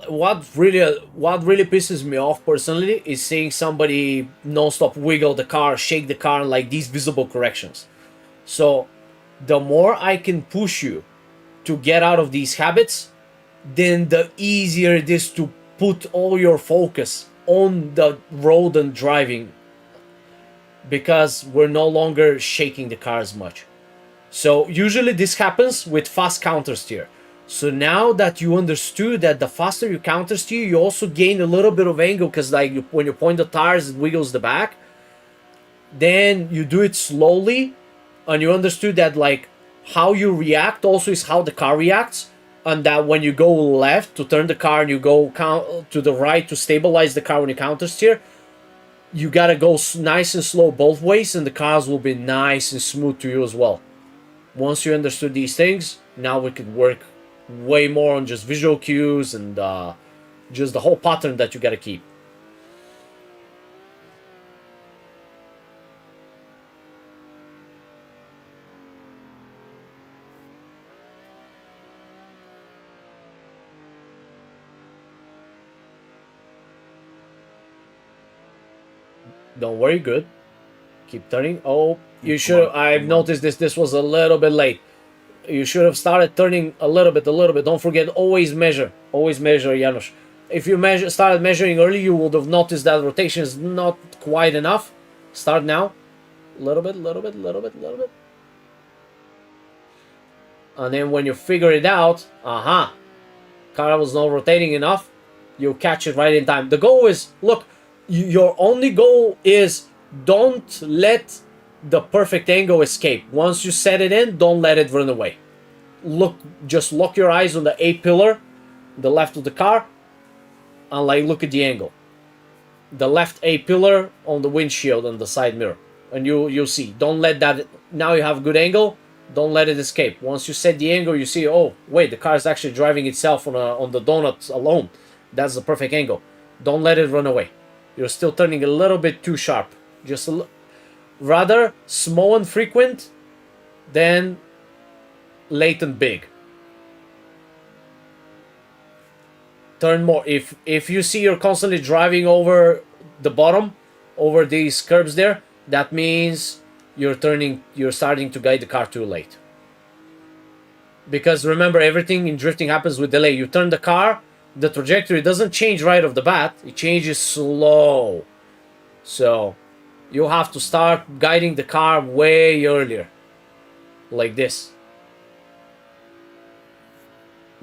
Speaker 3: what really pisses me off personally is seeing somebody non-stop wiggle the car, shake the car, and like these visible corrections. So the more I can push you to get out of these habits, then the easier it is to put all your focus on the road and driving, because we're no longer shaking the car as much. So usually this happens with fast counter steer. So now that you understood that the faster you counter steer, you also gain a little bit of angle, because like when you point the tires, it wiggles the back. Then you do it slowly, and you understood that like how you react also is how the car reacts, and that when you go left to turn the car and you go to the right to stabilize the car when you counter steer, you gotta go nice and slow both ways, and the cars will be nice and smooth to you as well. Once you understood these things, now we could work way more on just visual cues and just the whole pattern that you gotta keep. Don't worry, good. Keep turning. Oh, you should. I've noticed this. This was a little bit late. You should have started turning a little bit. Don't forget, always measure. Always measure, Janusz. If you started measuring early, you would have noticed that rotation is not quite enough. Start now. Little bit. And then when you figure it out, car was not rotating enough, you catch it right in time. The goal is, look, your only goal is don't let the perfect angle escape. Once you set it in, don't let it run away. Just lock your eyes on the A pillar, the left of the car, and like look at the angle. The left A pillar on the windshield and the side mirror, and you'll see. Don't let that. Now you have a good angle. Don't let it escape. Once you set the angle, you see, oh wait, the car is actually driving itself on the donut alone. That's the perfect angle. Don't let it run away. You're still turning a little bit too sharp. Just rather small and frequent than late and big. Turn more. If you see you're constantly driving over the bottom, over these curbs there, that means you're starting to guide the car too late. Because remember, everything in drifting happens with delay. You turn the car, the trajectory doesn't change right off the bat, it changes slow. So you have to start guiding the car way earlier, like this.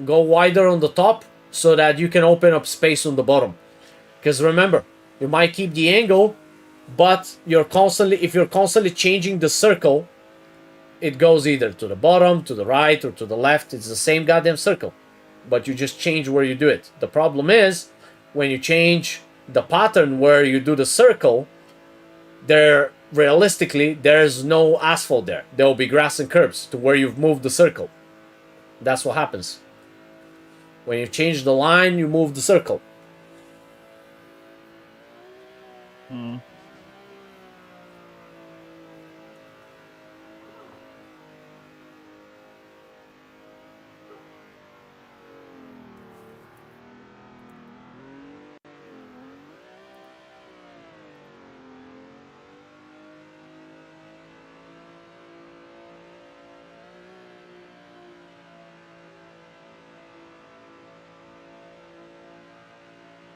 Speaker 3: Go wider on the top so that you can open up space on the bottom. Because remember, you might keep the angle, but if you're constantly changing the circle, it goes either to the bottom, to the right, or to the left. It's the same goddamn circle, but you just change where you do it. The problem is, when you change the pattern where you do the circle, realistically, there's no asphalt there. There will be grass and curbs to where you've moved the circle. That's what happens. When you change the line, you move the circle.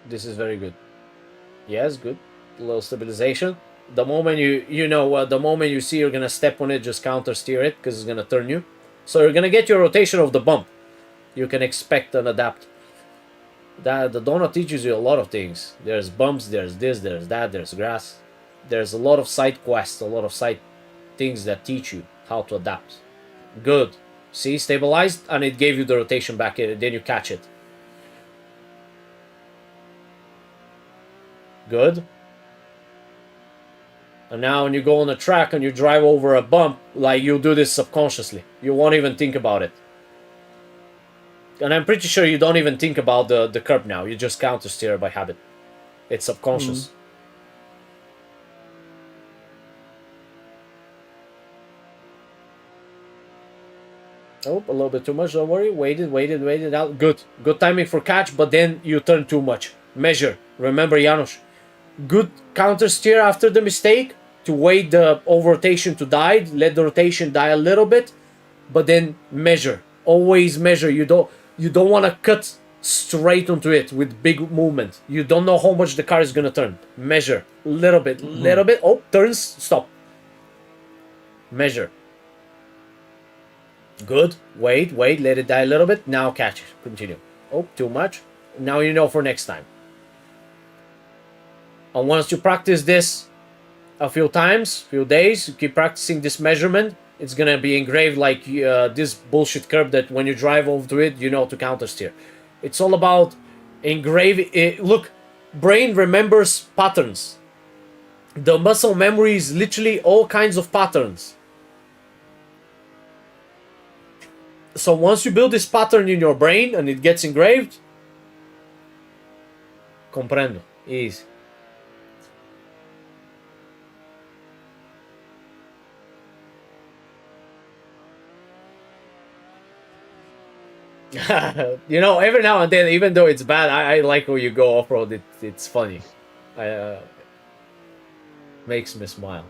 Speaker 3: This is very good. Yes, good. A little stabilization. The moment the moment you see you're gonna step on it, just counter steer it because it's gonna turn you. So you're gonna get your rotation of the bump. You can expect and adapt. The donut teaches you a lot of things. There's bumps, there's this, there's that, there's grass. There's a lot of side quests, a lot of side things that teach you how to adapt. Good. See, stabilized, and it gave you the rotation back in, then you catch it. Good. And now when you go on a track and you drive over a bump, like you do this subconsciously. You won't even think about it. And I'm pretty sure you don't even think about the curb now. You just counter steer by habit. It's subconscious. Oh, a little bit too much, don't worry. Waited out. Good. Good timing for catch, but then you turn too much. Measure. Remember, Janusz. Good counter steer after the mistake to wait the over rotation to die. Let the rotation die a little bit, but then measure. Always measure. You don't want to cut straight onto it with big movement. You don't know how much the car is gonna turn. Measure. Little bit. Oh, turns. Stop. Measure. Good. Wait. Let it die a little bit. Now catch it. Continue. Oh, too much. Now you know for next time. And once you practice this a few times, few days, you keep practicing this measurement, it's gonna be engraved like this bullshit curb that when you drive over to it, you know to counter steer. It's all about engraving. Look, brain remembers patterns. The muscle memory is literally all kinds of patterns. So once you build this pattern in your brain and it gets engraved, comprendo, easy. Every now and then, even though it's bad, I like when you go off-road. It's funny. Makes me smile.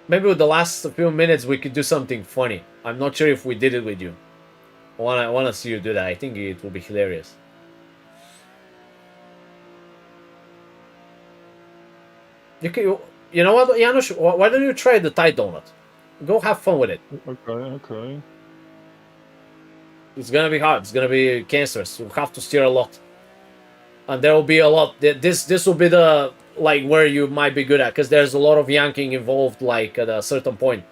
Speaker 3: Maybe with the last few minutes we could do something funny. I'm not sure if we did it with you. I wanna see you do that. I think it will be hilarious. You know what, Janusz? Why don't you try the Thai donut? Go have fun with it.
Speaker 4: Okay.
Speaker 3: It's gonna be hard. It's gonna be cancerous. You have to steer a lot, and there will be a lot. This will be the like where you might be good at, because there's a lot of yanking involved. Like at a certain point,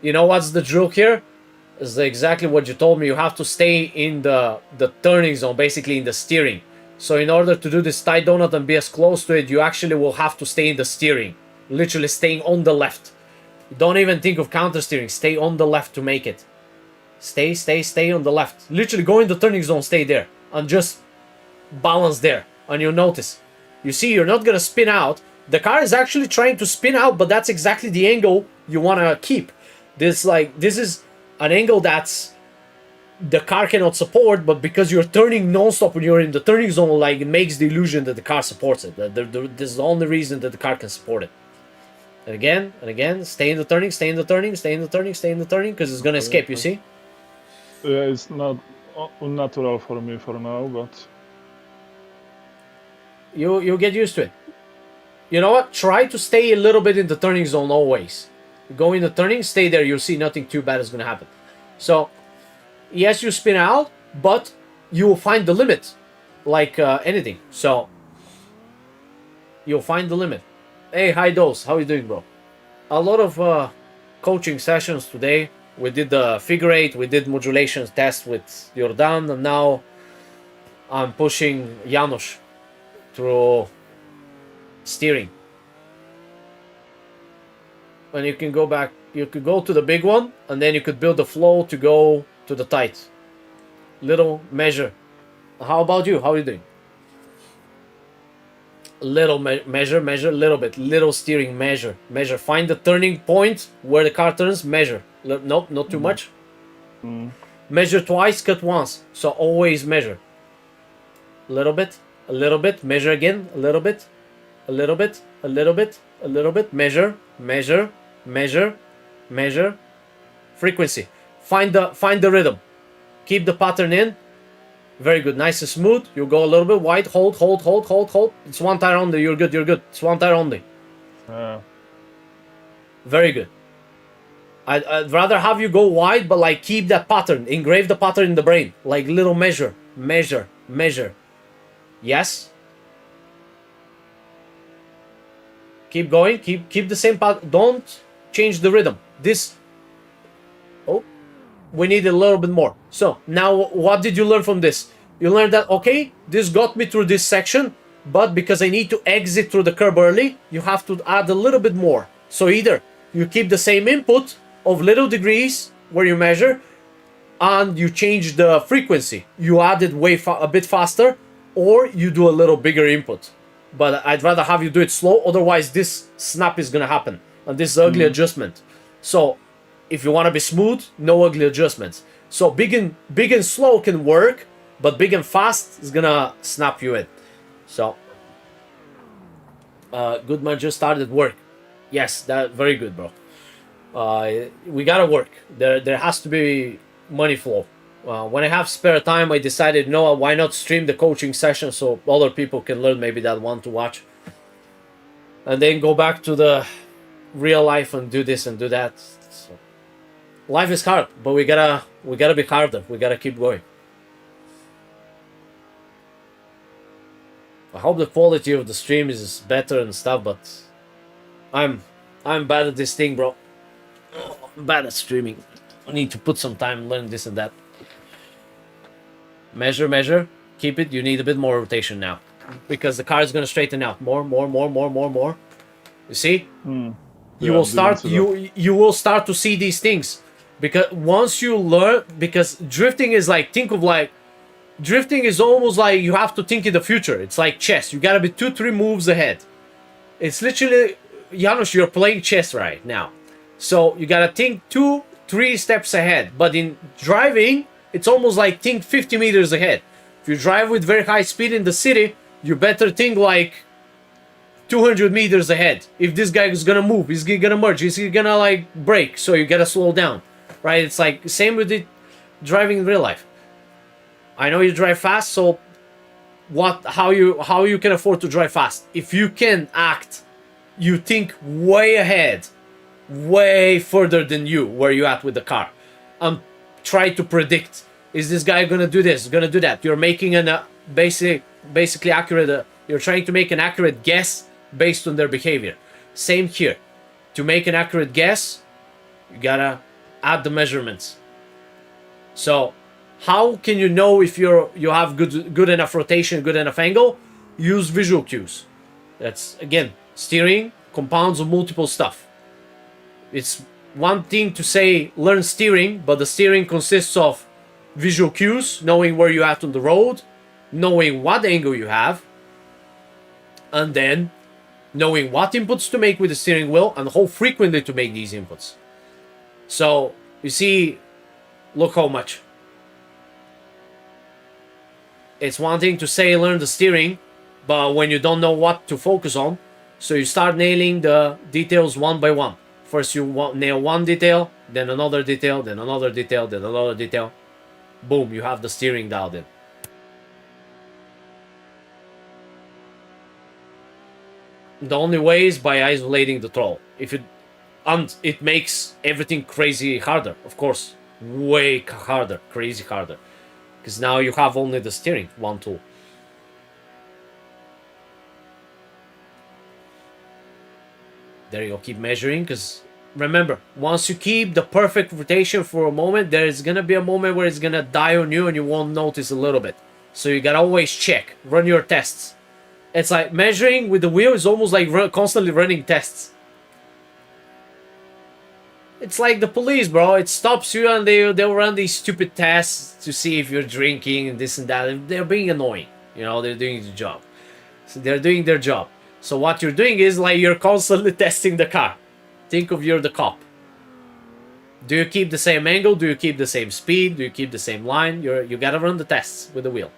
Speaker 3: you know what's the drill here? Is exactly what you told me. You have to stay in the turning zone, basically in the steering. So in order to do this Thai donut and be as close to it, you actually will have to stay in the steering, literally staying on the left. Don't even think of counter steering. Stay on the left to make it. Stay on the left. Literally go in the turning zone, stay there, and just balance there. And you'll notice. You see, you're not gonna spin out. The car is actually trying to spin out, but that's exactly the angle you wanna keep. This is an angle that's the car cannot support, but because you're turning non-stop when you're in the turning zone, like it makes the illusion that the car supports it. This is the only reason that the car can support it. And again, stay in the turning, because it's gonna escape, you see?
Speaker 4: Yeah, it's not unnatural for me for now, but
Speaker 3: You'll get used to it. You know what? Try to stay a little bit in the turning zone always. Go in the turning, stay there, you'll see nothing too bad is gonna happen. So, yes, you spin out, but you will find the limit, like anything. So, you'll find the limit. Hey, hi Dose, how you doing, bro? A lot of coaching sessions today. We did the figure eight, we did modulation test with Jordan, and now I'm pushing Janusz through steering. And you can go back, you could go to the big one, and then you could build the flow to go to the tight. Little measure. How about you? How are you doing? Little measure, little bit, little steering, measure. Find the turning point where the car turns, measure. Nope, not too much. Measure twice, cut once. So always measure. A little bit, measure again, a little bit, measure. Frequency. Find the rhythm. Keep the pattern in. Very good, nice and smooth. You go a little bit wide, hold. It's one tire only, you're good. It's one tire only. Very good. I'd rather have you go wide, but like keep that pattern, engrave the pattern in the brain. Like little measure. Yes. Keep going, keep the same pattern. Don't change the rhythm. We need a little bit more. So now what did you learn from this? You learned that, okay, this got me through this section, but because I need to exit through the curb early, you have to add a little bit more. So either you keep the same input of little degrees where you measure, and you change the frequency. You add it a bit faster, or you do a little bigger input. But I'd rather have you do it slow, otherwise this snap is gonna happen. And this is ugly adjustment. So if you want to be smooth, no ugly adjustments. So big and slow can work, but big and fast is gonna snap you in. So good man just started work. Yes, that very good, bro. We gotta work. There has to be money flow. When I have spare time, I decided, no, why not stream the coaching session so other people can learn, maybe that want to watch, and then go back to the real life and do this and do that. So, life is hard, but we gotta be harder. We gotta keep going. I hope the quality of the stream is better and stuff, but I'm bad at this thing, bro. I'm bad at streaming. I need to put some time and learn this and that. Measure. Keep it. You need a bit more rotation now, because the car is gonna straighten out more. You see? You will start. You will start to see these things, because once you learn, because drifting is like, drifting is almost like you have to think in the future. It's like chess. You gotta be 2-3 moves ahead. It's literally, Janusz, you're playing chess right now. So you gotta think 2 3 steps ahead. But in driving, it's almost like think 50 meters ahead. If you drive with very high speed in the city, you better think like 200 meters ahead. If this guy is gonna move, he's gonna merge, he's gonna like brake, so you gotta slow down, right? It's like same with it driving in real life. I know you drive fast, so how you can afford to drive fast? If you can act, you think way ahead, way further than you where you at with the car, and try to predict, is this guy gonna do this, gonna do that? You're making an basically accurate. You're trying to make an accurate guess based on their behavior. Same here. To make an accurate guess, you gotta add the measurements. So how can you know if you have good enough rotation, good enough angle? Use visual cues. That's again, steering compounds of multiple stuff. It's one thing to say learn steering, but the steering consists of visual cues, knowing where you're at on the road, knowing what angle you have, and then knowing what inputs to make with the steering wheel and how frequently to make these inputs. So you see, look how much. It's one thing to say learn the steering, but when you don't know what to focus on, so you start nailing the details one by one. First you nail one detail, then another detail, then another detail, then another detail. Boom, you have the steering dialed in. The only way is by isolating the throttle. And it makes everything crazy harder, of course. Way harder, crazy harder. Because now you have only the steering, one tool. There you go, keep measuring, because remember, once you keep the perfect rotation for a moment, there is gonna be a moment where it's gonna die on you and you won't notice a little bit. So you gotta always check, run your tests. It's like measuring with the wheel is almost like constantly running tests. It's like the police, bro. It stops you and they'll run these stupid tests to see if you're drinking and this and that. They're being annoying. You know, they're doing the job. So they're doing their job. So what you're doing is like you're constantly testing the car. Think of you're the cop. Do you keep the same angle? Do you keep the same speed? Do you keep the same line? You gotta run the tests with the wheel.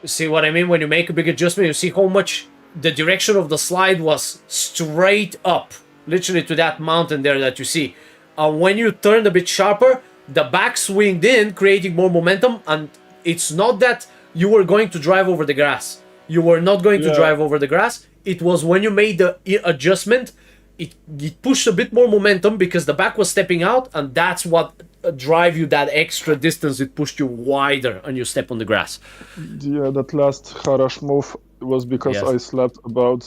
Speaker 3: You see what I mean? When you make a big adjustment, you see how much the direction of the slide was straight up, literally to that mountain there that you see. When you turned a bit sharper, the back swinged in, creating more momentum, and it's not that you were going to drive over the grass. You were not going to drive over the grass. It was when you made the adjustment, it pushed a bit more momentum because the back was stepping out, and that's what drive you that extra distance. It pushed you wider and you step on the grass.
Speaker 4: Yeah, that last Harash move was because
Speaker 3: Yes.
Speaker 4: I slept about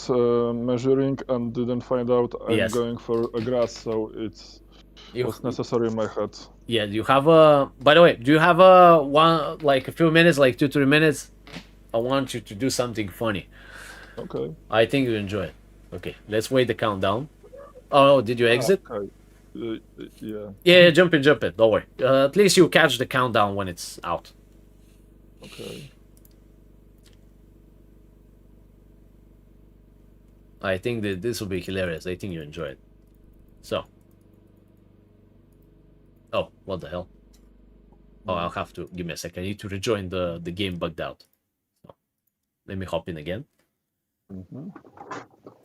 Speaker 4: measuring and didn't find out I'm
Speaker 3: Yes.
Speaker 4: going for a grass, so it was necessary in my head.
Speaker 3: Yeah, you have a... By the way, do you have a few minutes, like 2-3 minutes? I want you to do something funny.
Speaker 4: Okay.
Speaker 3: I think you enjoy it. Okay, let's wait the countdown. Oh, did you exit?
Speaker 4: Okay. Yeah.
Speaker 3: Yeah, jump in. Don't worry. At least you catch the countdown when it's out.
Speaker 4: Okay.
Speaker 3: I think that this will be hilarious. I think you enjoy it. So. Oh, what the hell? Oh, I'll have to... Give me a second. I need to rejoin the game bugged out. So, let me hop in again.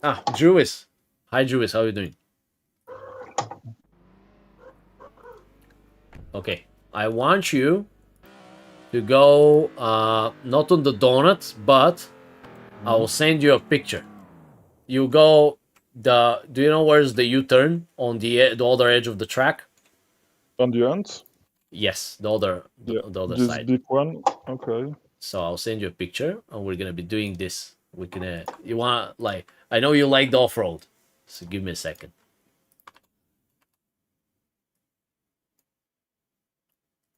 Speaker 3: Ah, Jewis. Hi, Jewis. How are you doing? Okay. I want you to go, not on the donuts, but I will send you a picture. You go do you know where's the U-turn on the other edge of the track?
Speaker 4: On the end?
Speaker 3: Yes, the other
Speaker 4: this
Speaker 3: side.
Speaker 4: big one? Okay.
Speaker 3: So I'll send you a picture and we're gonna be doing this. You want, like, I know you like the off-road, so give me a second.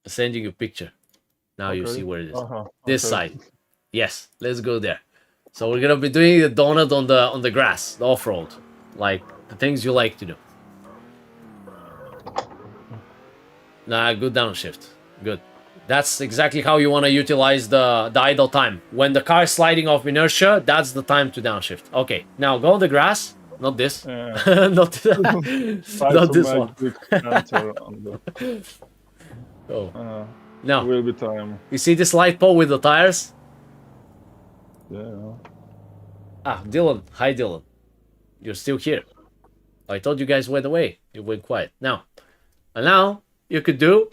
Speaker 3: Sending you a picture. Now you
Speaker 4: Okay.
Speaker 3: see where it is.
Speaker 4: Uh-huh.
Speaker 3: This
Speaker 4: Okay.
Speaker 3: side. Yes, let's go there. So we're gonna be doing the donut on the grass, the off-road, like the things you like to do. Nah, good downshift. Good. That's exactly how you want to utilize the idle time. When the car is sliding off inertia, that's the time to downshift. Okay, now go on the grass. Not this.
Speaker 4: Yeah.
Speaker 3: not
Speaker 4: Try
Speaker 3: not
Speaker 4: to
Speaker 3: this
Speaker 4: make
Speaker 3: one.
Speaker 4: big enter on the.
Speaker 3: Oh. No.
Speaker 4: Will be time.
Speaker 3: You see this light pole with the tires?
Speaker 4: Yeah.
Speaker 3: Ah, Dylan. Hi, Dylan. You're still here. I thought you guys went away. You went quiet. Now. And now, you could do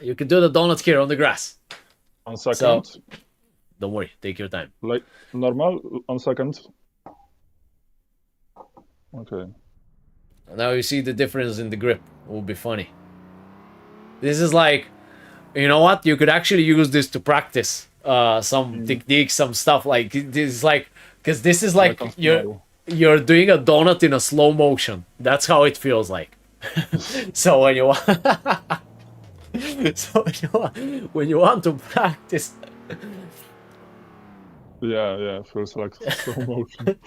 Speaker 3: the donut here on the grass.
Speaker 4: On second.
Speaker 3: Don't worry. Take your time.
Speaker 4: Like normal on second. Okay.
Speaker 3: Now you see the difference in the grip. It will be funny. This is like, you know what? You could actually use this to practice some techniques, some stuff. Like this is like, because this is like
Speaker 4: on
Speaker 3: you're doing a donut in a slow motion. That's how it feels like. So when you want, when you want to practice.
Speaker 4: Yeah, feels like slow motion.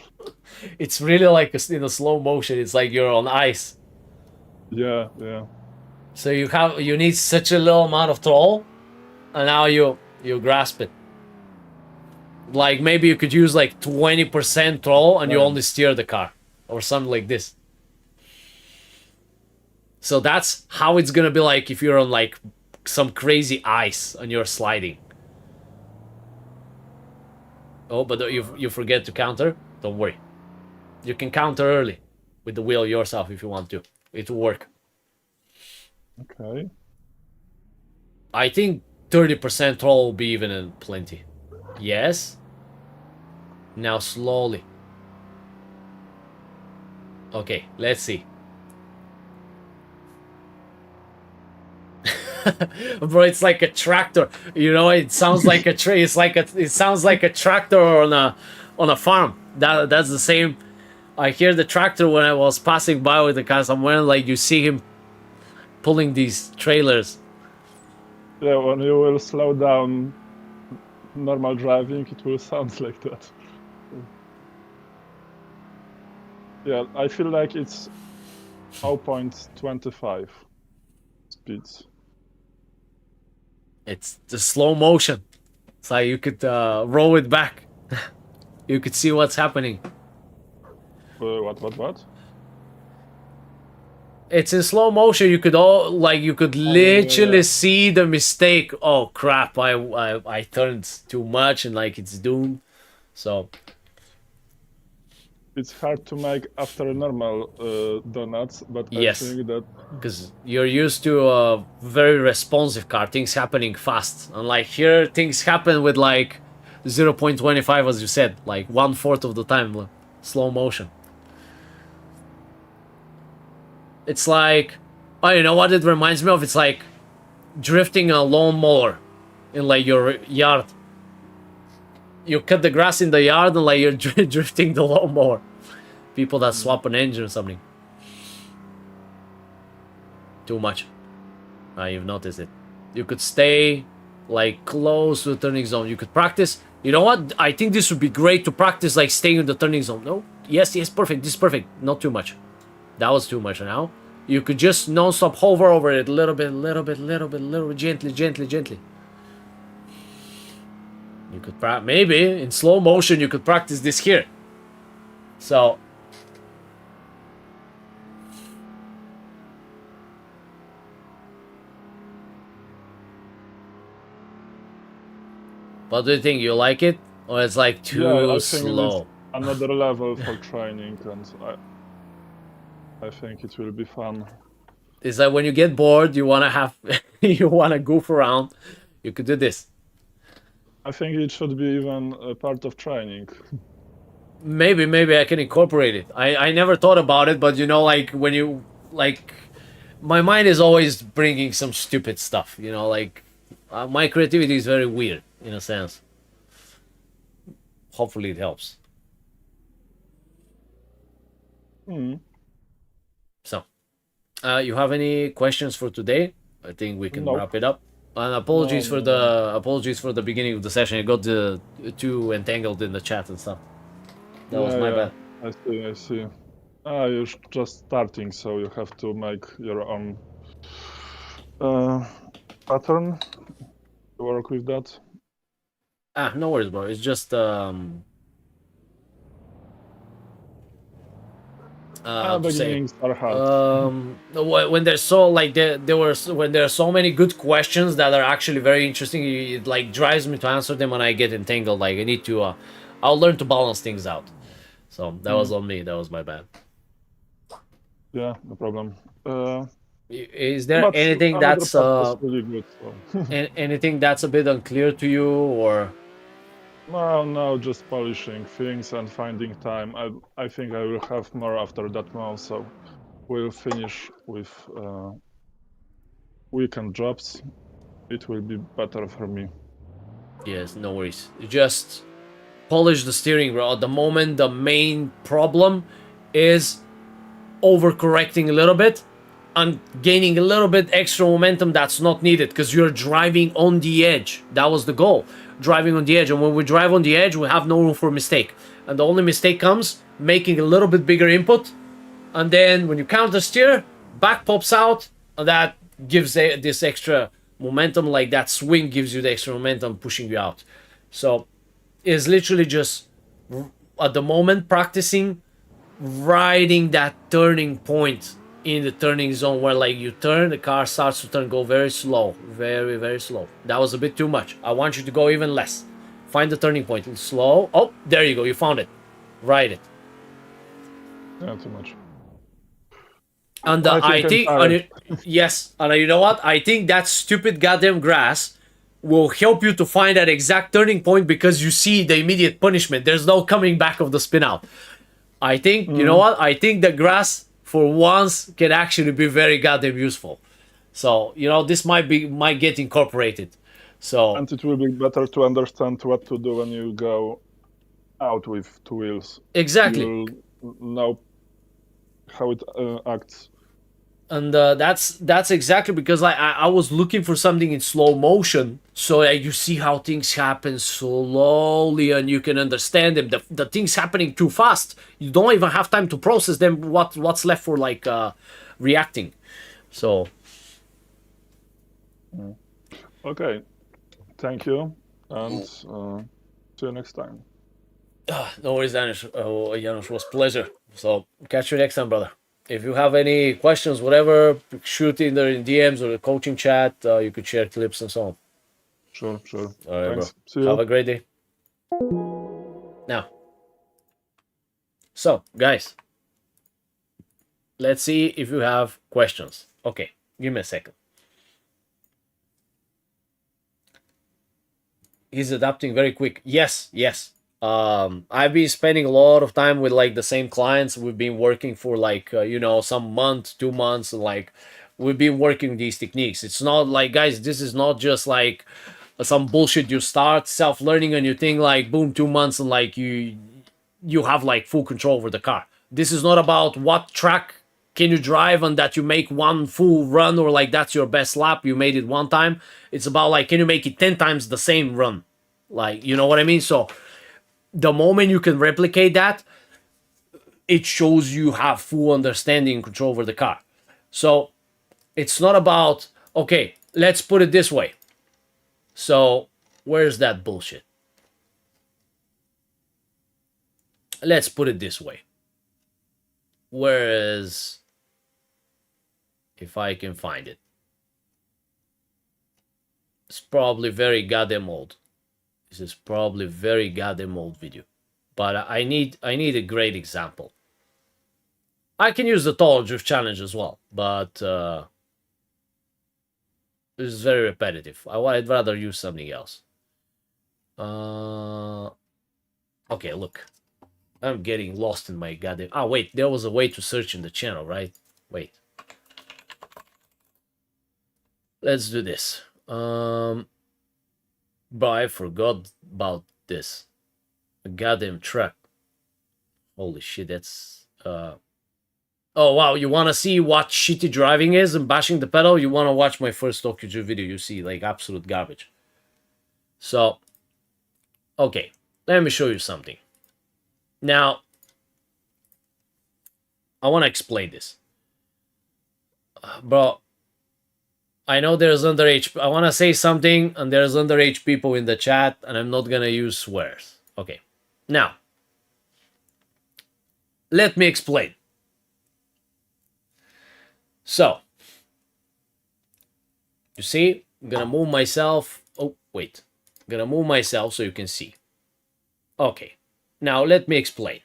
Speaker 3: It's really like in a slow motion. It's like you're on ice.
Speaker 4: Yeah.
Speaker 3: So you need such a little amount of throttle, and now you grasp it. Like maybe you could use like 20% throttle, and you only steer the car, or something like this. So that's how it's gonna be like if you're on like some crazy ice and you're sliding. Oh, but you forget to counter? Don't worry. You can counter early with the wheel yourself if you want to. It will work.
Speaker 4: Okay.
Speaker 3: I think 30% throttle will be even plenty. Yes. Now slowly. Okay, let's see. Bro, it's like a tractor. You know, it sounds like a tree. It sounds like a tractor on a farm. That's the same. I hear the tractor when I was passing by with the car somewhere. Like you see him pulling these trailers.
Speaker 4: Yeah, when you will slow down normal driving, it will sound like that. Yeah, I feel like it's 0.25 speeds.
Speaker 3: It's the slow motion. It's like you could roll it back. You could see what's happening.
Speaker 4: What?
Speaker 3: It's in slow motion. You could literally see the mistake. Oh crap! I turned too much and like it's doomed. So
Speaker 4: it's hard to make after normal donuts, but
Speaker 3: yes,
Speaker 4: I think that
Speaker 3: because you're used to a very responsive car, things happening fast, and like here things happen with like 0.25, as you said, like 1/4 of the time, slow motion. It's like, oh, you know what it reminds me of? It's like drifting a lawnmower in like your yard. You cut the grass in the yard and like you're drifting the lawnmower. People that swap an engine or something. Too much. You've noticed it. You could stay like close to the turning zone. You could practice. You know what? I think this would be great to practice like staying in the turning zone. No? Yes, perfect. This is perfect. Not too much. That was too much now. You could just non-stop hover over it a little bit, gently. You could maybe in slow motion you could practice this here. So what do you think? You like it? Or it's like too slow?
Speaker 4: Another level for training, and I think it will be fun.
Speaker 3: It's like when you get bored, you wanna you wanna goof around. You could do this.
Speaker 4: I think it should be even a part of training.
Speaker 3: Maybe I can incorporate it. I never thought about it, but you know, like when you like, my mind is always bringing some stupid stuff. You know, like my creativity is very weird in a sense. Hopefully, it helps. So, you have any questions for today? I think we can wrap it up. And apologies
Speaker 4: No,
Speaker 3: for
Speaker 4: no, no.
Speaker 3: the beginning of the session. I got too entangled in the chat and stuff. That was
Speaker 4: Yeah,
Speaker 3: my
Speaker 4: yeah.
Speaker 3: bad.
Speaker 4: I see, I see. You're just starting, so you have to make your own pattern to work with that.
Speaker 3: Ah, no worries, bro. It's just to say
Speaker 4: Beginnings are hard.
Speaker 3: when there's so like there were when there are so many good questions that are actually very interesting, it like drives me to answer them when I get entangled. Like I need to I'll learn to balance things out. So that was on me. That was my bad.
Speaker 4: Yeah, no problem.
Speaker 3: Is there
Speaker 4: But
Speaker 3: anything
Speaker 4: another
Speaker 3: that's
Speaker 4: part was really good. So.
Speaker 3: anything that's a bit unclear to you, or
Speaker 4: No, just polishing things and finding time. I think I will have more after that month, so we'll finish with weekend jobs. It will be better for me.
Speaker 3: yes, no worries. Just polish the steering wheel. At the moment, the main problem is overcorrecting a little bit and gaining a little bit extra momentum that's not needed because you're driving on the edge. That was the goal, driving on the edge. And when we drive on the edge, we have no room for mistake. And the only mistake comes making a little bit bigger input. And then when you counter steer, back pops out, and that gives this extra momentum. Like that swing gives you the extra momentum pushing you out. So it's literally just at the moment practicing riding that turning point in the turning zone where like you turn, the car starts to turn, go very slow, very, very slow. That was a bit too much. I want you to go even less. Find the turning point, slow. Oh, there you go, you found it. Ride it.
Speaker 4: Yeah, too much.
Speaker 3: And
Speaker 4: I think I'm tired.
Speaker 3: yes, and you know what? I think that stupid goddamn grass will help you to find that exact turning point because you see the immediate punishment. There's no coming back of the spin out. I think, you know what? I think the grass for once can actually be very goddamn useful. So, this might get incorporated. So,
Speaker 4: And it will be better to understand what to do when you go out with two wheels.
Speaker 3: exactly.
Speaker 4: You'll know how it acts.
Speaker 3: And that's exactly because I was looking for something in slow motion so that you see how things happen slowly and you can understand them. The things happening too fast, you don't even have time to process them. What's left for like reacting. So
Speaker 4: Okay, thank you, and see you next time.
Speaker 3: no worries, Janusz. Janusz, was pleasure. So catch you next time, brother. If you have any questions, whatever, shoot either in DMs or the coaching chat. You could share clips and so on.
Speaker 4: Sure.
Speaker 3: All right,
Speaker 4: Thanks.
Speaker 3: bro.
Speaker 4: See you.
Speaker 3: Have a great day. Now, so guys, let's see if you have questions. Okay, give me a second. He's adapting very quick. Yes. I've been spending a lot of time with like the same clients. We've been working for like some month, 2 months, and like we've been working these techniques. It's not like, guys, this is not just like some bullshit you start self-learning and you think like boom, 2 months and like you have like full control over the car. This is not about what track can you drive and that you make one full run or like that's your best lap, you made it one time. It's about like, can you make it 10 times the same run? Like, you know what I mean? So the moment you can replicate that, it shows you have full understanding and control over the car. So it's not about, okay, let's put it this way. So where's that bullshit? Let's put it this way. Whereas, if I can find it, it's probably very goddamn old. This is probably very goddamn old video. But I need a great example. I can use the tall drift challenge as well, but this is very repetitive. I'd rather use something else. Okay, look. I'm getting lost in my goddamn... Ah, wait, there was a way to search in the channel, right? Wait. Let's do this. But I forgot about this. A goddamn truck. Holy shit, that's Oh wow, you want to see what shitty driving is and bashing the pedal? You want to watch my first Tokyo Drift video. You see like absolute garbage. So, okay, let me show you something. Now, I want to explain this. Bro, I know there's underage. I want to say something, and there's underage people in the chat, and I'm not gonna use swears. Okay, now, let me explain. So, you see, I'm gonna move myself. Oh, wait. I'm gonna move myself so you can see. Okay, now let me explain.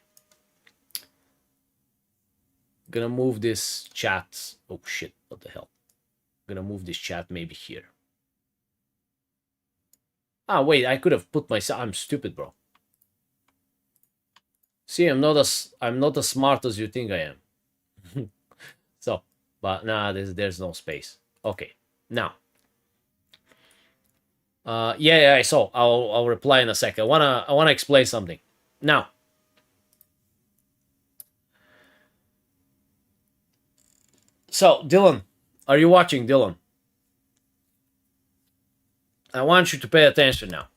Speaker 3: I'm gonna move this chat. Oh shit, what the hell? I'm gonna move this chat maybe here. Ah, wait, I could have put myself. I'm stupid, bro. See, I'm not as smart as you think I am. So, but nah, there's no space. Okay, now. Yeah, I saw. I'll reply in a sec. I wanna explain something. Now. So, Dylan, are you watching, Dylan? I want you to pay attention now.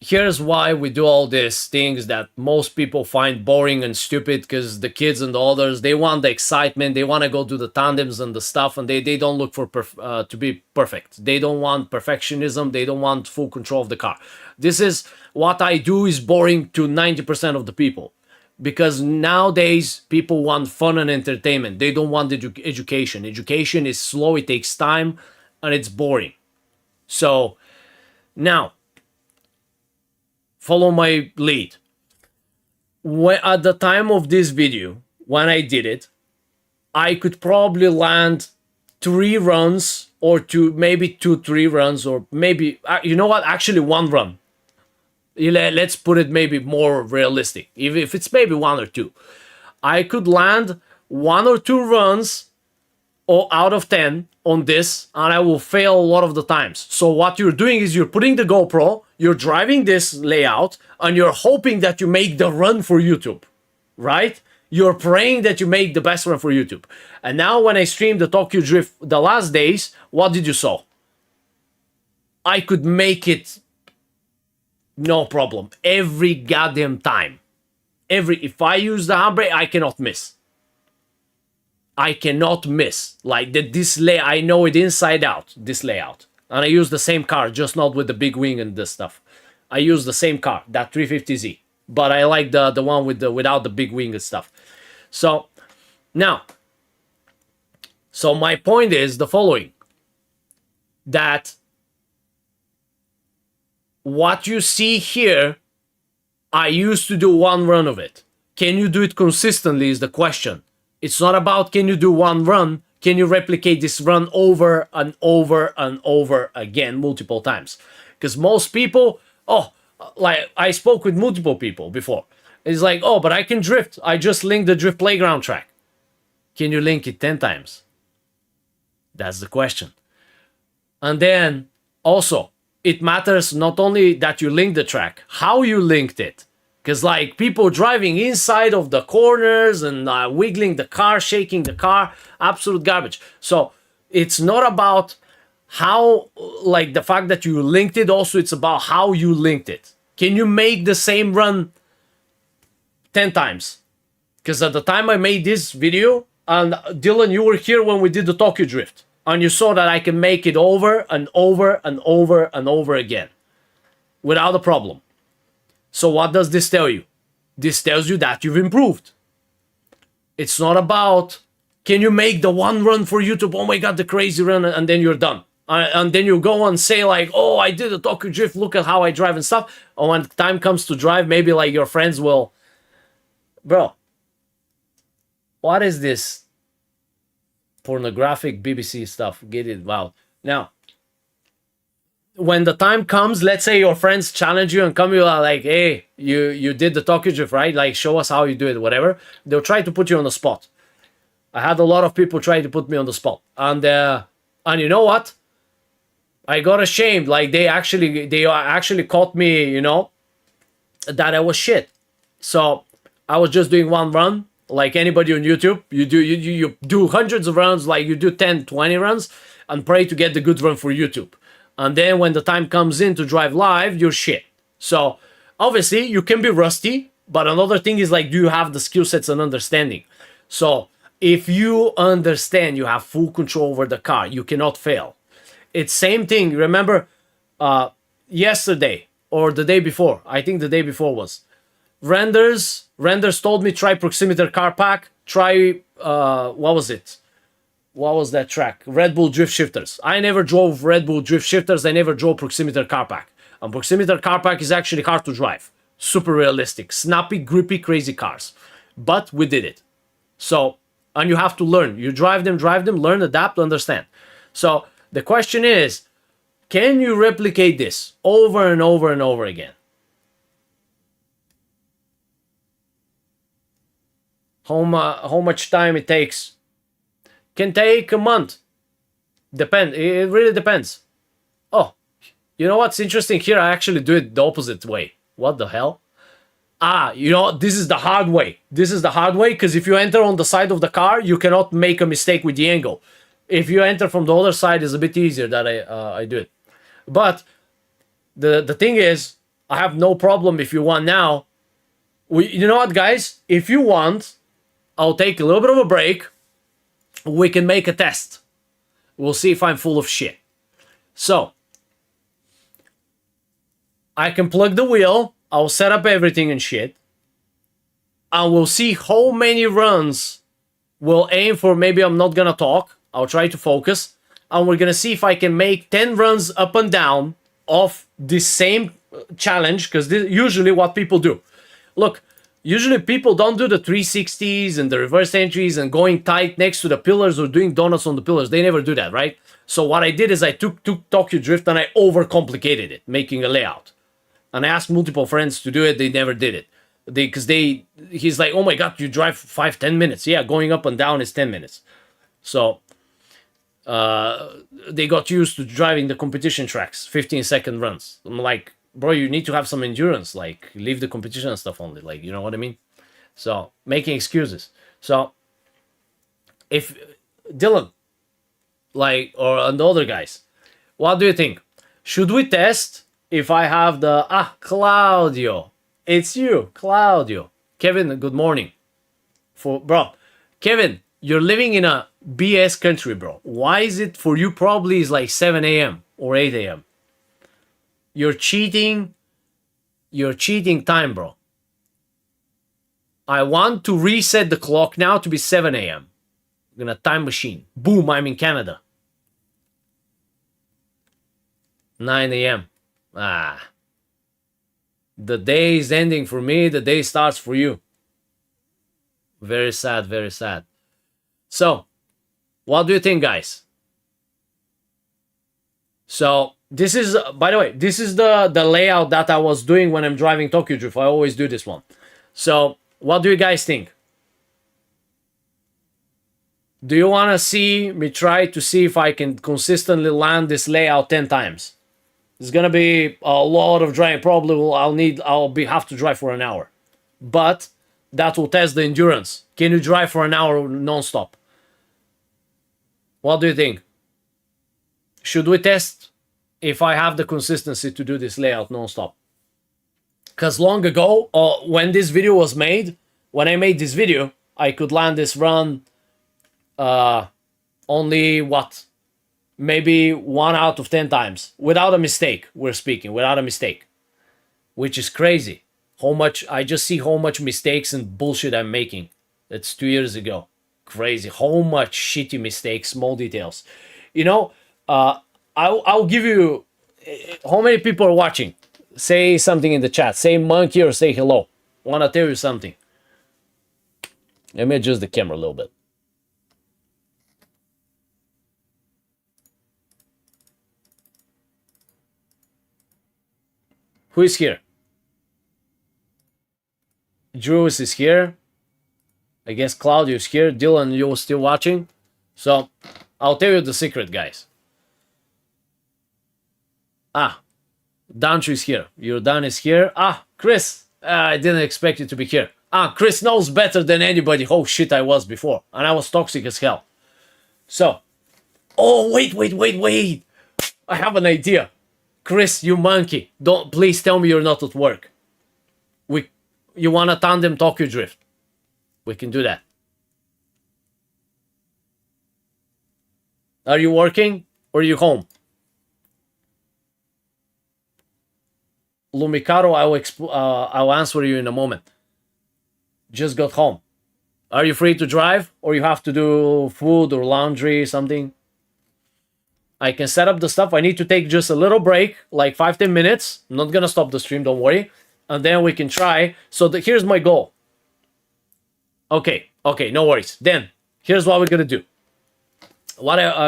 Speaker 3: Here's why we do all these things that most people find boring and stupid, because the kids and the others, they want the excitement, they want to go do the tandems and the stuff, and they don't look for to be perfect. They don't want perfectionism, they don't want full control of the car. This is what I do is boring to 90% of the people, because nowadays people want fun and entertainment. They don't want education. Education is slow, it takes time, and it's boring. So now, follow my lead. At the time of this video, when I did it, I could probably land 3 runs or 3 runs, or maybe, you know what, actually 1 run. Let's put it maybe more realistic. If it's maybe 1 or 2, I could land 1 or 2 runs or out of 10 on this, and I will fail a lot of the times. So what you're doing is you're putting the GoPro, you're driving this layout, and you're hoping that you make the run for YouTube, right? You're praying that you make the best run for YouTube. And now when I streamed the Tokyo Drift the last days, what did you saw? I could make it no problem every goddamn time. If I use the handbrake, I cannot miss. I cannot miss. Like this layout, I know it inside out, this layout. And I use the same car, just not with the big wing and this stuff. I use the same car, that 350Z. But I like the one without the big wing and stuff. So, now. So my point is the following. That what you see here, I used to do 1 run of it. Can you do it consistently is the question. It's not about can you do 1 run, can you replicate this run over and over and over again multiple times? Because most people, like I spoke with multiple people before. It's like, oh, but I can drift. I just linked the drift playground track. Can you link it 10 times? That's the question. And then also, it matters not only that you link the track, how you linked it. Because like people driving inside of the corners and wiggling the car, shaking the car, absolute garbage. So it's not about how, like the fact that you linked it, also it's about how you linked it. Can you make the same run 10 times? Because at the time I made this video, and Dylan, you were here when we did the Tokyo Drift, and you saw that I can make it over and over and over and over again without a problem. So what does this tell you? This tells you that you've improved. It's not about, can you make the 1 run for YouTube? Oh my God, the crazy run, and then you're done. And then you go and say like, oh, I did a Tokyo Drift, look at how I drive and stuff. And when time comes to drive, maybe like your friends will, bro, what is this pornographic BBC stuff? Get it? Wow. Now, when the time comes, let's say your friends challenge you and come, you are like, hey, you did the Tokyo Drift, right? Like, show us how you do it, whatever. They'll try to put you on the spot. I had a lot of people try to put me on the spot. And you know what? I got ashamed. Like, they actually caught me, you know, that I was shit. So I was just doing 1 run. like anybody on YouTube. You do hundreds of runs, like you do 10, 20 runs, and pray to get the good run for YouTube. And then when the time comes in to drive live, you're shit. So obviously you can be rusty, but another thing is like, do you have the skill sets and understanding? So if you understand, you have full control over the car, you cannot fail. It's same thing. Remember yesterday or the day before, I think the day before was, Renders told me try proximity car pack, try what was it? What was that track? Red Bull drift shifters. I never drove Red Bull drift shifters. I never drove proximity car pack. And proximity car pack is actually hard to drive. Super realistic, snappy, grippy, crazy cars. But we did it. So, and you have to learn. You drive them, learn, adapt, understand. So the question is, can you replicate this over and over and over again? How much time it takes? Can take a month. Depend. It really depends. Oh, you know what's interesting here? I actually do it the opposite way. What the hell? You know, this is the hard way. This is the hard way, because if you enter on the side of the car, you cannot make a mistake with the angle. If you enter from the other side, it's a bit easier that I do it. But the thing is, I have no problem if you want now. You know what, guys? If you want, I'll take a little bit of a break. We can make a test. We'll see if I'm full of shit. So, I can plug the wheel. I'll set up everything and shit. And we'll see how many runs we'll aim for. Maybe I'm not gonna talk. I'll try to focus. And we're gonna see if I can make 10 runs up and down of the same challenge. Because this is usually what people do. Look, usually people don't do the 360s and the reverse entries and going tight next to the pillars or doing donuts on the pillars. They never do that, right? So what I did is I took Tokyo Drift and I overcomplicated it, making a layout. And I asked multiple friends to do it. They never did it. He's like, oh my God, you drive 5-10 minutes. Yeah, going up and down is 10 minutes. So they got used to driving the competition tracks, 15-second runs. I'm like, bro, you need to have some endurance. Like, leave the competition and stuff only. Like, you know what I mean? So, making excuses. So, if Dylan, like, or the other guys, what do you think? Should we test if I have the... Claudio. It's you, Claudio. Kevin, good morning. Bro, Kevin, you're living in a BS country, bro. Why is it for you probably is like 7 a.m. or 8 a.m.? You're cheating time, bro. I want to reset the clock now to be 7 a.m. I'm gonna time machine. Boom, I'm in Canada. 9 a.m. The day is ending for me, the day starts for you. Very sad, very sad. So, what do you think, guys? So, this is, by the way, this is the layout that I was doing when I'm driving Tokyo Drift. I always do this one. So, what do you guys think? Do you want to see me try to see if I can consistently land this layout 10 times? It's gonna be a lot of driving. Probably I'll have to drive for an hour. But that will test the endurance. Can you drive for an hour non-stop? What do you think? Should we test if I have the consistency to do this layout non-stop? Because long ago, when this video was made, when I made this video, I could land this run only, what? Maybe 1 out of 10 times. Without a mistake, we're speaking. Without a mistake. Which is crazy. I just see how much mistakes and bullshit I'm making. That's 2 years ago. Crazy. How much shitty mistakes, small details. You know, I'll give you... How many people are watching? Say something in the chat. Say monkey or say hello. I want to tell you something. Let me adjust the camera a little bit. Who is here? Jules is here. I guess Claudio is here. Dylan, you're still watching. So, I'll tell you the secret, guys. Dancho is here. Your Dan is here. Chris. I didn't expect you to be here. Chris knows better than anybody how shit I was before. And I was toxic as hell. So, oh, wait. I have an idea. Chris, you monkey. Please tell me you're not at work. You want a tandem Tokyo Drift? We can do that. Are you working or are you home? Lumicaro, I'll answer you in a moment. Just got home. Are you free to drive or you have to do food or laundry, something? I can set up the stuff. I need to take just a little break, like 5-10 minutes. I'm not gonna stop the stream, don't worry. And then we can try. So here's my goal. Okay, no worries. Then, here's what we're gonna do.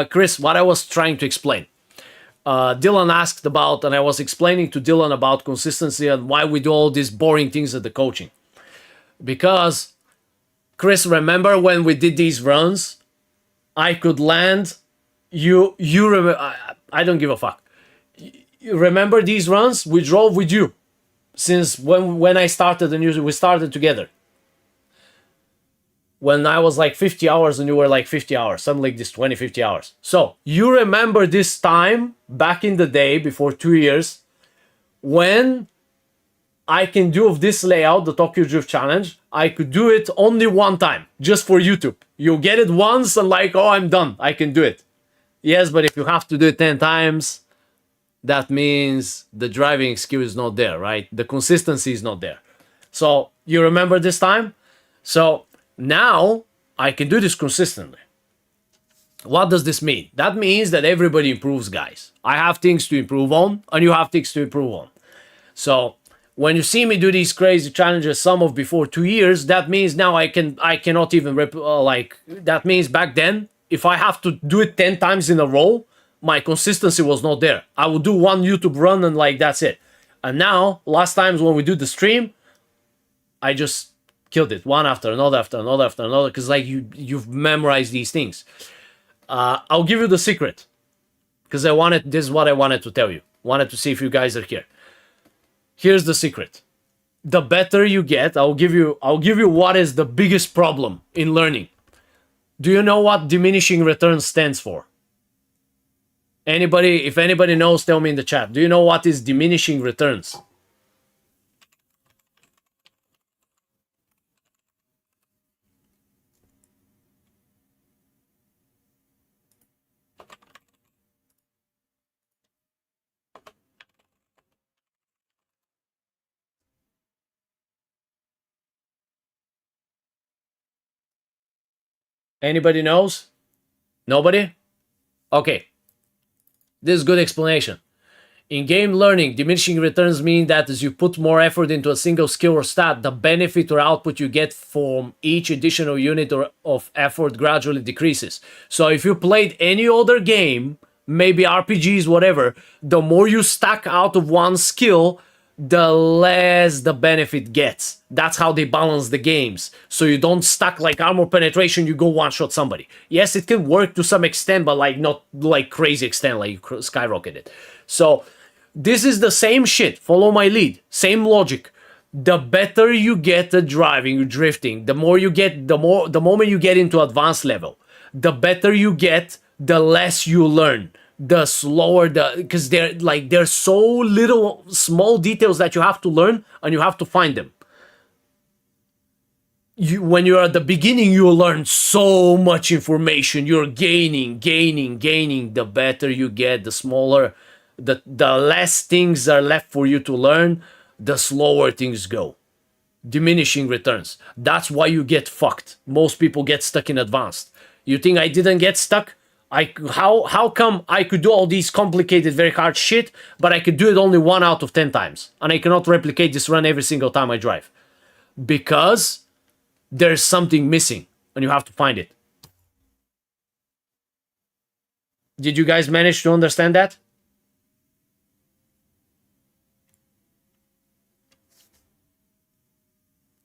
Speaker 3: Chris, what I was trying to explain. Dylan asked about, and I was explaining to Dylan about consistency and why we do all these boring things at the coaching. Because, Chris, remember when we did these runs? I could land. You remember? I don't give a fuck. You remember these runs? We drove with you since when I started and we started together. When I was like 50 hours and you were like 50 hours, something like this, 20, 50 hours. So you remember this time back in the day before 2 years when I can do of this layout, the Tokyo Drift Challenge, I could do it only one time, just for YouTube. You get it once and like, oh, I'm done. I can do it. Yes, but if you have to do it 10 times, that means the driving skill is not there, right? The consistency is not there. So you remember this time? So now I can do this consistently. What does this mean? That means that everybody improves, guys. I have things to improve on, and you have things to improve on. So when you see me do these crazy challenges, some of before 2 years, that means now I cannot even that means back then, if I have to do it 10 times in a row, my consistency was not there. I would do one YouTube run and like that's it. And now, last times when we do the stream, I just killed it one after another, because like you've memorized these things. I'll give you the secret, because this is what I wanted to tell you. Wanted to see if you guys are here. Here's the secret. The better you get, I'll give you what is the biggest problem in learning. Do you know what diminishing returns stands for? If anybody knows, tell me in the chat. Do you know what is diminishing returns? Anybody knows? Nobody? Okay. This is good explanation. In game learning, diminishing returns mean that as you put more effort into a single skill or stat, the benefit or output you get from each additional unit of effort gradually decreases. So if you played any other game, maybe RPGs, whatever, the more you stack out of one skill, the less the benefit gets. That's how they balance the games. So you don't stack like armor penetration, you go one-shot somebody. Yes, it can work to some extent, but like not like crazy extent, like you skyrocket it. So this is the same shit. Follow my lead. Same logic. The better you get at driving, drifting, the more you get, the moment you get into advanced level, the better you get, the less you learn. The slower because there's so little small details that you have to learn and you have to find them. When you're at the beginning, you learn so much information. You're gaining. The better you get, the smaller, the less things are left for you to learn, the slower things go. Diminishing returns. That's why you get fucked. Most people get stuck in advanced. You think I didn't get stuck? How come I could do all these complicated, very hard shit, but I could do it only 1 out of 10 times, and I cannot replicate this run every single time I drive? Because there's something missing, and you have to find it. Did you guys manage to understand that?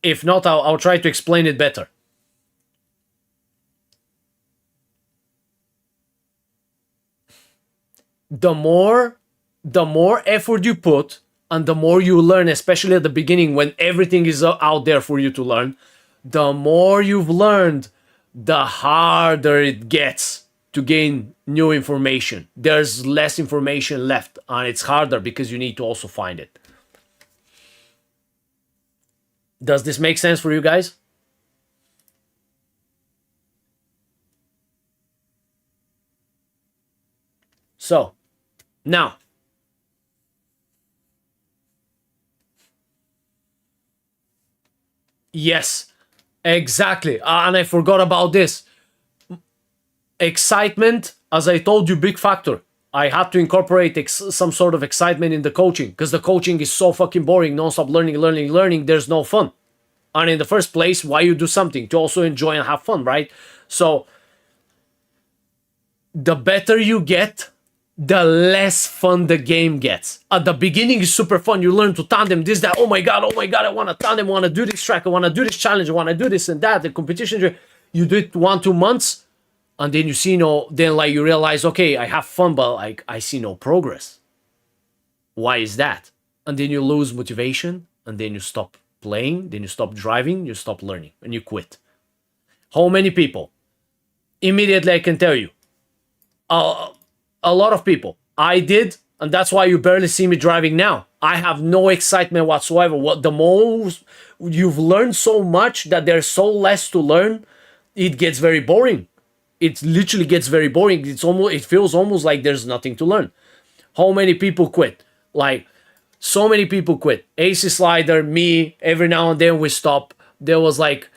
Speaker 3: If not, I'll try to explain it better. The more effort you put, And the more you learn, especially at the beginning when everything is out there for you to learn, the more you've learned, the harder it gets to gain new information. There's less information left, and it's harder because you need to also find it. Does this make sense for you guys? So, now, yes, exactly. And I forgot about this. Excitement, as I told you, big factor. I had to incorporate some sort of excitement in the coaching because the coaching is so fucking boring, non-stop learning. There's no fun. And in the first place, why you do something? To also enjoy and have fun, right? So, the better you get, the less fun the game gets. At the beginning is super fun. You learn to tandem, this, that. Oh my god, I want to tandem, I want to do this track, I want to do this challenge, I want to do this and that. The competition, you do it 1-2 months, and then you see then like you realize, okay, I have fun, but like I see no progress. Why is that? And then you lose motivation, and then you stop playing, then you stop driving, you stop learning, and you quit. How many people? Immediately I can tell you. A lot of people. I did, and that's why you barely see me driving now. I have no excitement whatsoever. What the most you've learned so much that there's so less to learn, it gets very boring. It literally gets very boring. It feels almost like there's nothing to learn. How many people quit? Like so many people quit. AC Slider, me, every now and then we stop. There was like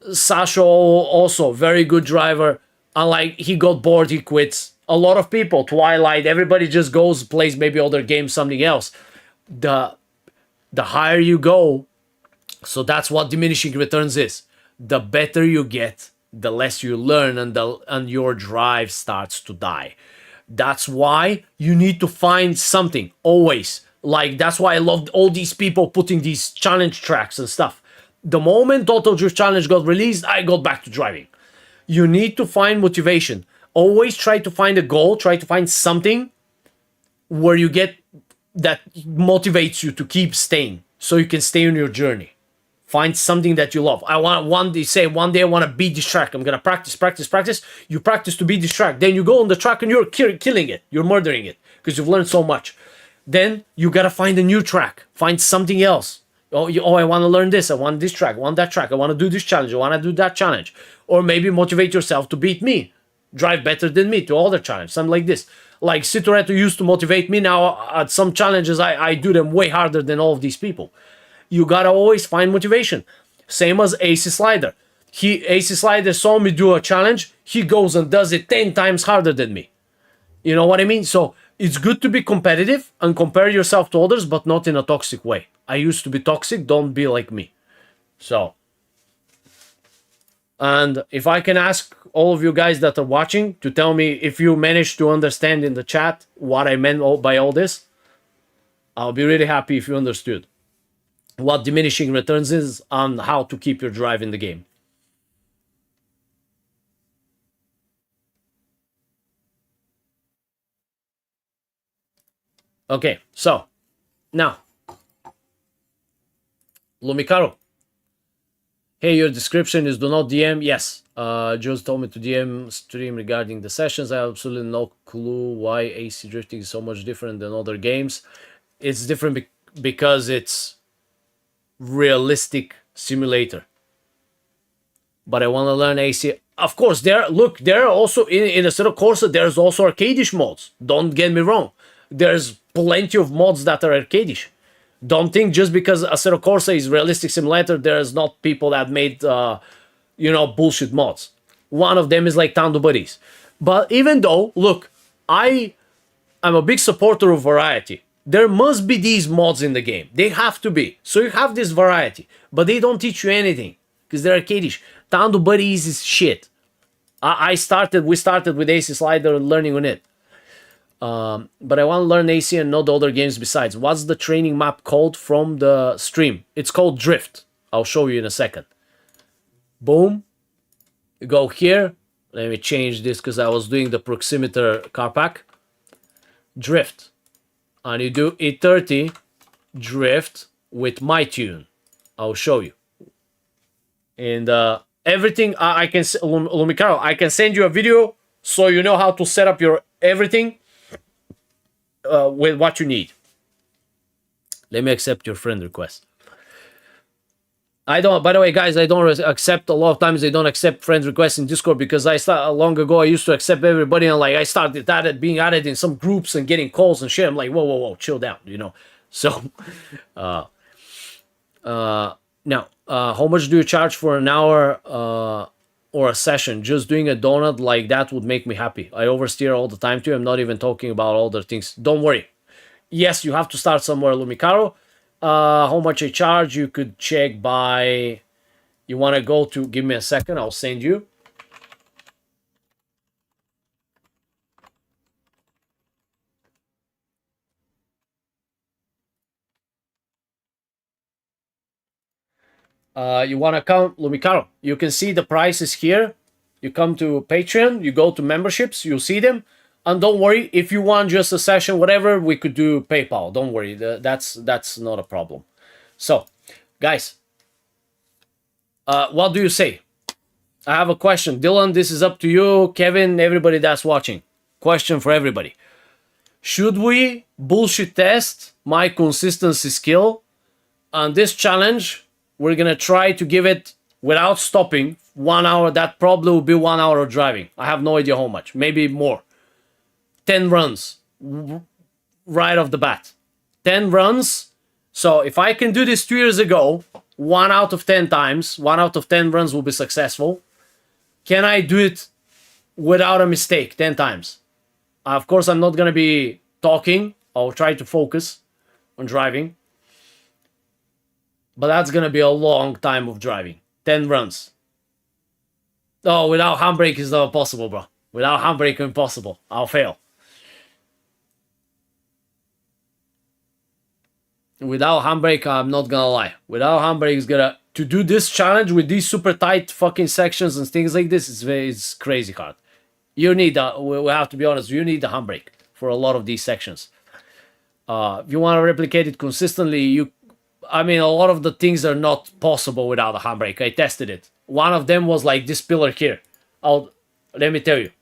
Speaker 3: Sasho, also very good driver, and like he got bored, he quits. A lot of people, Twilight, everybody just goes, plays maybe other games, something else. The higher you go, so that's what diminishing returns is. The better you get, the less you learn, and your drive starts to die. That's why you need to find something always. Like that's why I loved all these people putting these challenge tracks and stuff. The moment Total Drift Challenge got released, I got back to driving. You need to find motivation. Always try to find a goal, try to find something where you get that motivates you to keep staying so you can stay on your journey. Find something that you love. One day I want to beat this track. I'm going to practice. You practice to beat this track. Then you go on the track and you're killing it. You're murdering it because you've learned so much. Then you got to find a new track. Find something else. I want to learn this. I want this track. I want that track. I want to do this challenge. I want to do that challenge. Or maybe motivate yourself to beat me. Drive better than me to other challenge, something like this. Like Citoretto used to motivate me. Now at some challenges, I do them way harder than all of these people. You gotta always find motivation. Same as AC Slider. AC Slider saw me do a challenge. He goes and does it 10 times harder than me. You know what I mean? So it's good to be competitive and compare yourself to others, but not in a toxic way. I used to be toxic. Don't be like me. So. And if I can ask all of you guys that are watching to tell me if you managed to understand in the chat what I meant by all this, I'll be really happy if you understood what diminishing returns is and how to keep your drive in the game. Okay, so now, Lumicaro. Hey, your description is do not DM. Yes, Jules told me to DM stream regarding the sessions. I have absolutely no clue why AC drifting is so much different than other games. It's different because it's realistic simulator. But I want to learn AC. Of course, there are also in Assetto Corsa, there's also arcadish mods. Don't get me wrong. There's plenty of mods that are arcadish. Don't think just because Assetto Corsa is realistic simulator, there's not people that made, bullshit mods. One of them is like Tando Buddies. But even though, look, I'm a big supporter of variety. There must be these mods in the game. They have to be. So you have this variety. But they don't teach you anything. Because they're arcadish. Tando Buddies is shit. We started with AC Slider and learning on it. But I want to learn AC and not other games besides. What's the training map called from the stream? It's called Drift. I'll show you in a second. Boom. You go here. Let me change this because I was doing the proximeter car pack. Drift. And you do E30 drift with my tune. I'll show you. And everything I can, Lumicaro, I can send you a video so you know how to set up your everything with what you need. Let me accept your friend request. I don't, by the way, guys, I don't accept, a lot of times I don't accept friend requests in Discord because long ago I used to accept everybody, and like I started being added in some groups and getting calls and shit. I'm like, whoa, chill down, you know? So, now, how much do you charge for an hour or a session? Just doing a donut like that would make me happy. I oversteer all the time too. I'm not even talking about other things. Don't worry. Yes, you have to start somewhere, Lumicaro. How much I charge, you could check by, you want to go to, give me a second, I'll send you. You want to come, Lumicaro, you can see the prices here. You come to Patreon, you go to memberships, you'll see them. And don't worry, if you want just a session, whatever, we could do PayPal. Don't worry, that's not a problem. So, guys, what do you say? I have a question. Dylan, this is up to you. Kevin, everybody that's watching. Question for everybody. Should we bullshit test my consistency skill? On this challenge, we're going to try to give it without stopping 1 hour. That probably will be 1 hour of driving. I have no idea how much. Maybe more. 10 runs right off the bat. 10 runs. So if I can do this 2 years ago, 1 out of 10 times, 1 out of 10 runs will be successful. Can I do it without a mistake 10 times? Of course, I'm not going to be talking. I'll try to focus on driving. But that's going to be a long time of driving. 10 runs. Oh, without handbrake is not possible, bro. Without handbrake, impossible. I'll fail. Without handbrake, I'm not gonna lie. Without handbrake, is gonna to do this challenge with these super tight fucking sections and things like this. It's crazy hard. You need we have to be honest. You need the handbrake for a lot of these sections. If you want to replicate it consistently, I mean, a lot of the things are not possible without a handbrake. I tested it. One of them was like this pillar here. Let me tell you.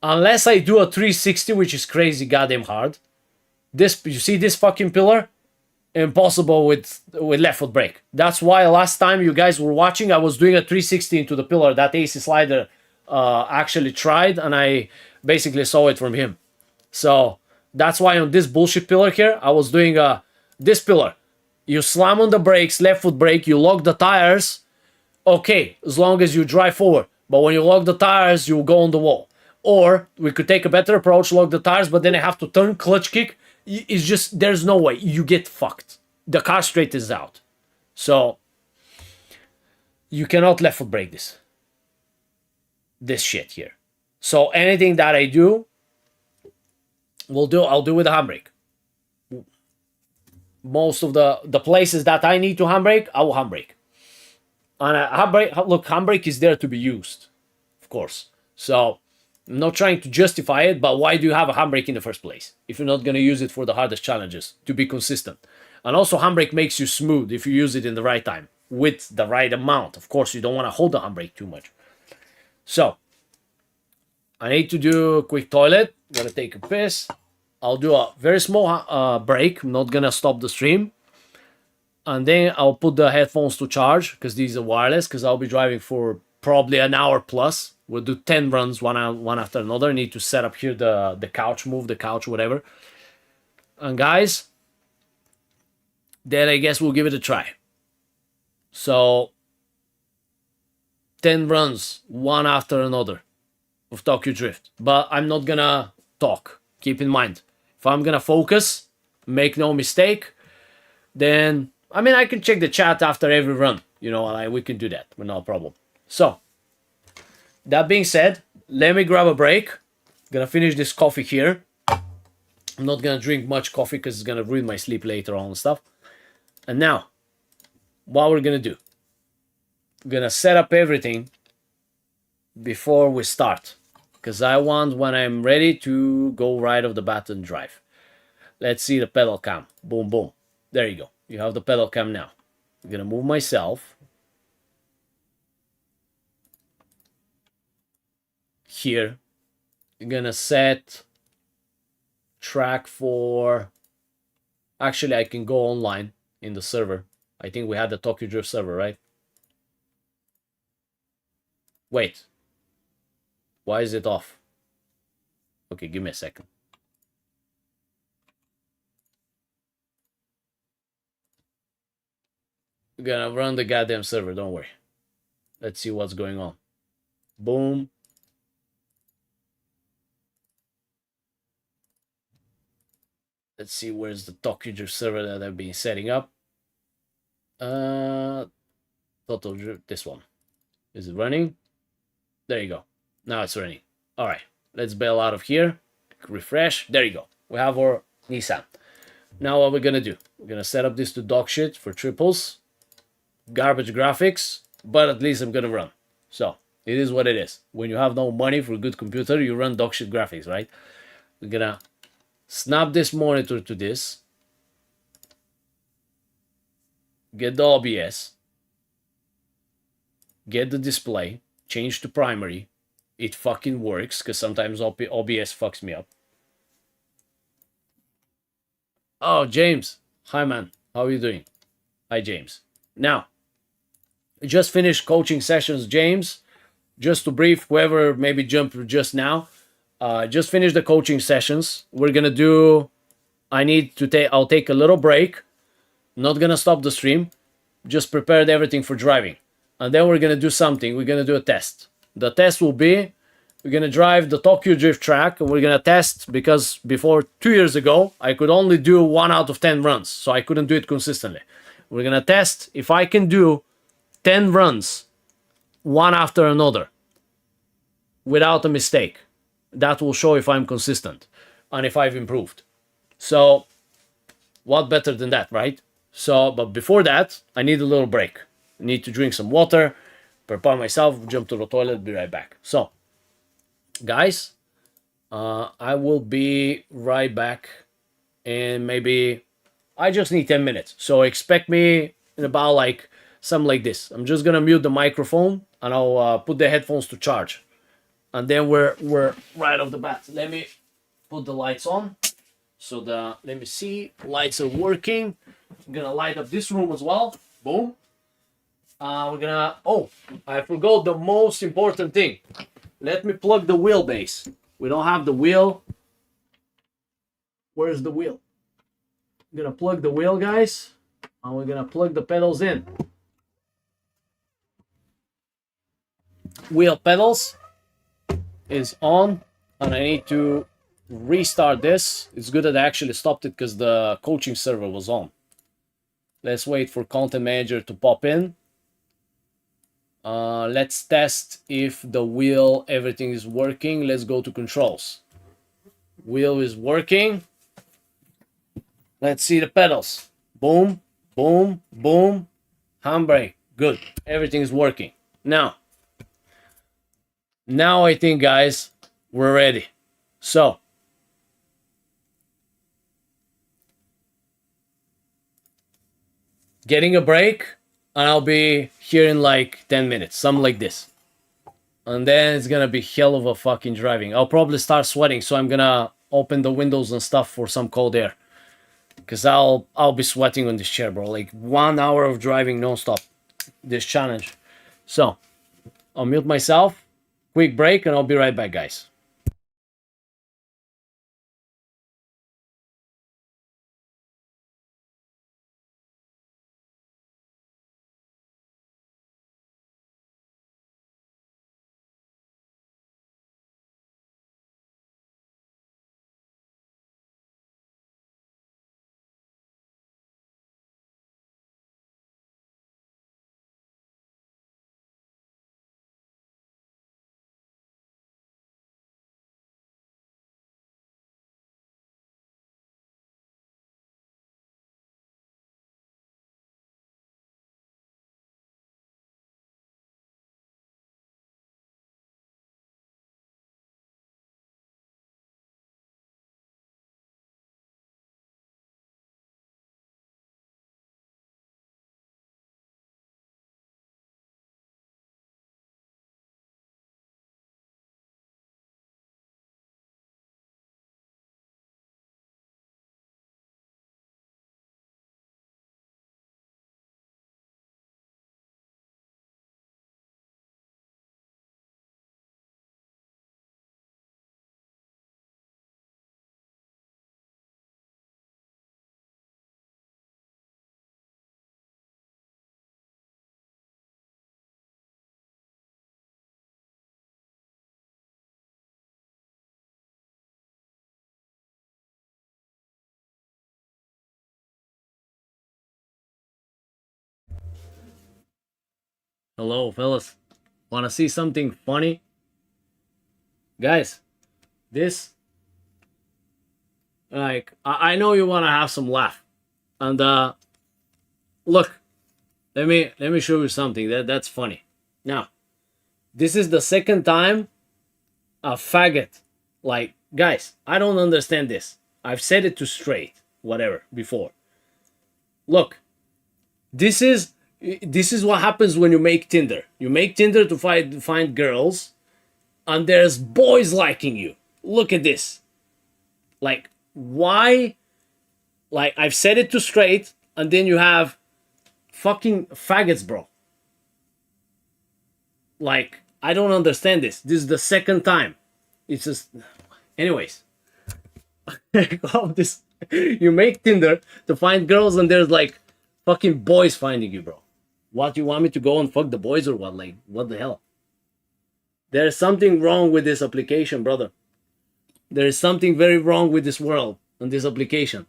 Speaker 3: Unless I do a 360, which is crazy goddamn hard. You see this fucking pillar? Impossible with left foot brake. That's why last time you guys were watching, I was doing a 360 into the pillar. That AC slider actually tried, and I basically saw it from him. So that's why on this bullshit pillar here, I was doing this pillar. You slam on the brakes, left foot brake, you lock the tires. Okay, as long as you drive forward. But when you lock the tires, you go on the wall. Or we could take a better approach, lock the tires, but then I have to turn, clutch kick. It's just, there's no way. You get fucked. The car straightens out. So, you cannot left foot brake this. This shit here. So, anything that I do, I'll do with a handbrake. Most of the places that I need to handbrake, I will handbrake. And handbrake is there to be used. Of course. So, I'm not trying to justify it, but why do you have a handbrake in the first place? If you're not going to use it for the hardest challenges, to be consistent. And also, handbrake makes you smooth if you use it in the right time, with the right amount. Of course, you don't want to hold the handbrake too much. So, I need to do a quick toilet. I'm going to take a piss. I'll do a very small break. I'm not going to stop the stream. And then I'll put the headphones to charge, because these are wireless, because I'll be driving for probably an hour plus. We'll do 10 runs, one after another. I need to set up here the couch, move the couch, whatever. And guys, then I guess we'll give it a try. So, 10 runs, one after another of Tokyo Drift. But I'm not gonna talk. Keep in mind, if I'm gonna focus, make no mistake, then, I mean, I can check the chat after every run. You know, we can do that, no problem. So, that being said, let me grab a break. Gonna finish this coffee here. I'm not gonna drink much coffee because it's gonna ruin my sleep later on and stuff. And now, what we're gonna do, we're gonna set up everything before we start. Because I want, when I'm ready, to go right off the bat and drive. Let's see the pedal cam. Boom, boom. There you go. You have the pedal cam now. I'm gonna move myself here. I'm gonna set track for. Actually, I can go online in the server. I think we had the Tokyo Drift server, right? Wait. Why is it off? Okay, give me a second. We're gonna run the goddamn server, don't worry. Let's see what's going on. Boom. Let's see where's the Tokyo Drift server that I've been setting up. Total Drift, this one. Is it running? There you go. Now it's running. All right, let's bail out of here. Refresh. There you go. We have our Nissan. Now what we're gonna do? We're gonna set up this to dog shit for triples. Garbage graphics, but at least I'm gonna run. So it is what it is. When you have no money for a good computer, you run dog shit graphics, right? We're gonna snap this monitor to this. Get the OBS. Get the display. Change to primary. It fucking works, because sometimes OBS fucks me up. Oh, James. Hi, man. How are you doing? Hi, James. Now, I just finished coaching sessions, James. Just to brief whoever maybe jumped just now. Just finished the coaching sessions. We're gonna do. I'll take a little break. Not gonna stop the stream. Just prepared everything for driving, and then we're gonna do something. We're gonna do a test. The test will be. We're gonna drive the Tokyo Drift track, and we're gonna test because before 2 years ago I could only do 1 out of 10 runs, so I couldn't do it consistently. We're gonna test if I can do 10 runs, one after another, without a mistake. That will show if I'm consistent and if I've improved. So, what better than that, right? So, but before that, I need a little break. I need to drink some water, prepare myself, jump to the toilet, be right back. So, guys, I will be right back, and maybe I just need 10 minutes. So expect me in about like something like this. I'm just gonna mute the microphone and I'll put the headphones to charge, and then we're right off the bat. Let me put the lights on. So let me see, lights are working. I'm gonna light up this room as well. Boom. We're gonna. Oh, I forgot the most important thing. Let me plug the wheelbase. We don't have the wheel. Where's the wheel? I'm gonna plug the wheel, guys, and we're gonna plug the pedals in. Wheel pedals is on, and I need to restart this. It's good that I actually stopped it because the coaching server was on. Let's wait for content manager to pop in. Let's test if the wheel, everything is working. Let's go to controls. Wheel is working. Let's see the pedals. Boom, boom, boom. Handbrake. Good. Everything is working. Now I think, guys, we're ready. So, getting a break, and I'll be here in like 10 minutes, something like this. And then it's gonna be hell of a fucking driving. I'll probably start sweating, so I'm gonna open the windows and stuff for some cold air. Because I'll be sweating on this chair, bro. Like 1 hour of driving non-stop. This challenge. So, I'll mute myself. Quick break, and I'll be right back, guys. Hello, fellas. Wanna see something funny? Guys, this, like, I know you wanna have some laugh. And look, let me show you something that's funny. Now, this is the second time a faggot, like, guys, I don't understand this. I've said it to straight, whatever, before. Look, this is what happens when you make Tinder. You make Tinder to find girls, and there's boys liking you. Look at this. Like, why? Like, I've said it to straight, and then you have fucking faggots, bro. Like, I don't understand this. This is the second time. It's just, anyways. This, you make Tinder to find girls, and there's like fucking boys finding you, bro. What, you want me to go and fuck the boys or what? Like, what the hell? There's something wrong with this application, brother. There is something very wrong with this world and this application.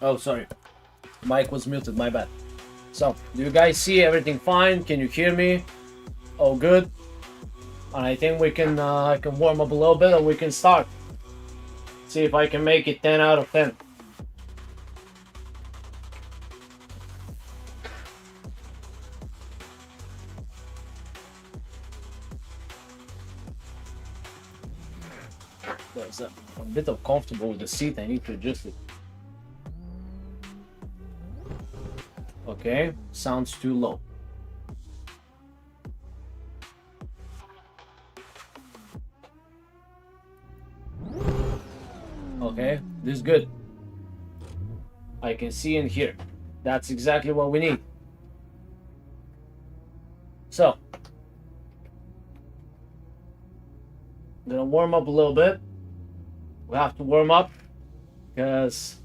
Speaker 3: Oh, sorry. Mic was muted, my bad. So, do you guys see everything fine? Can you hear me? Oh, good. And I think we can, I can warm up a little bit and we can start. See if I can make it 10 out of 10. There's a bit uncomfortable with the seat. I need to adjust it. Okay, sounds too low. Okay, this is good. I can see and hear. That's exactly what we need. So, I'm gonna warm up a little bit. We have to warm up because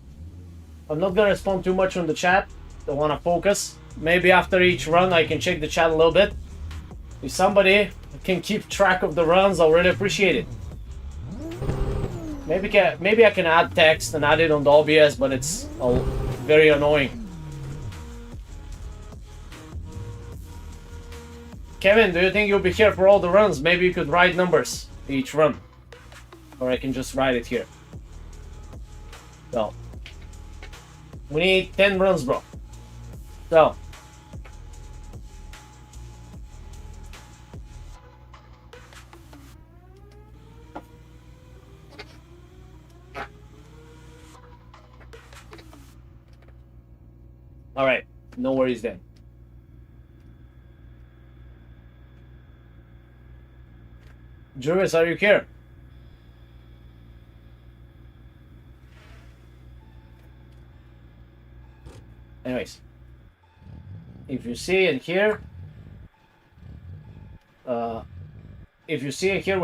Speaker 3: I'm not gonna respond too much on the chat. Don't want to focus. Maybe after each run I can check the chat a little bit. If somebody can keep track of the runs, I'll really appreciate it. Maybe I can add text and add it on the OBS, but it's very annoying. Kevin, do you think you'll be here for all the runs? Maybe you could write numbers each run. Or I can just write it here. So, we need 10 runs, bro. So, all right, no worries then. Juris, are you here? Anyways, if you see and hear, we're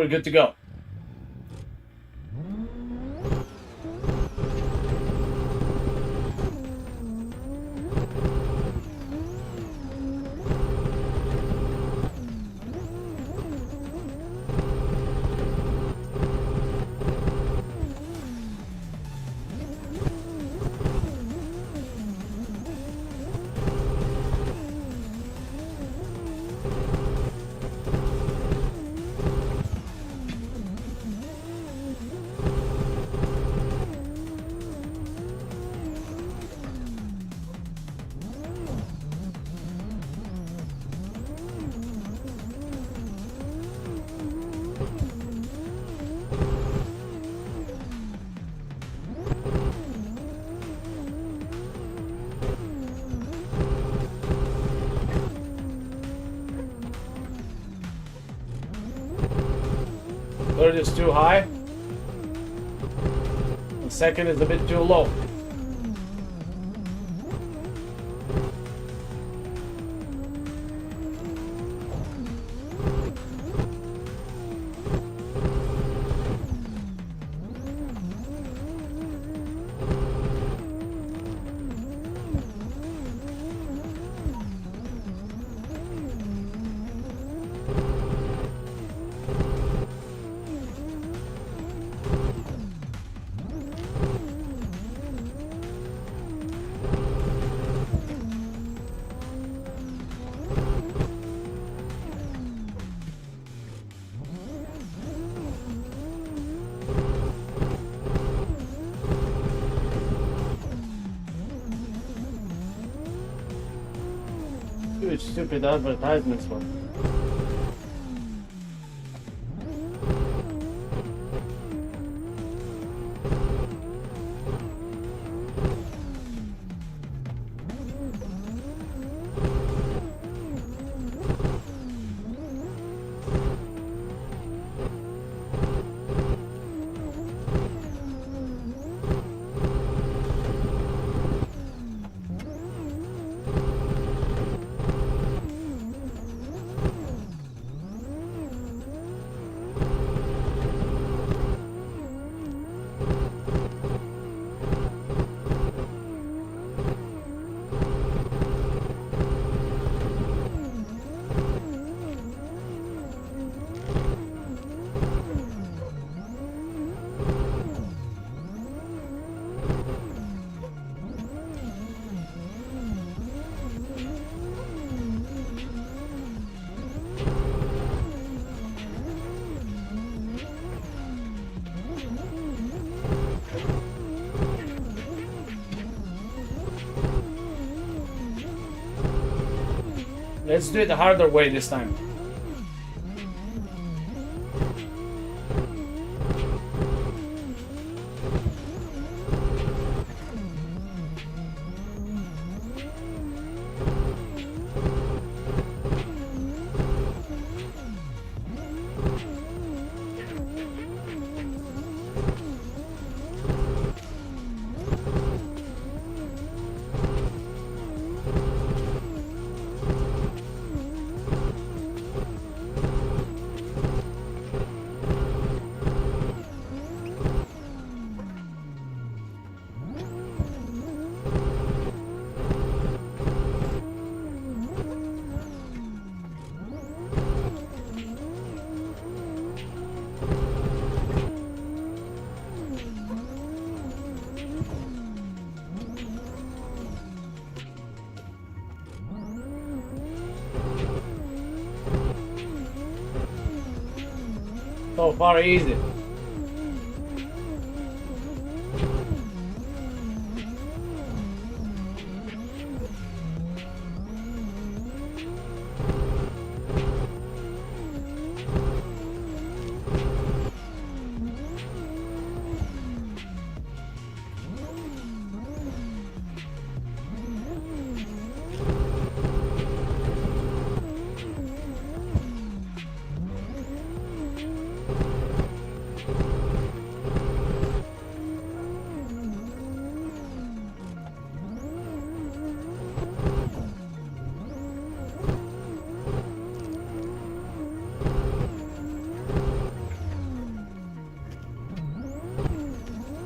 Speaker 3: good to go. Third is too high. The second is a bit too low. Dude, stupid advertisements for. Let's do it the harder way this time. So far easy.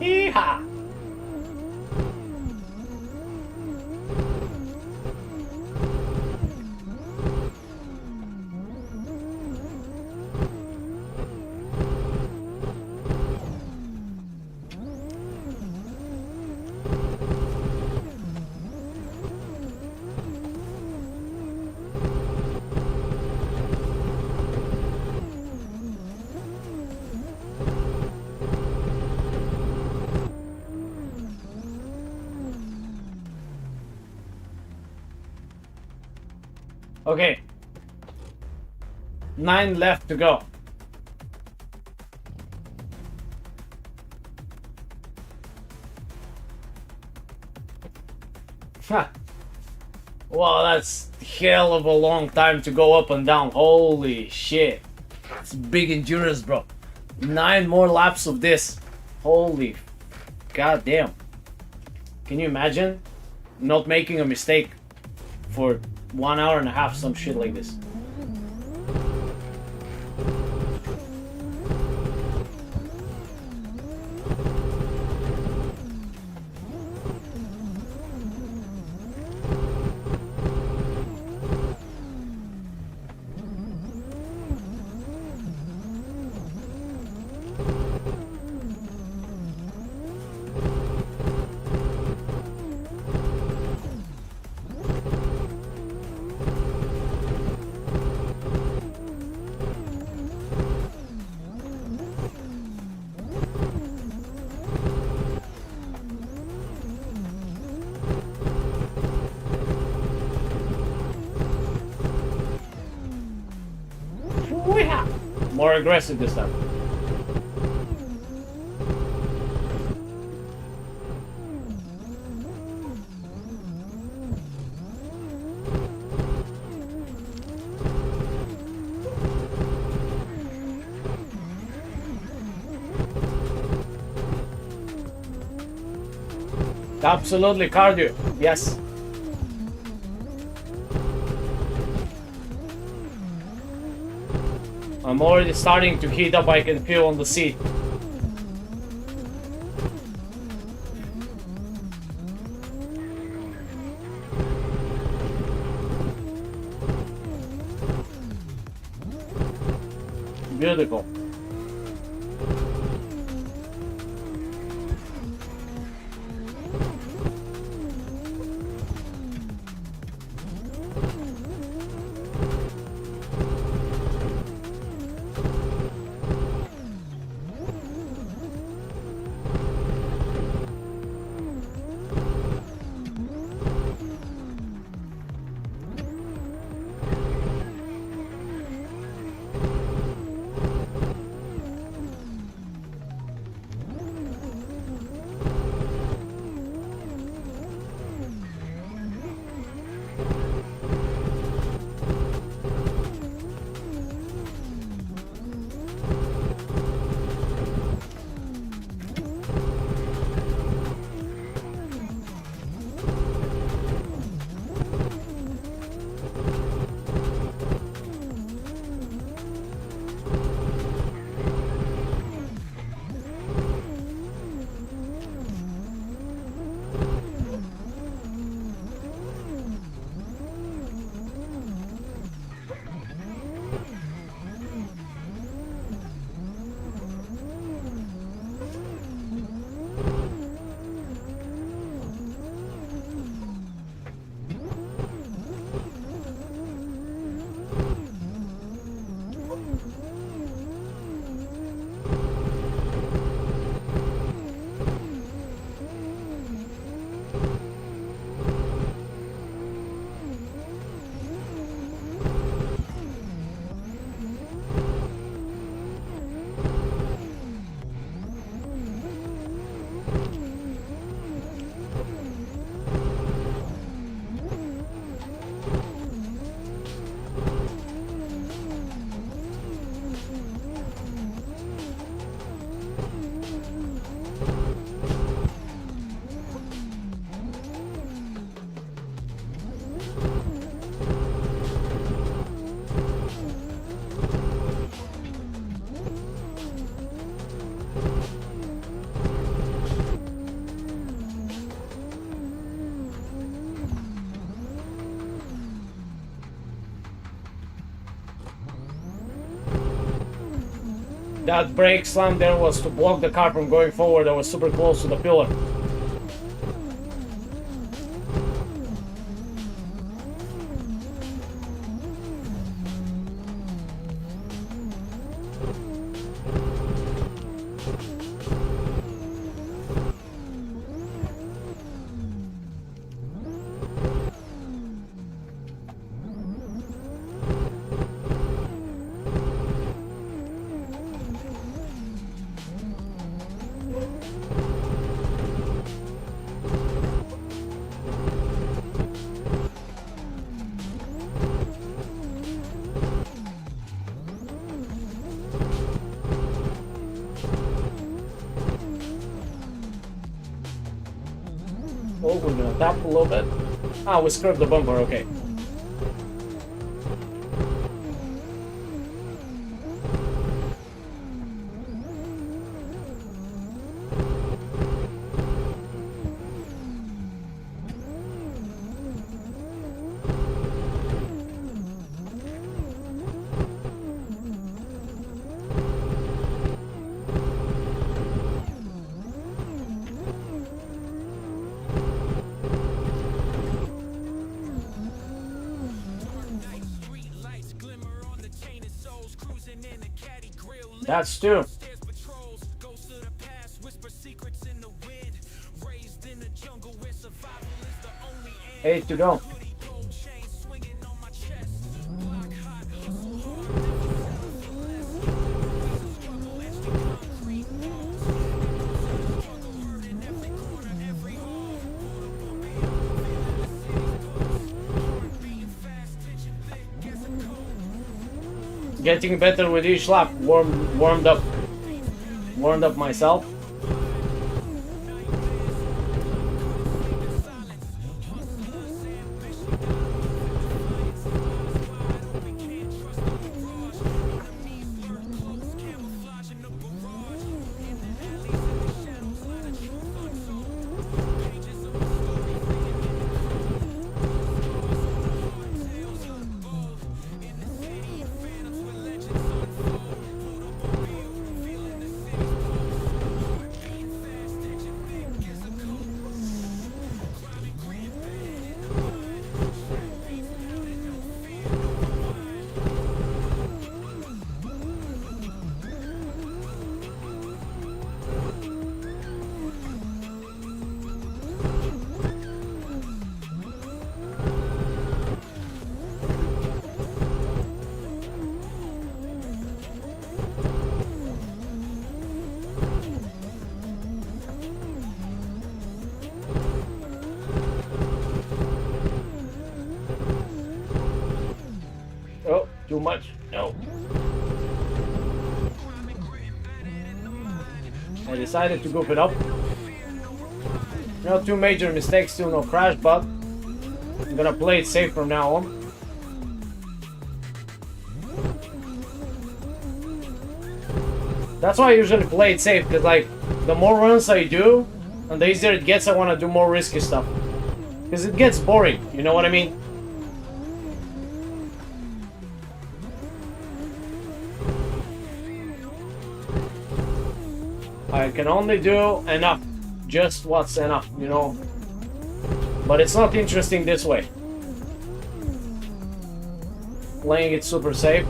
Speaker 3: Yeehaw! Okay. 9 left to go. Ha. Wow, that's hell of a long time to go up and down. Holy shit. It's big endurance, bro. 9 more laps of this. Holy goddamn. Can you imagine not making a mistake for 1 hour and a half, some shit like this? More aggressive this time. Absolutely cardio, yes. I'm already starting to heat up, I can feel on the seat. Beautiful. That brake slam there was to block the car from going forward. I was super close to the pillar. Oh, we're gonna tap a little bit. Ah, we scraped the bumper, okay. That's two. 8 to go. Getting better with each lap. Warmed up myself. Too much? No. I decided to goof it up. No two major mistakes, still no crash, but I'm gonna play it safe from now on. That's why I usually play it safe, because like the more runs I do and the easier it gets, I want to do more risky stuff. Because it gets boring, you know what I mean? I can only do enough. Just what's enough, you know? But it's not interesting this way. Playing it super safe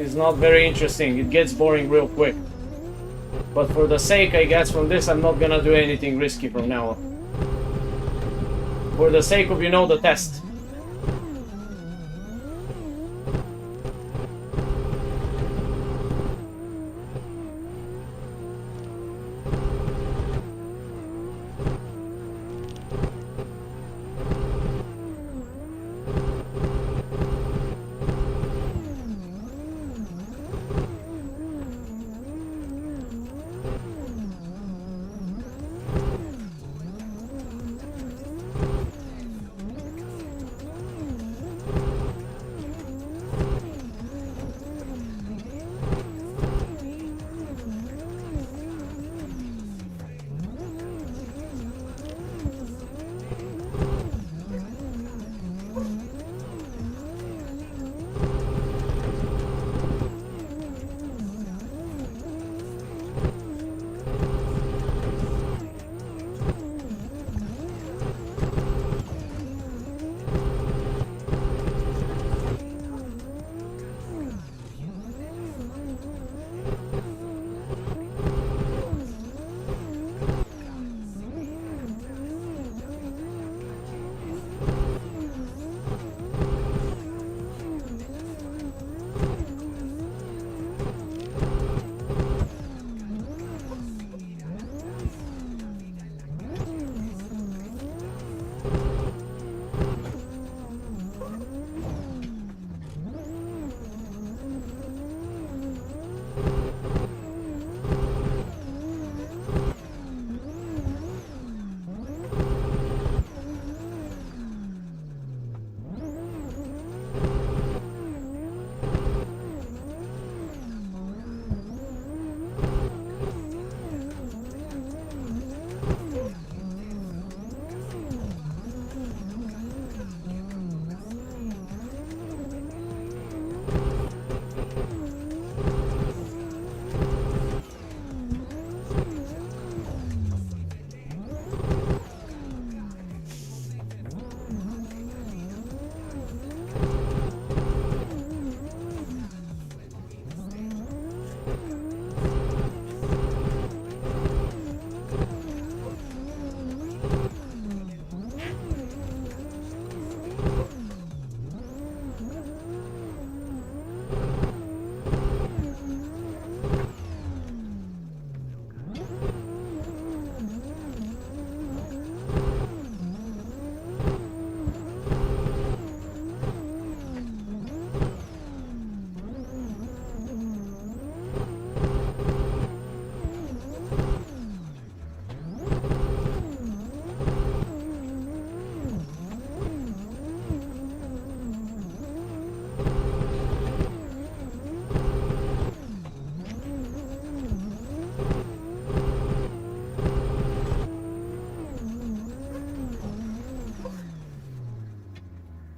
Speaker 3: is not very interesting. It gets boring real quick. But for the sake, I guess, from this, I'm not gonna do anything risky from now on. For the sake of, you know, the test.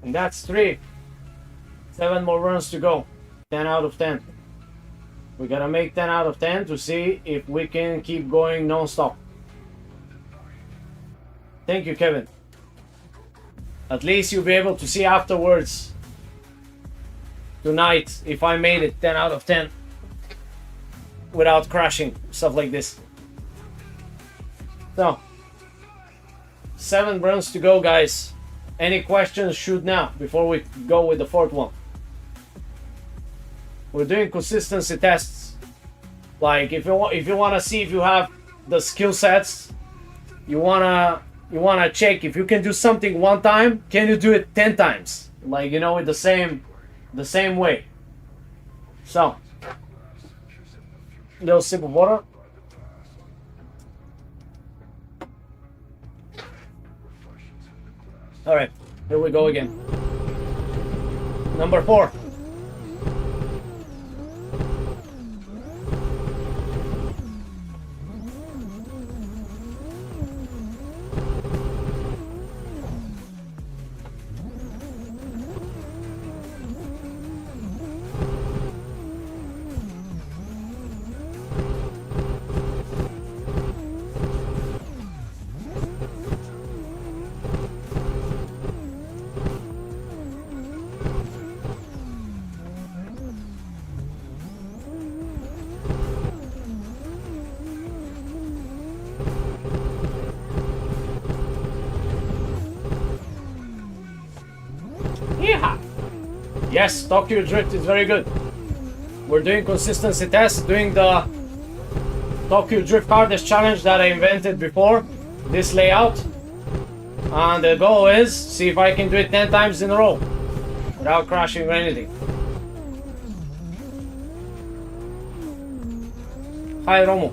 Speaker 3: And that's 3. 7 more runs to go. 10 out of 10. We gotta make 10 out of 10 to see if we can keep going non-stop. Thank you, Kevin. At least you'll be able to see afterwards tonight if I made it 10 out of 10 without crashing, stuff like this. So, 7 runs to go, guys. Any questions, shoot now before we go with the 4th one. We're doing consistency tests. Like if you want to see if you have the skill sets, you wanna check if you can do something one time, can you do it 10 times? Like, you know, with the the same way. So, little sip of water. All right, here we go again. Number 4. Yeehaw! Yes, Tokyo Drift is very good. We're doing consistency tests, doing the Tokyo Drift Hardest challenge that I invented before, this layout. And the goal is, see if I can do it 10 times in a row without crashing or anything. Hi, Romo.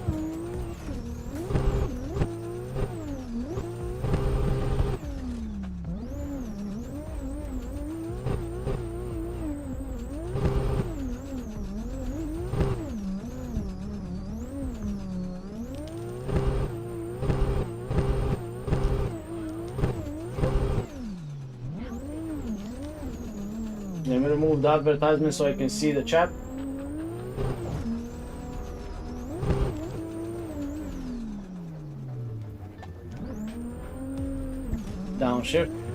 Speaker 3: Let me remove the advertisement so I can see the chat. Downshift.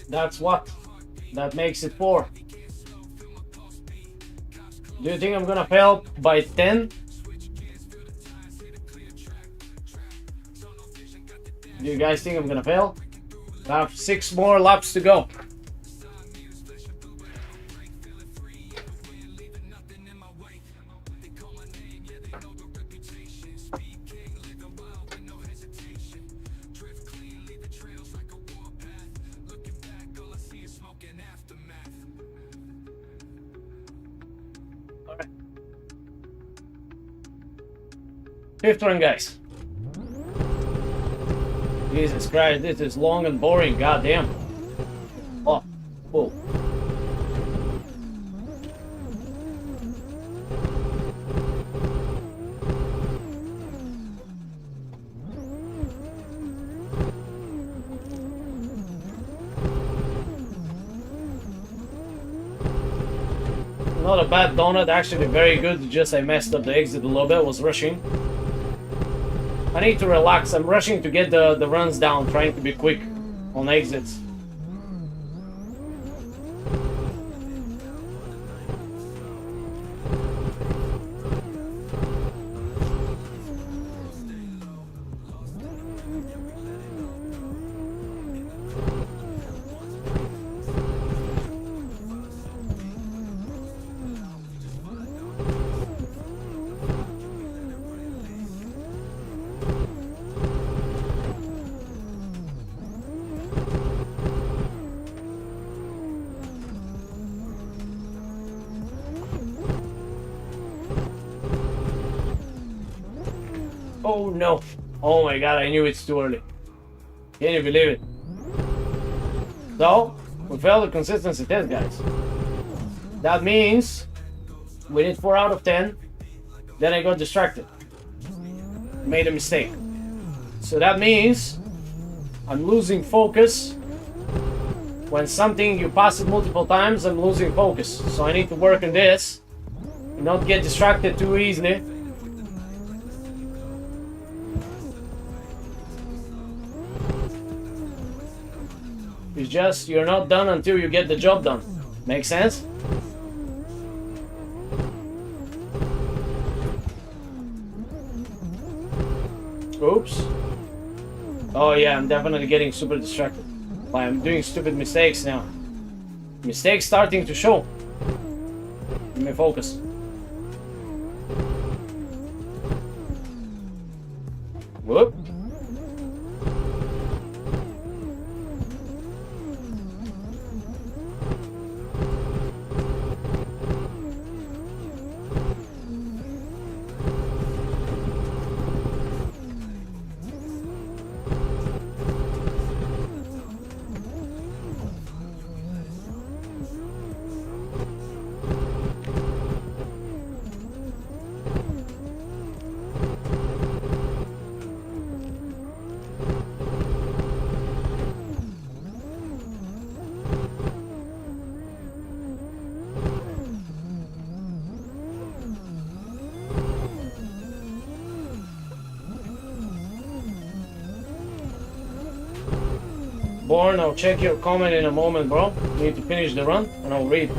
Speaker 3: That's what. That makes it 4. Do you think I'm gonna fail by 10? Do you guys think I'm gonna fail? I have 6 more laps to go. Alright. 5th run, guys. Jesus Christ, this is long and boring, goddamn. Oh, cool. Not a bad donut, actually very good, just I messed up the exit a little bit, was rushing. I need to relax, I'm rushing to get the runs down, trying to be quick on exits. Oh no. Oh my god, I knew it's too early. Can you believe it? So, we failed the consistency test, guys. That means we need 4 out of 10. Then I got distracted. Made a mistake. So that means I'm losing focus. When something you pass it multiple times, I'm losing focus. So I need to work on this. Not get distracted too easily. It's just, you're not done until you get the job done. Make sense? Oops. Oh yeah, I'm definitely getting super distracted. I'm doing stupid mistakes now. Mistakes starting to show. Let me focus. Whoop. Born, I'll check your comment in a moment, bro. Need to finish the run and I'll read.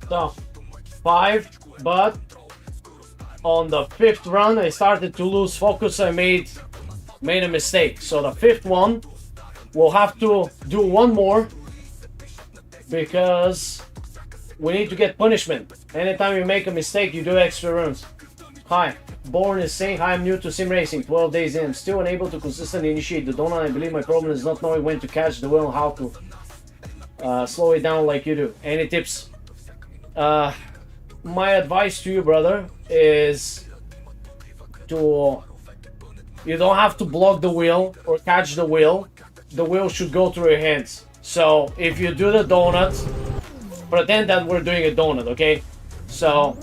Speaker 3: So 5, but on the 5th run I started to lose focus. I made a mistake. So the 5th one we'll have to do one more because we need to get punishment. Anytime you make a mistake, you do extra runs. Hi, Born is saying, hi, I'm new to sim racing, 12 days in. I'm still unable to consistently initiate the donut. I believe my problem is not knowing when to catch the wheel and how to slow it down like you do. Any tips? My advice to you, brother, is to... You don't have to block the wheel or catch the wheel. The wheel should go through your hands. So if you do the donut, pretend that we're doing a donut, okay? So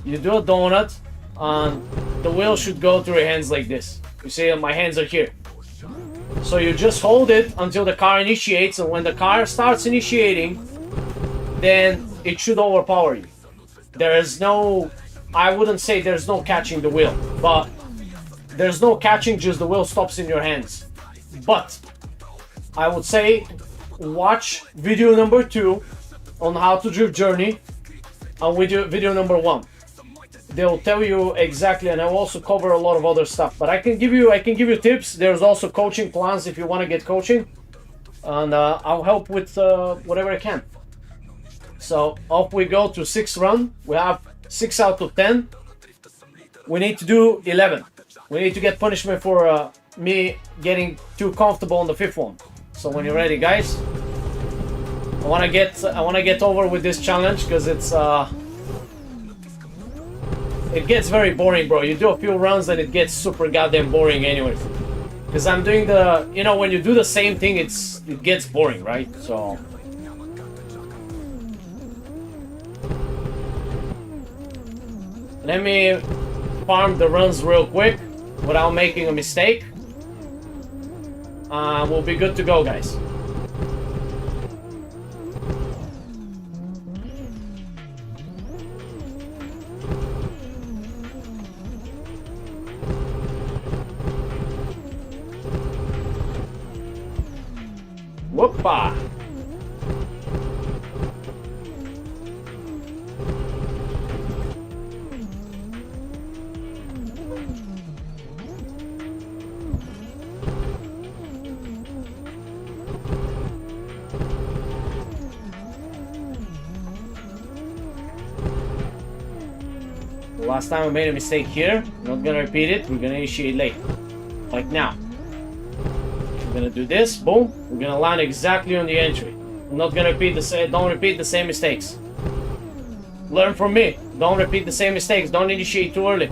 Speaker 3: you do a donut and the wheel should go through your hands like this. You see my hands are here. So you just hold it until the car initiates, and when the car starts initiating, then it should overpower you. There is no, I wouldn't say there's no catching the wheel, but there's no catching, just the wheel stops in your hands. But I would say watch video number 2 on how to drift journey and video number 1. They'll tell you exactly, and I'll also cover a lot of other stuff. But I can give you tips. There's also coaching plans if you want to get coaching, and I'll help with whatever I can. So off we go to 6th run. We have 6 out of 10. We need to do 11. We need to get punishment for me getting too comfortable on the 5th one. So when you're ready, guys, I want to get over with this challenge because it gets very boring, bro. You do a few runs and it gets super goddamn boring anyways. Because I'm doing the, you know, when you do the same thing, it gets boring, right? So let me farm the runs real quick without making a mistake. We'll be good to go, guys. Whoopa! Last time I made a mistake here. Not gonna repeat it. We're gonna initiate late. Like now. We're gonna do this. Boom. We're gonna land exactly on the entry. I'm not gonna repeat the same. Don't repeat the same mistakes. Learn from me. Don't repeat the same mistakes. Don't initiate too early.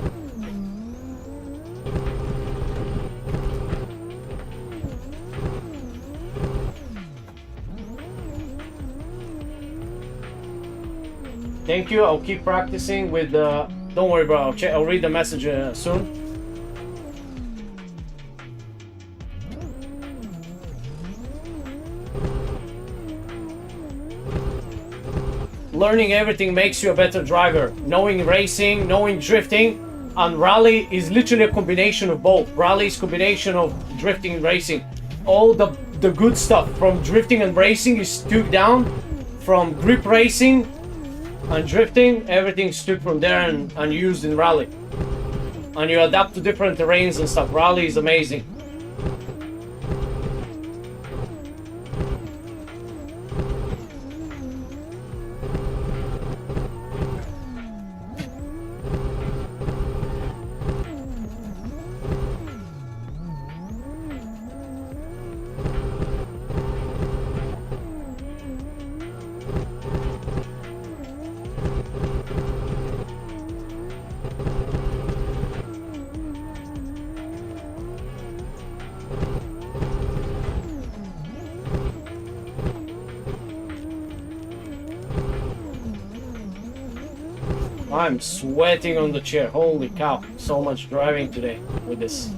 Speaker 3: Thank you. I'll keep practicing with the. Don't worry, bro. I'll read the message soon. Learning everything makes you a better driver. Knowing racing, knowing drifting, and rally is literally a combination of both. Rally is a combination of drifting and racing. All the good stuff from drifting and racing is stripped down. From grip racing and drifting, everything's took from there and used in rally. And you adapt to different terrains and stuff. Rally is amazing. I'm sweating on the chair. Holy cow. So much driving today with this.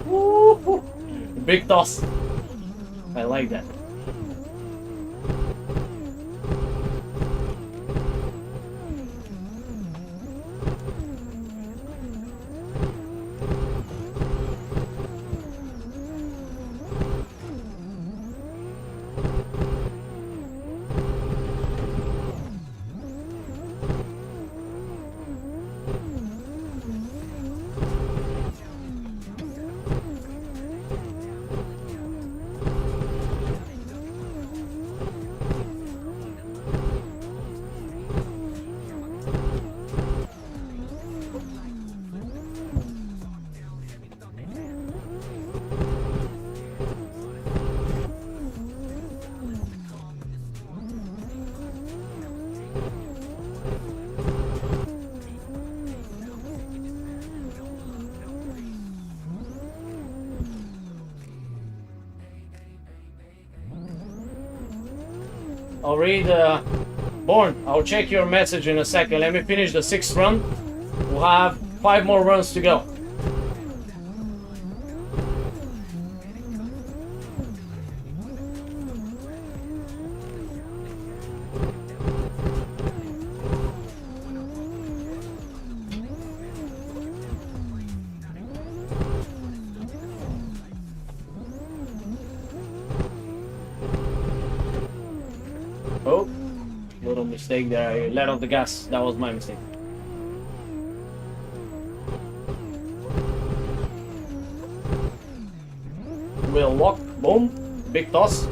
Speaker 3: Woo-hoo. Big toss. I like that. I'll read. Born, I'll check your message in a second. Let me finish the 6th run. We'll have 5 more runs to go. Oh, little mistake there. I let off the gas. That was my mistake. We'll walk. Boom. Big toss.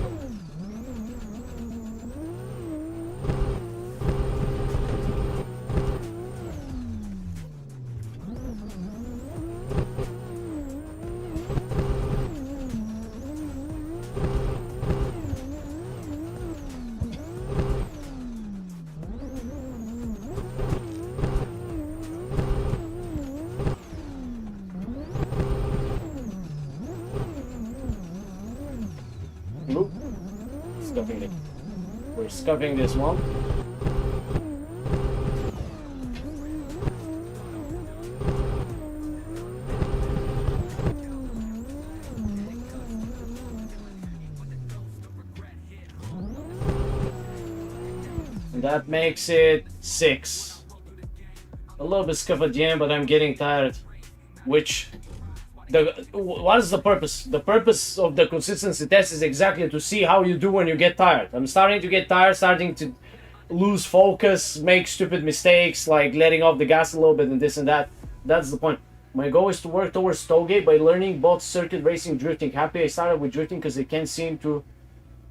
Speaker 3: Nope. Scuffing it. We're scuffing this one. And that makes it 6. A little bit scuff at the end, but I'm getting tired. Which what is the purpose? The purpose of the consistency test is exactly to see how you do when you get tired. I'm starting to get tired, starting to lose focus, make stupid mistakes, like letting off the gas a little bit and this and that. That's the point. My goal is to work towards Tollgate by learning both circuit racing, drifting. Happy I started with drifting because I can't seem to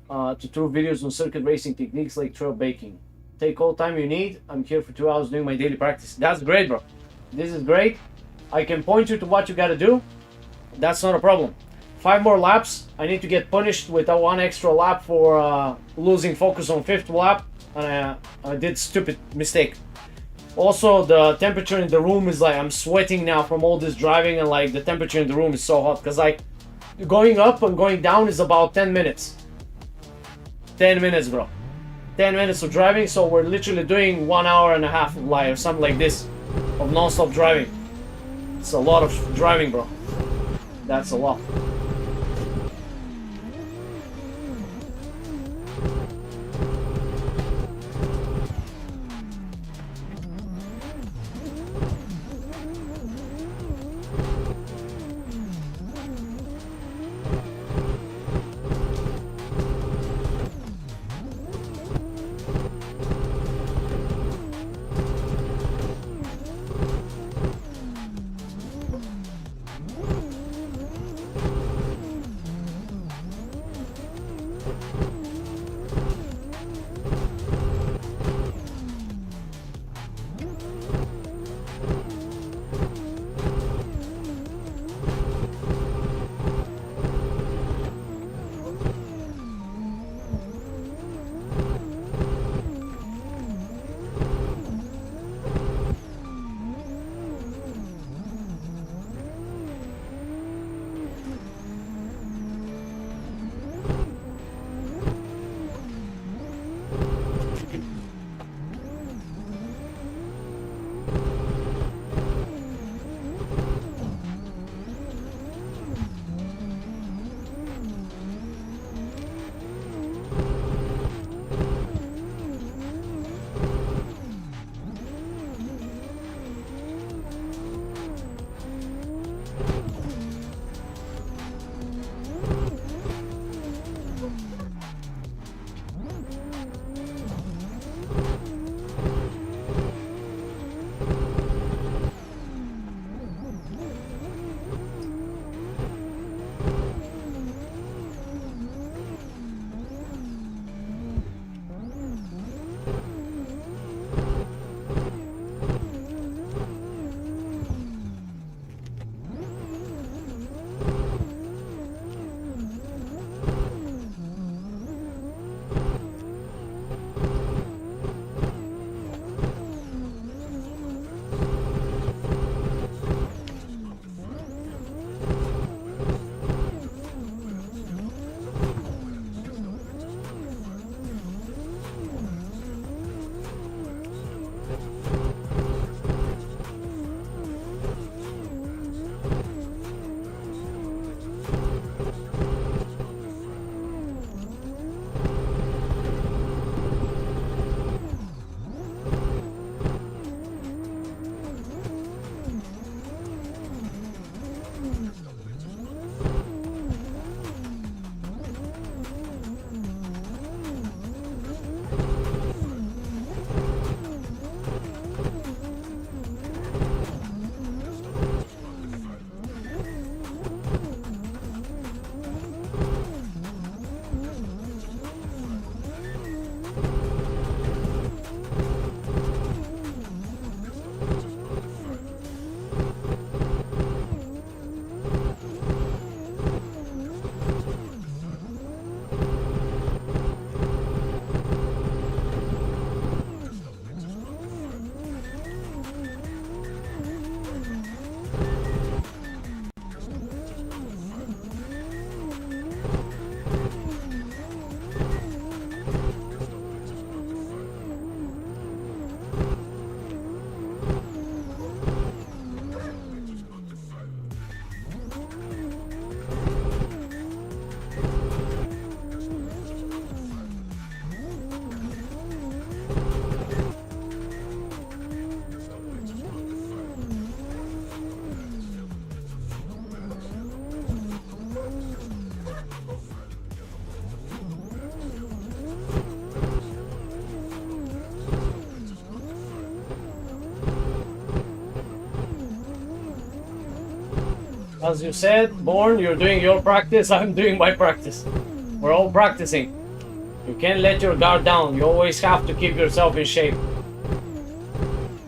Speaker 3: throw videos on circuit racing techniques like trail baking. Take all time you need. I'm here for 2 hours doing my daily practice. That's great, bro. This is great. I can point you to what you gotta do. That's not a problem. 5 more laps. I need to get punished with a 1 extra lap for losing focus on 5th lap, and I did stupid mistake. Also, the temperature in the room is like, I'm sweating now from all this driving, and like the temperature in the room is so hot because like going up and going down is about 10 minutes. 10 minutes, bro. 10 minutes of driving, so we're literally doing 1 hour and a half of live or something like this of non-stop driving. It's a lot of driving, bro. That's a lot. As you said, Born, you're doing your practice, I'm doing my practice. We're all practicing. You can't let your guard down. You always have to keep yourself in shape.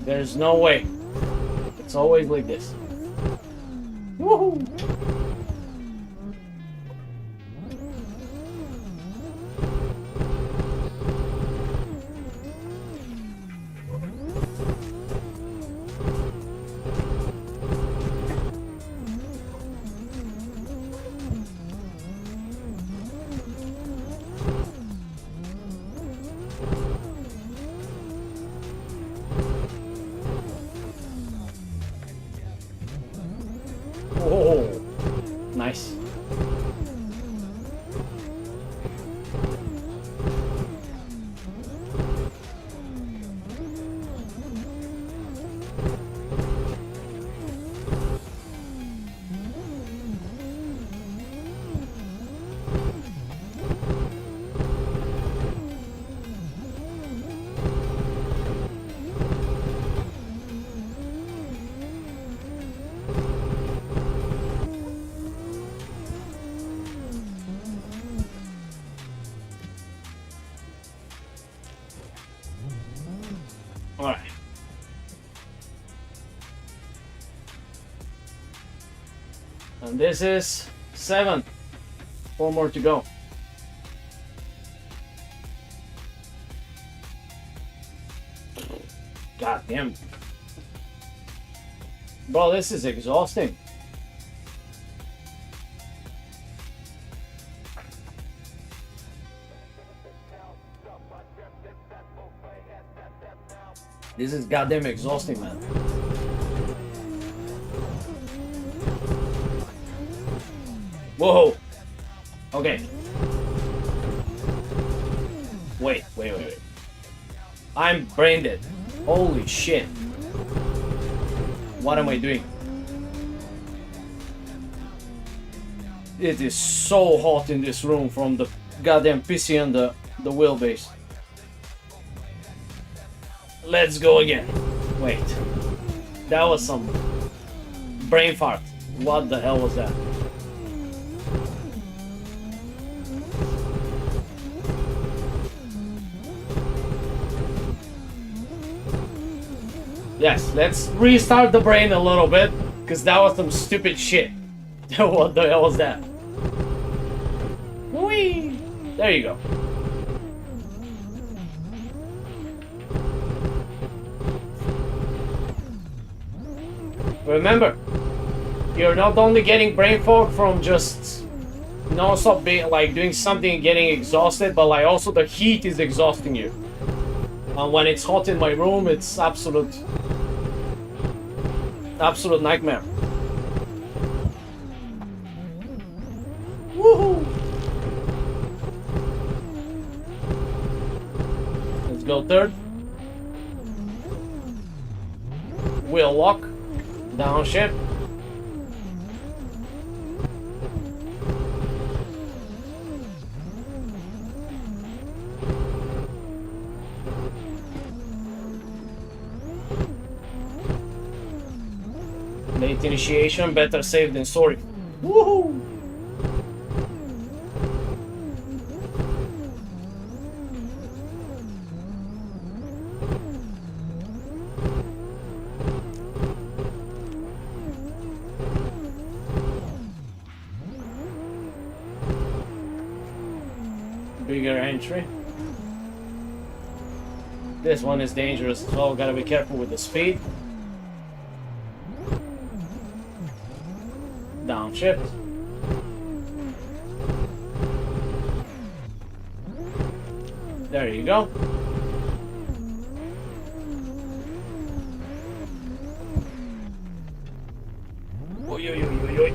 Speaker 3: There's no way. It's always like this. Woohoo! Oh, nice. All right. And this is 7. 4 more to go. God damn. Bro, this is exhausting. This is goddamn exhausting, man. Whoa. Okay. Wait. I'm brain dead. Holy shit. What am I doing? It is so hot in this room from the goddamn PC and the wheelbase. Let's go again. Wait. That was some brain fart. What the hell was that? Yes, let's restart the brain a little bit, because that was some stupid shit. What the hell was that? Whee! There you go. Remember, you're not only getting brain fog from just non-stop being like doing something and getting exhausted, but like also the heat is exhausting you. And when it's hot in my room, it's absolute nightmare. Woohoo! Let's go third. Wheel lock. Downshift. Late initiation, better safe than sorry. Woohoo! Bigger entry. This one is dangerous as well, gotta be careful with the speed. Downshift. There you go. Oi, oi, oi, oi, oi.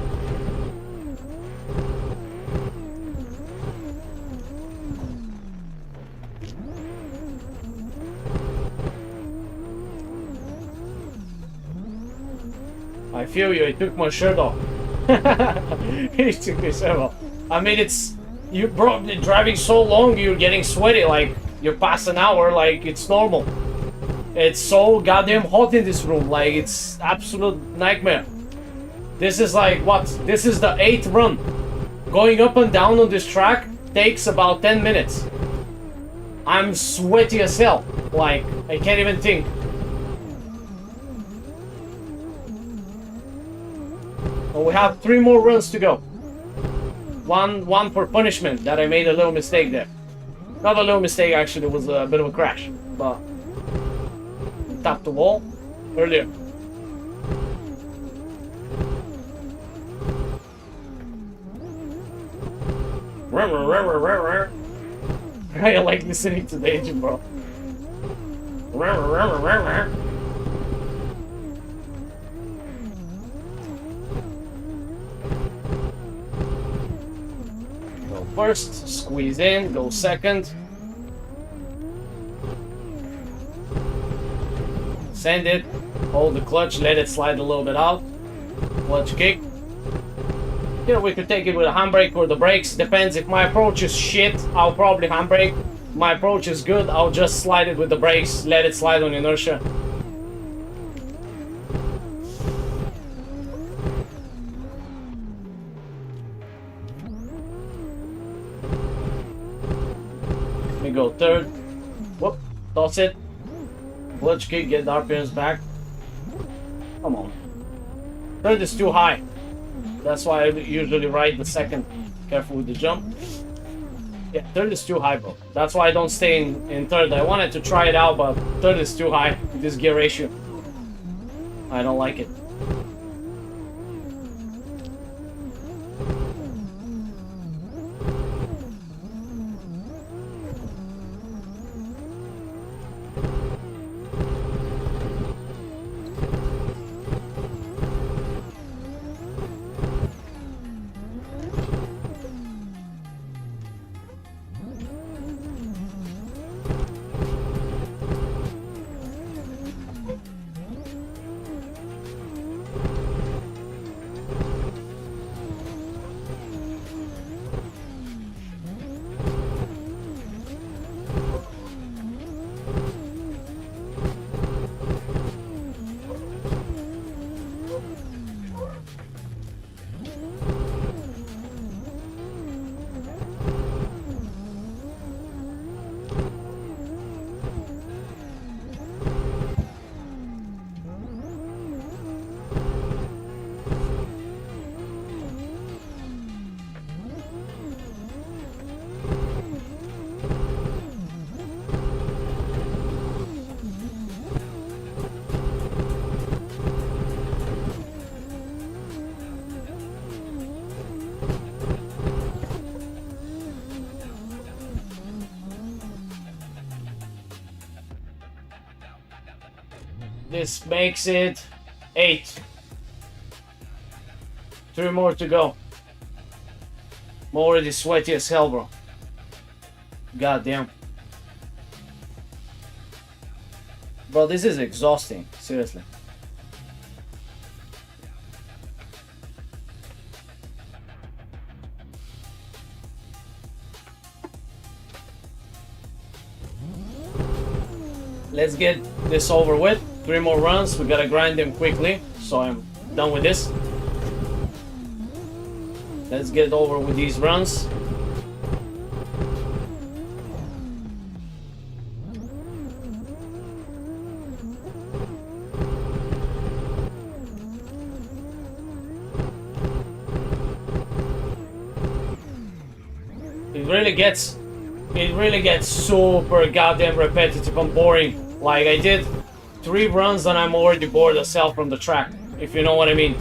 Speaker 3: I feel you, I took my shirt off. He took his shirt off. I mean, it's... You bro, driving so long, you're getting sweaty, like, you're past an hour, like, it's normal. It's so goddamn hot in this room, like, it's absolute nightmare. This is like what? This is the 8th run. Going up and down on this track takes about 10 minutes. I'm sweaty as hell. Like, I can't even think. And we have 3 more runs to go. One for punishment that I made a little mistake there. Not a little mistake, actually, it was a bit of a crash. But tapped the wall earlier. I like listening to the engine, bro. Go first, squeeze in, go second. Send it, hold the clutch, let it slide a little bit out. Clutch kick. You know, we could take it with a handbrake or the brakes. Depends. If my approach is shit, I'll probably handbrake. If my approach is good, I'll just slide it with the brakes, let it slide on inertia. Let me go third. Whoop, toss it. Clutch kick, get the RPMs back. Come on. Third is too high. That's why I usually ride the second. Careful with the jump. Yeah, third is too high, bro. That's why I don't stay in third. I wanted to try it out, but third is too high with this gear ratio. I don't like it. This makes it 8. 3 more to go. I'm already sweaty as hell, bro. God damn. Bro, this is exhausting. Seriously. Let's get this over with. 3 more runs. We gotta grind them quickly. So I'm done with this. Let's get over with these runs. It really gets super goddamn repetitive and boring. Like, I did 3 runs and I'm already bored as hell from the track, if you know what I mean.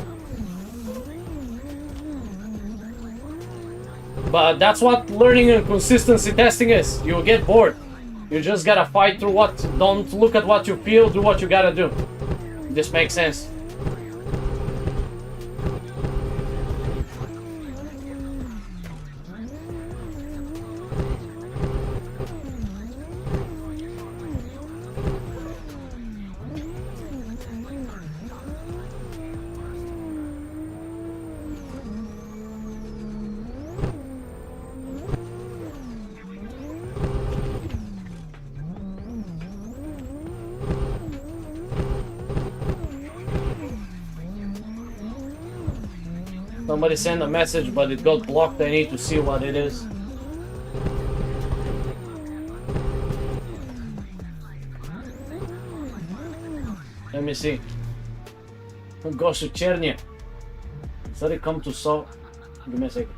Speaker 3: But that's what learning and consistency testing is. You'll get bored. You just gotta fight through what. Don't look at what you feel, do what you gotta do. This makes sense. Somebody sent a message, but it got blocked. I need to see what it is. Let me see. Gosh, Chernia. Exotic come to Give me a second.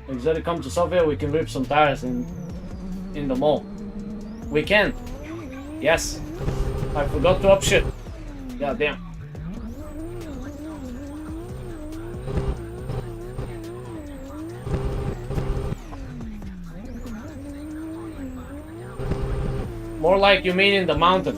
Speaker 3: Exotic come to Sofia, we can rip some tires in the mall. We can. Yes. I forgot to up shit. God damn. More like you mean in the mountain.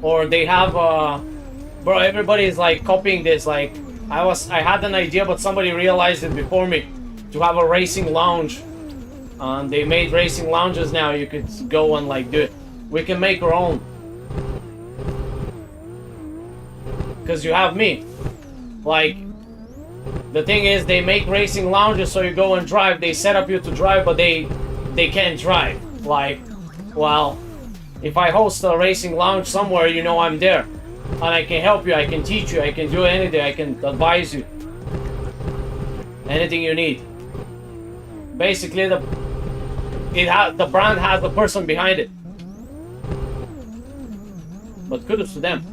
Speaker 3: Or they have bro, everybody is like copying this. Like I had an idea, but somebody realized it before me, to have a racing lounge. And they made racing lounges now. You could go and like do it. We can make our own. Cause you have me. Like, the thing is, they make racing lounges so you go and drive. They set up you to drive, but they can't drive. Like, well, if I host a racing lounge somewhere, you know I'm there. And I can help you, I can teach you, I can do anything, I can advise you. Anything you need. Basically, the brand has the person behind it. But kudos to them.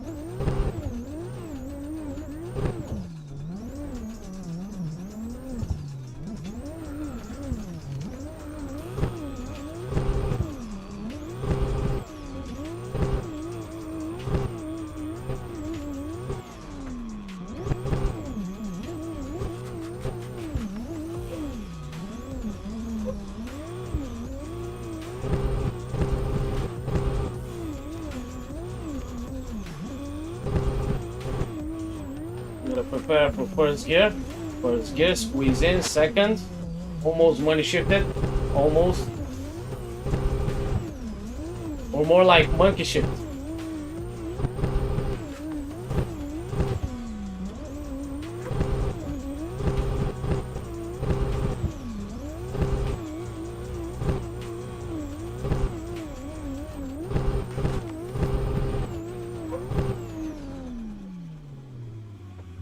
Speaker 3: Prepare for first gear. First gear, squeeze in, second. Almost money shifted. Almost. Or more like monkey shift.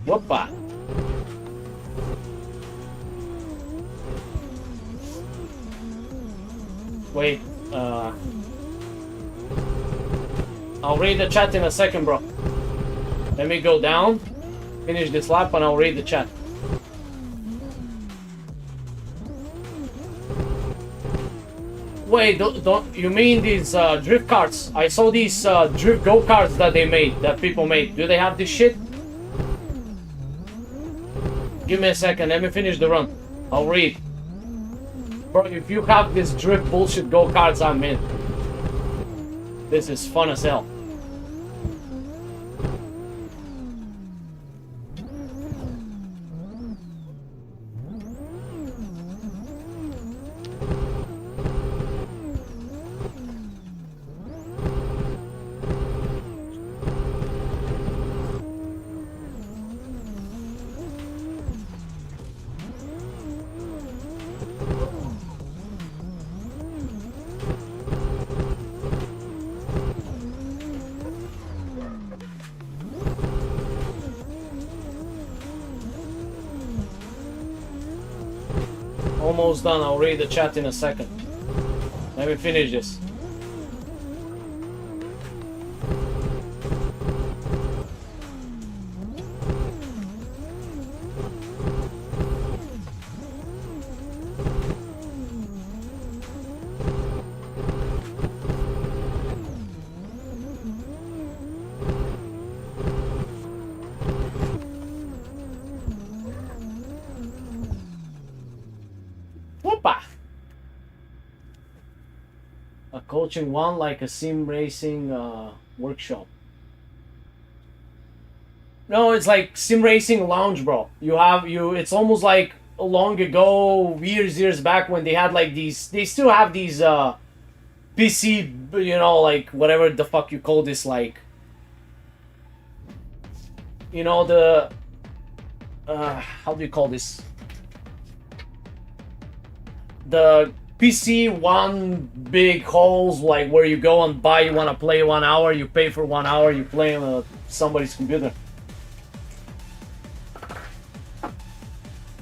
Speaker 3: Whoopa. Wait, I'll read the chat in a second, bro. Let me go down, finish this lap, and I'll read the chat. Wait, don't you mean these drift carts? I saw these drift go-karts that they made, that people made. Do they have this shit? Give me a second, let me finish the run. I'll read. Bro, if you have this drift bullshit go-karts, I'm in. This is fun as hell. Almost done, I'll read the chat in a second. Let me finish this. A coaching one like a sim racing workshop. No, it's like sim racing lounge, bro. It's almost like long ago, years back, when they had like these. They still have these PC, you know, like whatever the fuck you call this, like, you know, the how do you call this? The PC, one big halls like where you go and buy. You wanna play 1 hour, you pay for 1 hour, you play on somebody's computer.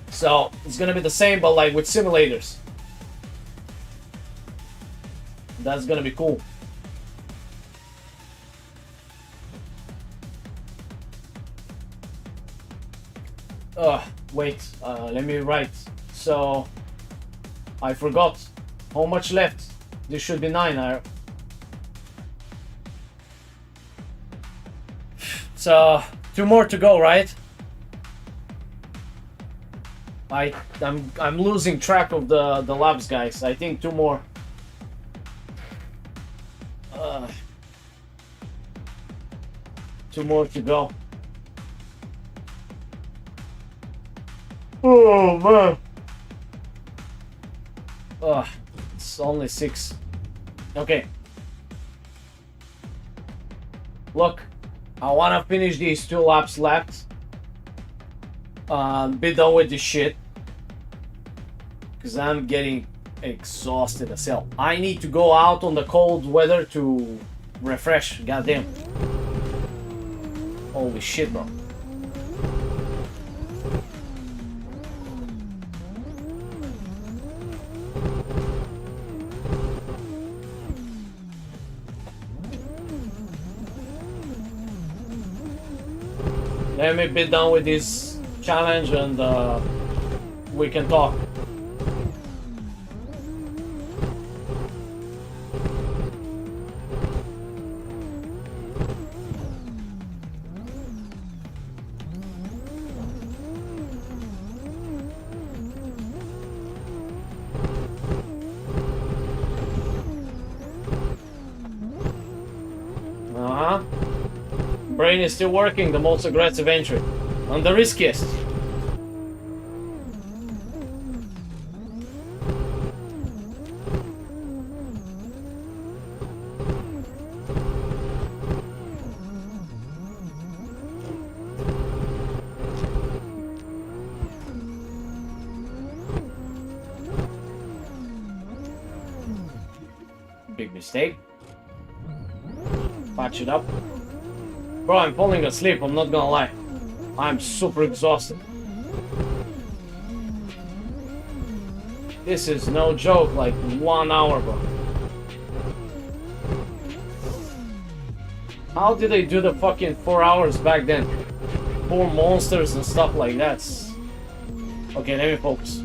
Speaker 3: So it's gonna be the same, but like with simulators. That's gonna be cool. Wait, let me write. So I forgot how much left. This should be 9. So 2 more to go, right? I'm losing track of the laps, guys. I think 2 more. Two more to go. Oh man. It's only 6. Okay. Look, I wanna finish these 2 laps left. Be done with this shit. Cause I'm getting exhausted as hell. I need to go out on the cold weather to refresh. Goddamn. Holy shit, bro. Let me be done with this challenge and we can talk. Brain is still working, the most aggressive entry. And the riskiest. Big mistake. Patch it up. Bro, I'm falling asleep, I'm not gonna lie. I'm super exhausted. This is no joke, like 1 hour, bro. How did they do the fucking 4 hours back then? 4 monsters and stuff like that. Okay, let me focus.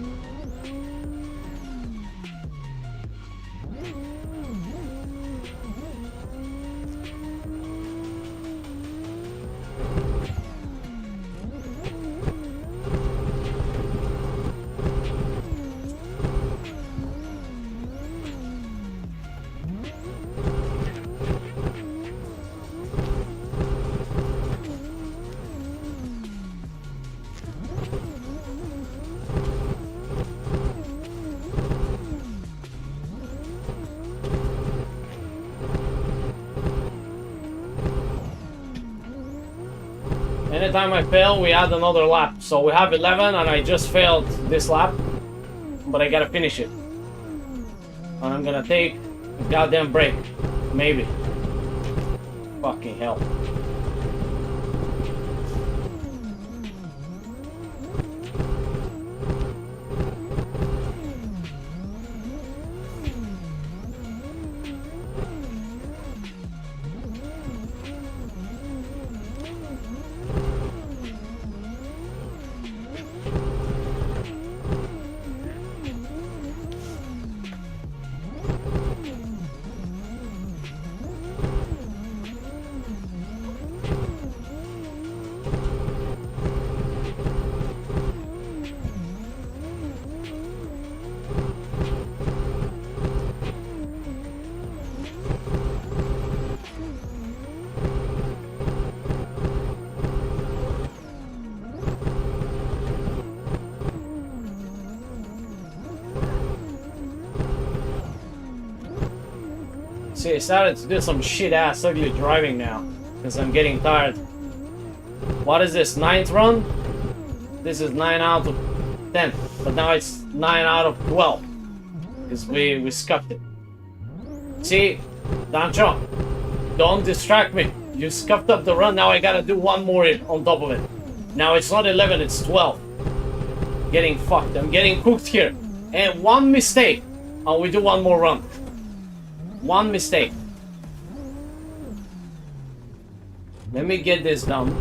Speaker 3: Anytime I fail, we add another lap. So we have 11 and I just failed this lap. But I gotta finish it. And I'm gonna take a goddamn break. Maybe. Fucking hell. See, I started to do some shit-ass ugly driving now, because I'm getting tired. What is this, 9th run? This is 9 out of 10, but now it's 9 out of 12. because we scuffed it. See, Dancho, don't distract me. You scuffed up the run. Now I gotta do one more on top of it. Now it's not 11, it's 12. Getting fucked. I'm getting cooked here. And one mistake, and we do one more run. One mistake. Let me get this done.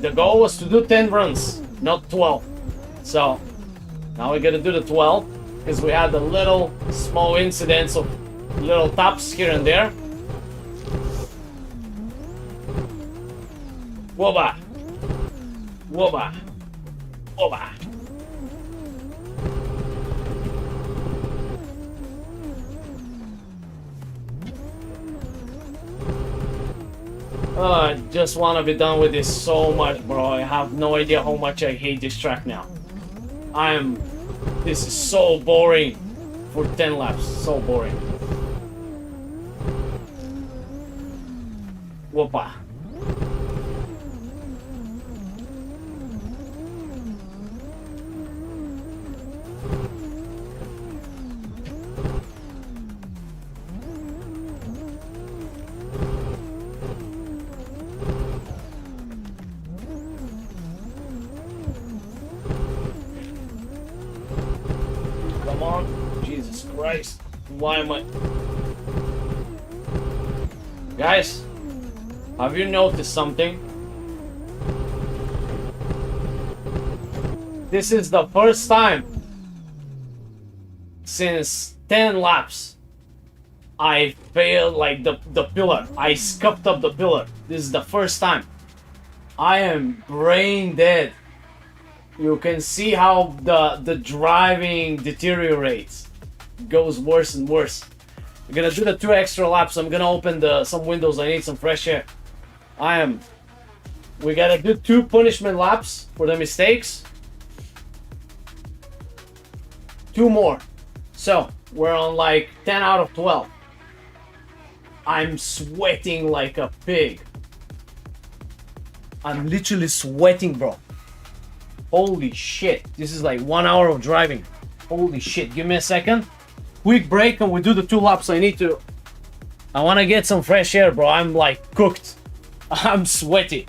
Speaker 3: The goal was to do 10 runs, not 12. So now we gotta do the 12 because we had a little small incidents of little taps here and there. Woba, woba, woba. I just want to be done with this so much, bro. I have no idea how much I hate this track now. This is so boring for 10 laps. So boring. Whoopa. Come on. Jesus Christ. Why am I... Guys, have you noticed something? This is the first time since 10 laps I failed like the pillar. I scuffed up the pillar. This is the first time. I am brain dead. You can see how the driving deteriorates. It goes worse and worse. I'm gonna do the 2 extra laps. I'm gonna open some windows. I need some fresh air. We gotta do 2 punishment laps for the mistakes. 2 more. So we're on like 10 out of 12. I'm sweating like a pig. I'm literally sweating, bro. Holy shit. This is like 1 hour of driving. Holy shit. Give me a second. Quick break and we do the 2 laps. I want to get some fresh air, bro. I'm like cooked. I'm sweaty.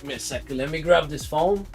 Speaker 3: Give me a second. Let me grab this phone.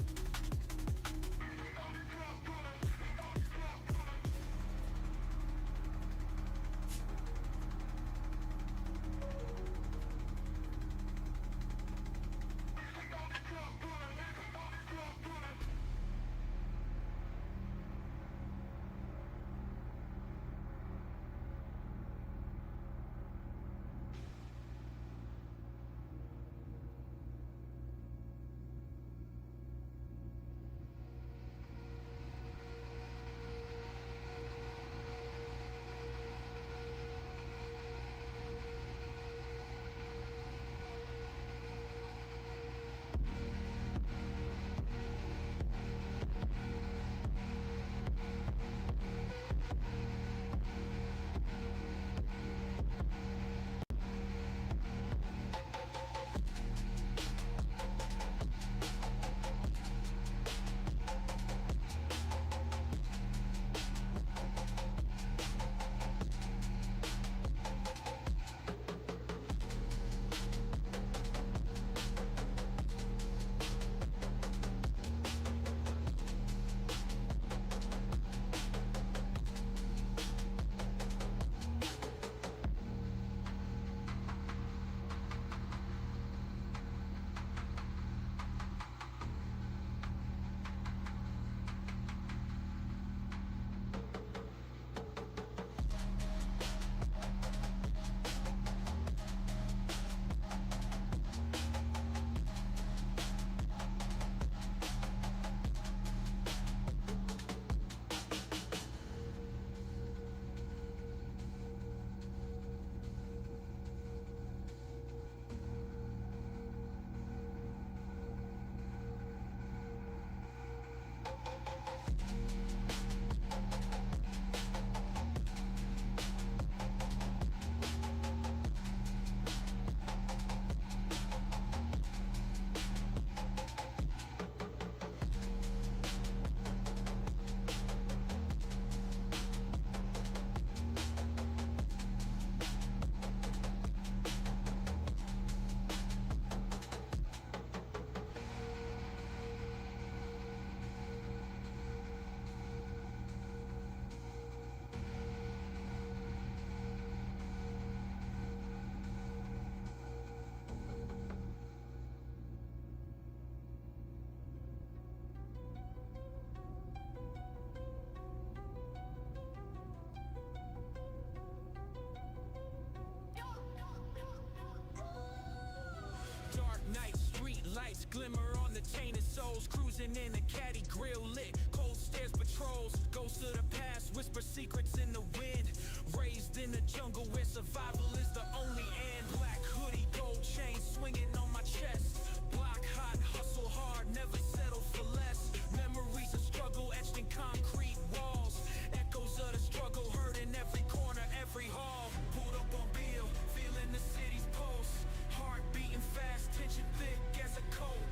Speaker 5: entertaining souls, cruising in a caddy grill lit. Cold stairs patrols, ghosts of the past, whisper secrets in the wind. Raised in the jungle where survival is the only end. Black hoodie, gold chain swinging on my chest. Block hot, hustle hard, never settle for less. Memories of struggle etched in concrete walls. Echoes of the struggle heard in every corner, every hall. Pulled up on Bill, feeling the city's pulse. Heart beating fast, tension thick as a coat.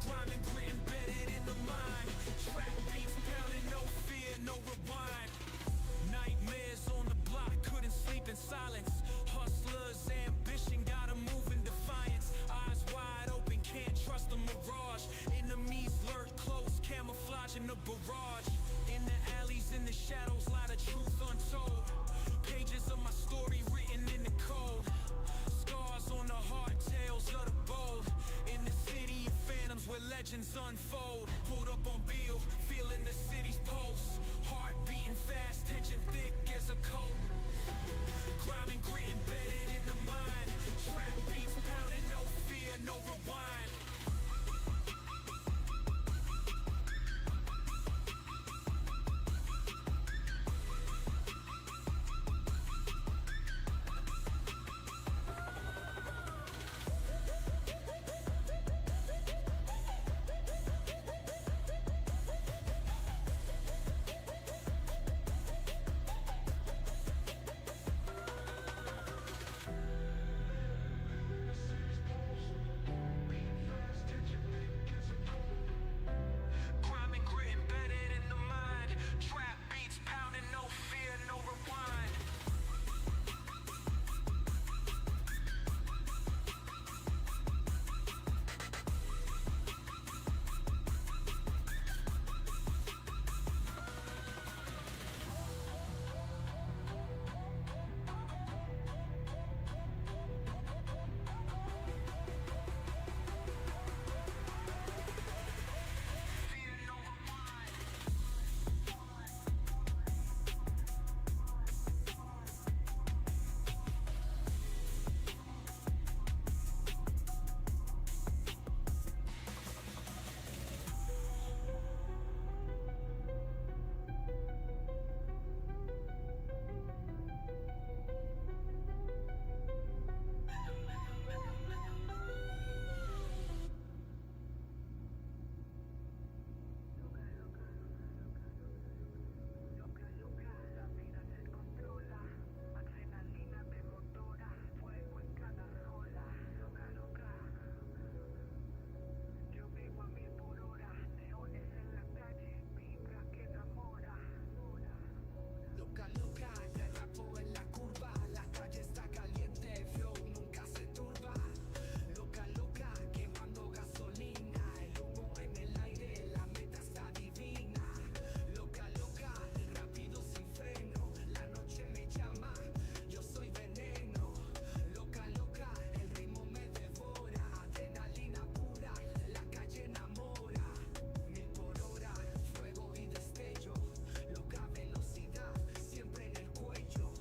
Speaker 5: Grime and grit embedded in the mind. Track beats pounding, no fear, no rewind. Nightmares on the block, couldn't sleep in silence. Hustlers, ambition, gotta move in defiance. Eyes wide open, can't trust the mirage. Enemies lurk close, camouflage in the barrage. In the alleys, in the shadows, lie the truth untold. Pages of my story written in the code. Scars on the heart, tales of the bold. In the city of phantoms where legends unfold. Pulled up on Bill, feeling the city's pulse. Heart beating fast, tension thick as a coat. Grime and grit embedded in the mind. Trap beats pounding, no fear, no rewind. Grime and grit embedded in the mind. Trap beats pounding, no fear, no rewind. Fear, no rewind. La vida se controla, adrenalina te motora, fuego en cada rola, loca, loca. Yo vivo a 1000 por hora, leones en la calle, vibra que enamora. Loca, loca, te rapo en la curva, la calle está caliente, flow nunca se turba. Loca, loca, quemando gasolina, el humo en el aire, la meta está divina. Loca, loca, rápido sin freno, la noche me llama, yo soy veneno. Loca, loca, el ritmo me devora, adrenalina pura, la calle enamora. 1000 por hora, fuego y destello, loca velocidad, siempre en el cuello.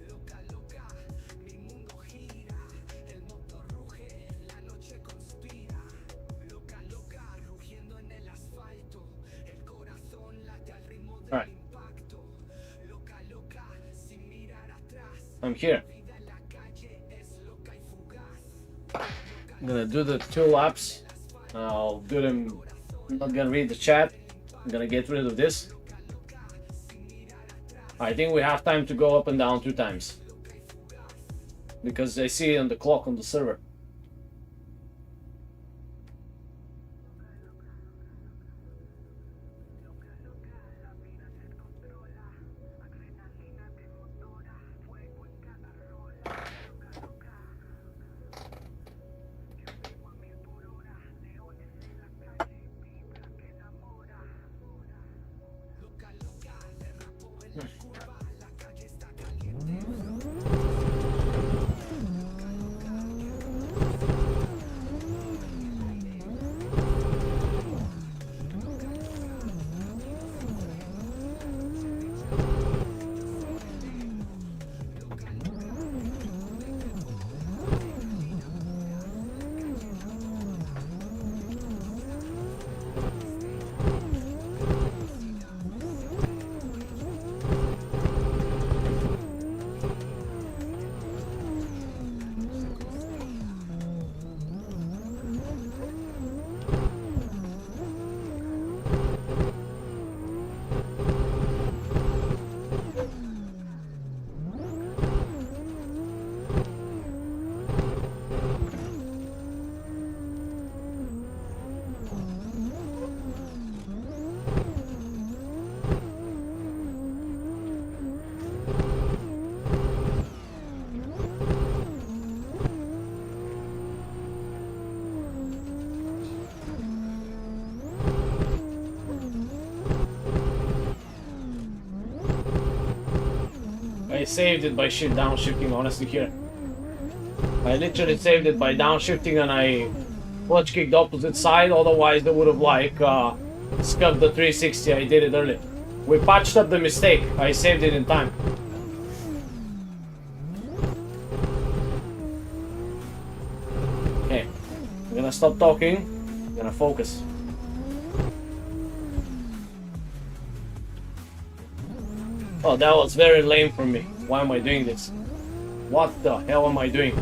Speaker 5: Loca, loca, mi mundo gira, el motor ruge, la noche conspira. Loca, loca, rugiendo en el asfalto, el corazón late al ritmo del
Speaker 3: Alright.
Speaker 5: impacto. Loca, loca, sin mirar atrás,
Speaker 3: I'm here.
Speaker 5: vida en la calle es loca y fugaz.
Speaker 3: I'm gonna do the 2 laps. I'll do them. I'm not gonna read the chat. I'm gonna get rid of this. I think we have time to go up and down 2 times. Because I see it on the clock on the server.
Speaker 5: La vida se controla, adrenalina te motora, fuego en cada rola. Loca, loca. Yo vivo a 1000 por hora, leones en la calle, vibra que enamora. Loca, loca, te rapo en la curva, la calle está caliente.
Speaker 3: I saved it by downshifting, honestly, here. I literally saved it by downshifting and I clutch kicked the opposite side, otherwise they would have like scuffed the 360. I did it early. We patched up the mistake. I saved it in time. Okay, I'm gonna stop talking. I'm gonna focus. Oh, that was very lame for me. Why am I doing this? What the hell am I doing?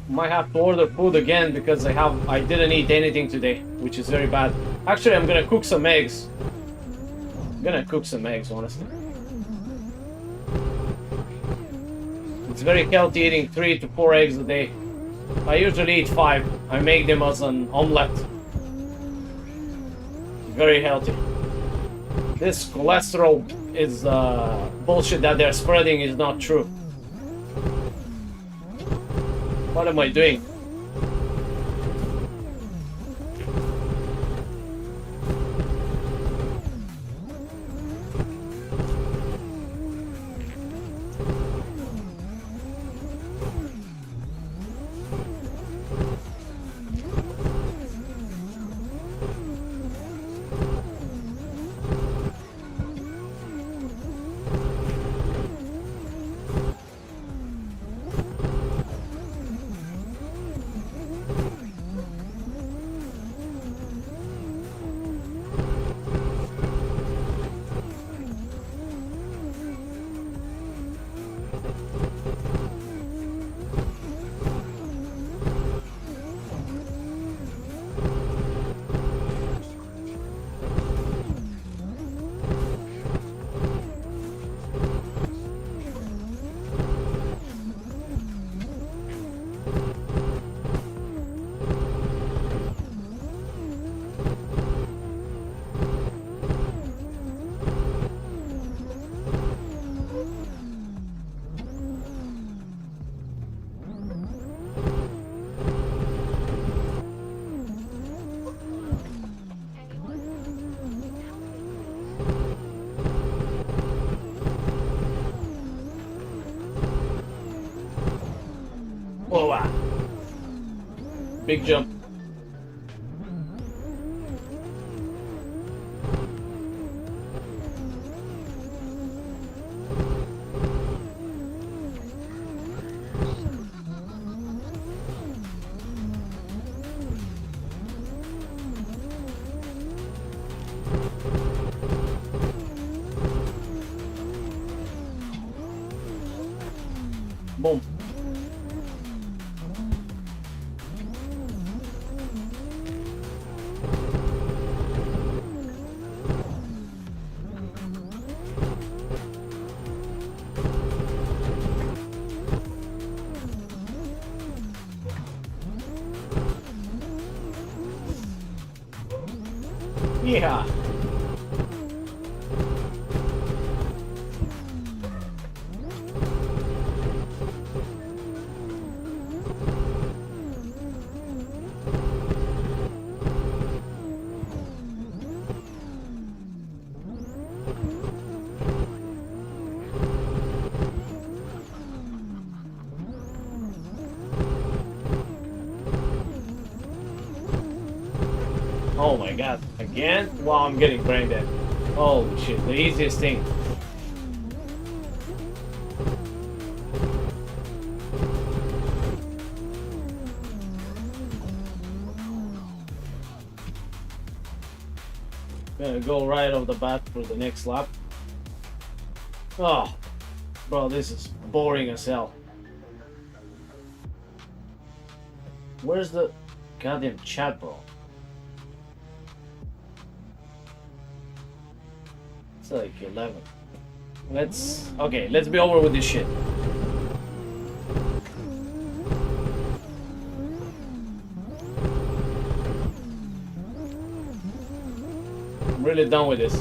Speaker 3: Might have to order food again because I didn't eat anything today, which is very bad. Actually, I'm gonna cook some eggs. I'm gonna cook some eggs, honestly. It's very healthy eating 3 to 4 eggs a day. I usually eat 5. I make them as an omelette. Very healthy. This cholesterol is bullshit that they're spreading is not true. What am I doing? Oh wow. Big jump. Boom. Yeah. Oh my god, again? Wow, I'm getting brain dead. Holy shit, the easiest thing. Gonna go right off the bat for the next lap. Oh, bro, this is boring as hell. Where's the goddamn chat, bro? It's like 11. Let's be over with this shit. I'm really done with this.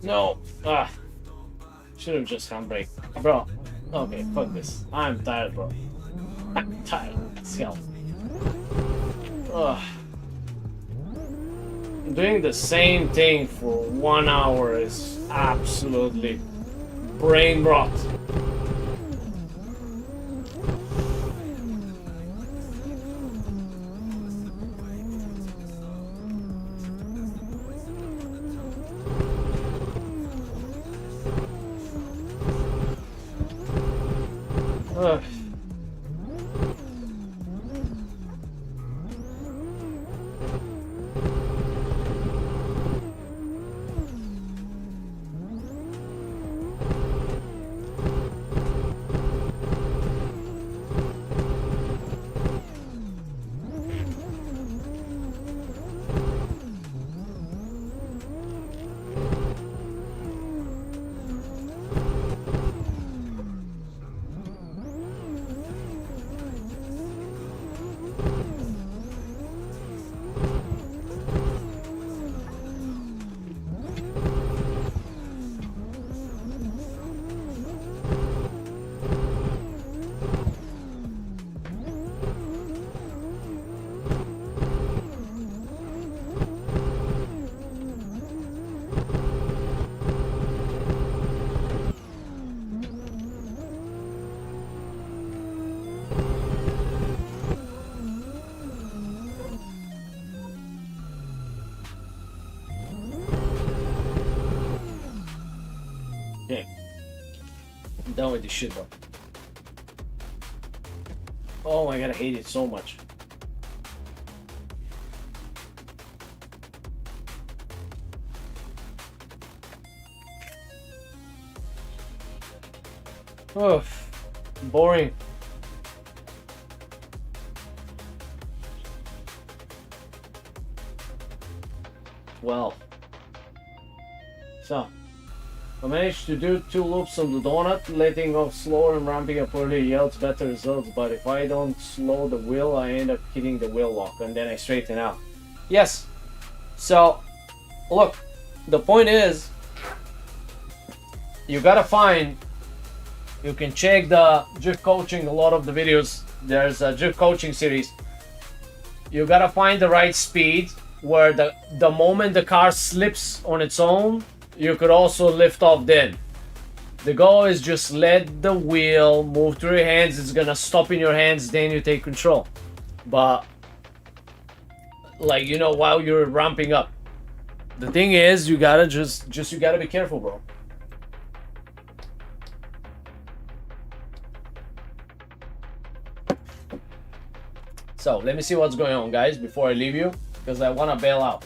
Speaker 3: No. Should have just handbrake. Bro. Okay, fuck this. I'm tired, bro. I'm tired as hell. Ugh. Doing the same thing for 1 hour is absolutely brain rot. Ugh. Okay. I'm done with this shit, bro. Oh my god, I hate it so much. Oh, boring. Well, so I managed to do 2 loops on the donut, letting off slower and ramping up earlier yields better results, but if I don't slow the wheel, I end up hitting the wheel lock and then I straighten out. Yes, so look, the point is, you gotta find, you can check the drift coaching, a lot of the videos, there's a drift coaching series. You gotta find the right speed where the moment the car slips on its own, you could also lift off then. The goal is just let the wheel move through your hands. It's gonna stop in your hands, then you take control. But like, you know, while you're ramping up, the thing is, you gotta you gotta be careful, bro. So let me see what's going on, guys, before I leave you, because I want to bail out.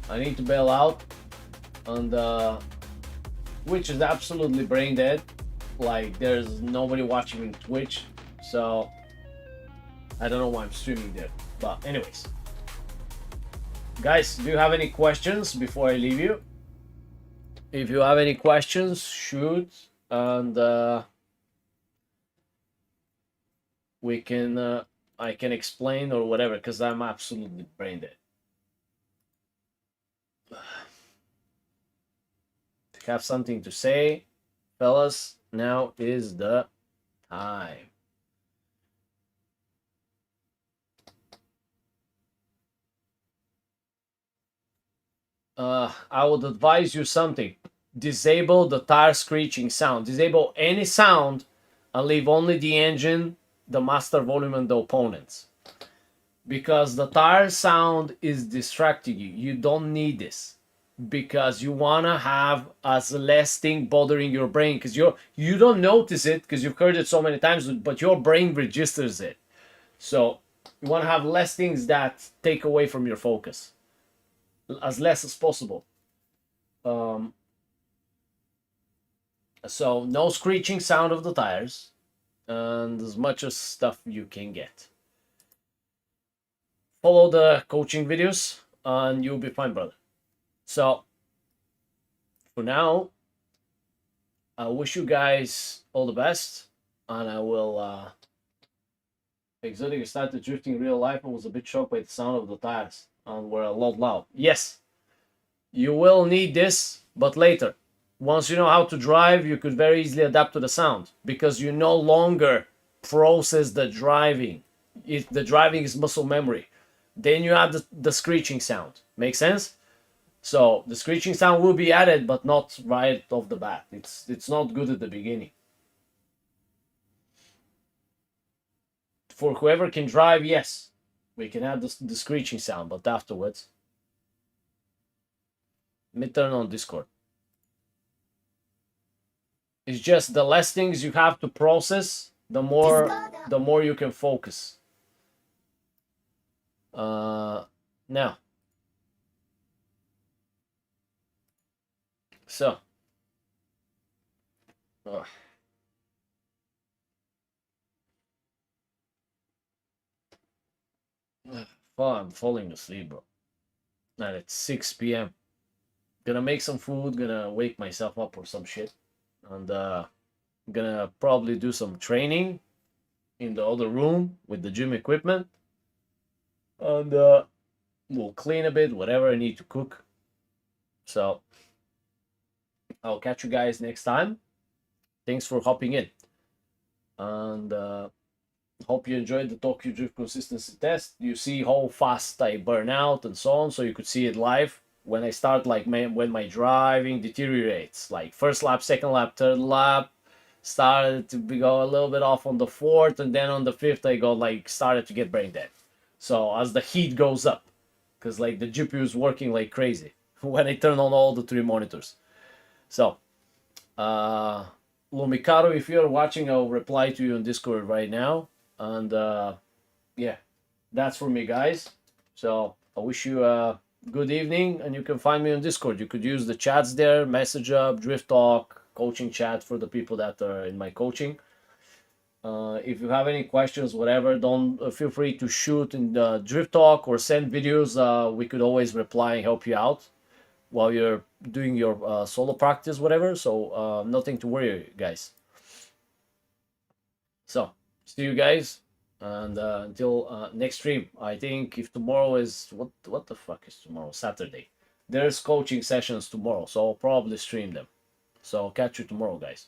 Speaker 3: I need to bail out, and Twitch is absolutely brain dead. Like, there's nobody watching in Twitch, so I don't know why I'm streaming there. But anyways, guys, do you have any questions before I leave you? If you have any questions, shoot, and we can I can explain or whatever, because I'm absolutely brain dead. If you have something to say, fellas, now is the time. I would advise you something. Disable the tire screeching sound. Disable any sound and leave only the engine, the master volume, and the opponents. Because the tire sound is distracting you. You don't need this. Because you want to have as less thing bothering your brain. Because you don't notice it because you've heard it so many times, but your brain registers it. So you want to have less things that take away from your focus. As less as possible. So no screeching sound of the tires, and as much as stuff you can get. Follow the coaching videos and you'll be fine, brother. So for now, I wish you guys all the best, and I will Exotic started drifting in real life and was a bit shocked by the sound of the tires and were a lot loud. Yes, You will need this, but later. Once you know how to drive, you could very easily adapt to the sound because you no longer process the driving. The driving is muscle memory. Then you add the screeching sound. Make sense? So the screeching sound will be added, but not right off the bat. It's not good at the beginning. For whoever can drive, yes, we can add the screeching sound, but afterwards, let me turn on Discord. It's just the less things you have to process, the more you can focus. Now, so, oh. Oh, I'm falling asleep, bro. And it's 6 p.m. Gonna make some food, gonna wake myself up or some shit, and gonna probably do some training in the other room with the gym equipment, and we'll clean a bit, whatever I need to cook. So I'll catch you guys next time. Thanks for hopping in, and hope you enjoyed the Tokyo Drift consistency test. You see how fast I burn out and so on, so you could see it live. When I start, like when my driving deteriorates, like first lap, second lap, third lap, started to go a little bit off on the fourth, and then on the fifth I go like started to get brain dead. So as the heat goes up, because like the GPU is working like crazy when I turn on all the 3 monitors. So Lumikaro, if you're watching, I'll reply to you on Discord right now. And yeah, that's for me, guys. So I wish you a good evening, and you can find me on Discord. You could use the chats there, message up, drift talk, coaching chat for the people that are in my coaching. If you have any questions, whatever, don't feel free to shoot in the drift talk or send videos. We could always reply and help you out while you're doing your solo practice, whatever. So nothing to worry, guys. So see you guys, and until next stream. I think if tomorrow is what the fuck is tomorrow? Saturday. There's coaching sessions tomorrow, so I'll probably stream them. So I'll catch you tomorrow, guys.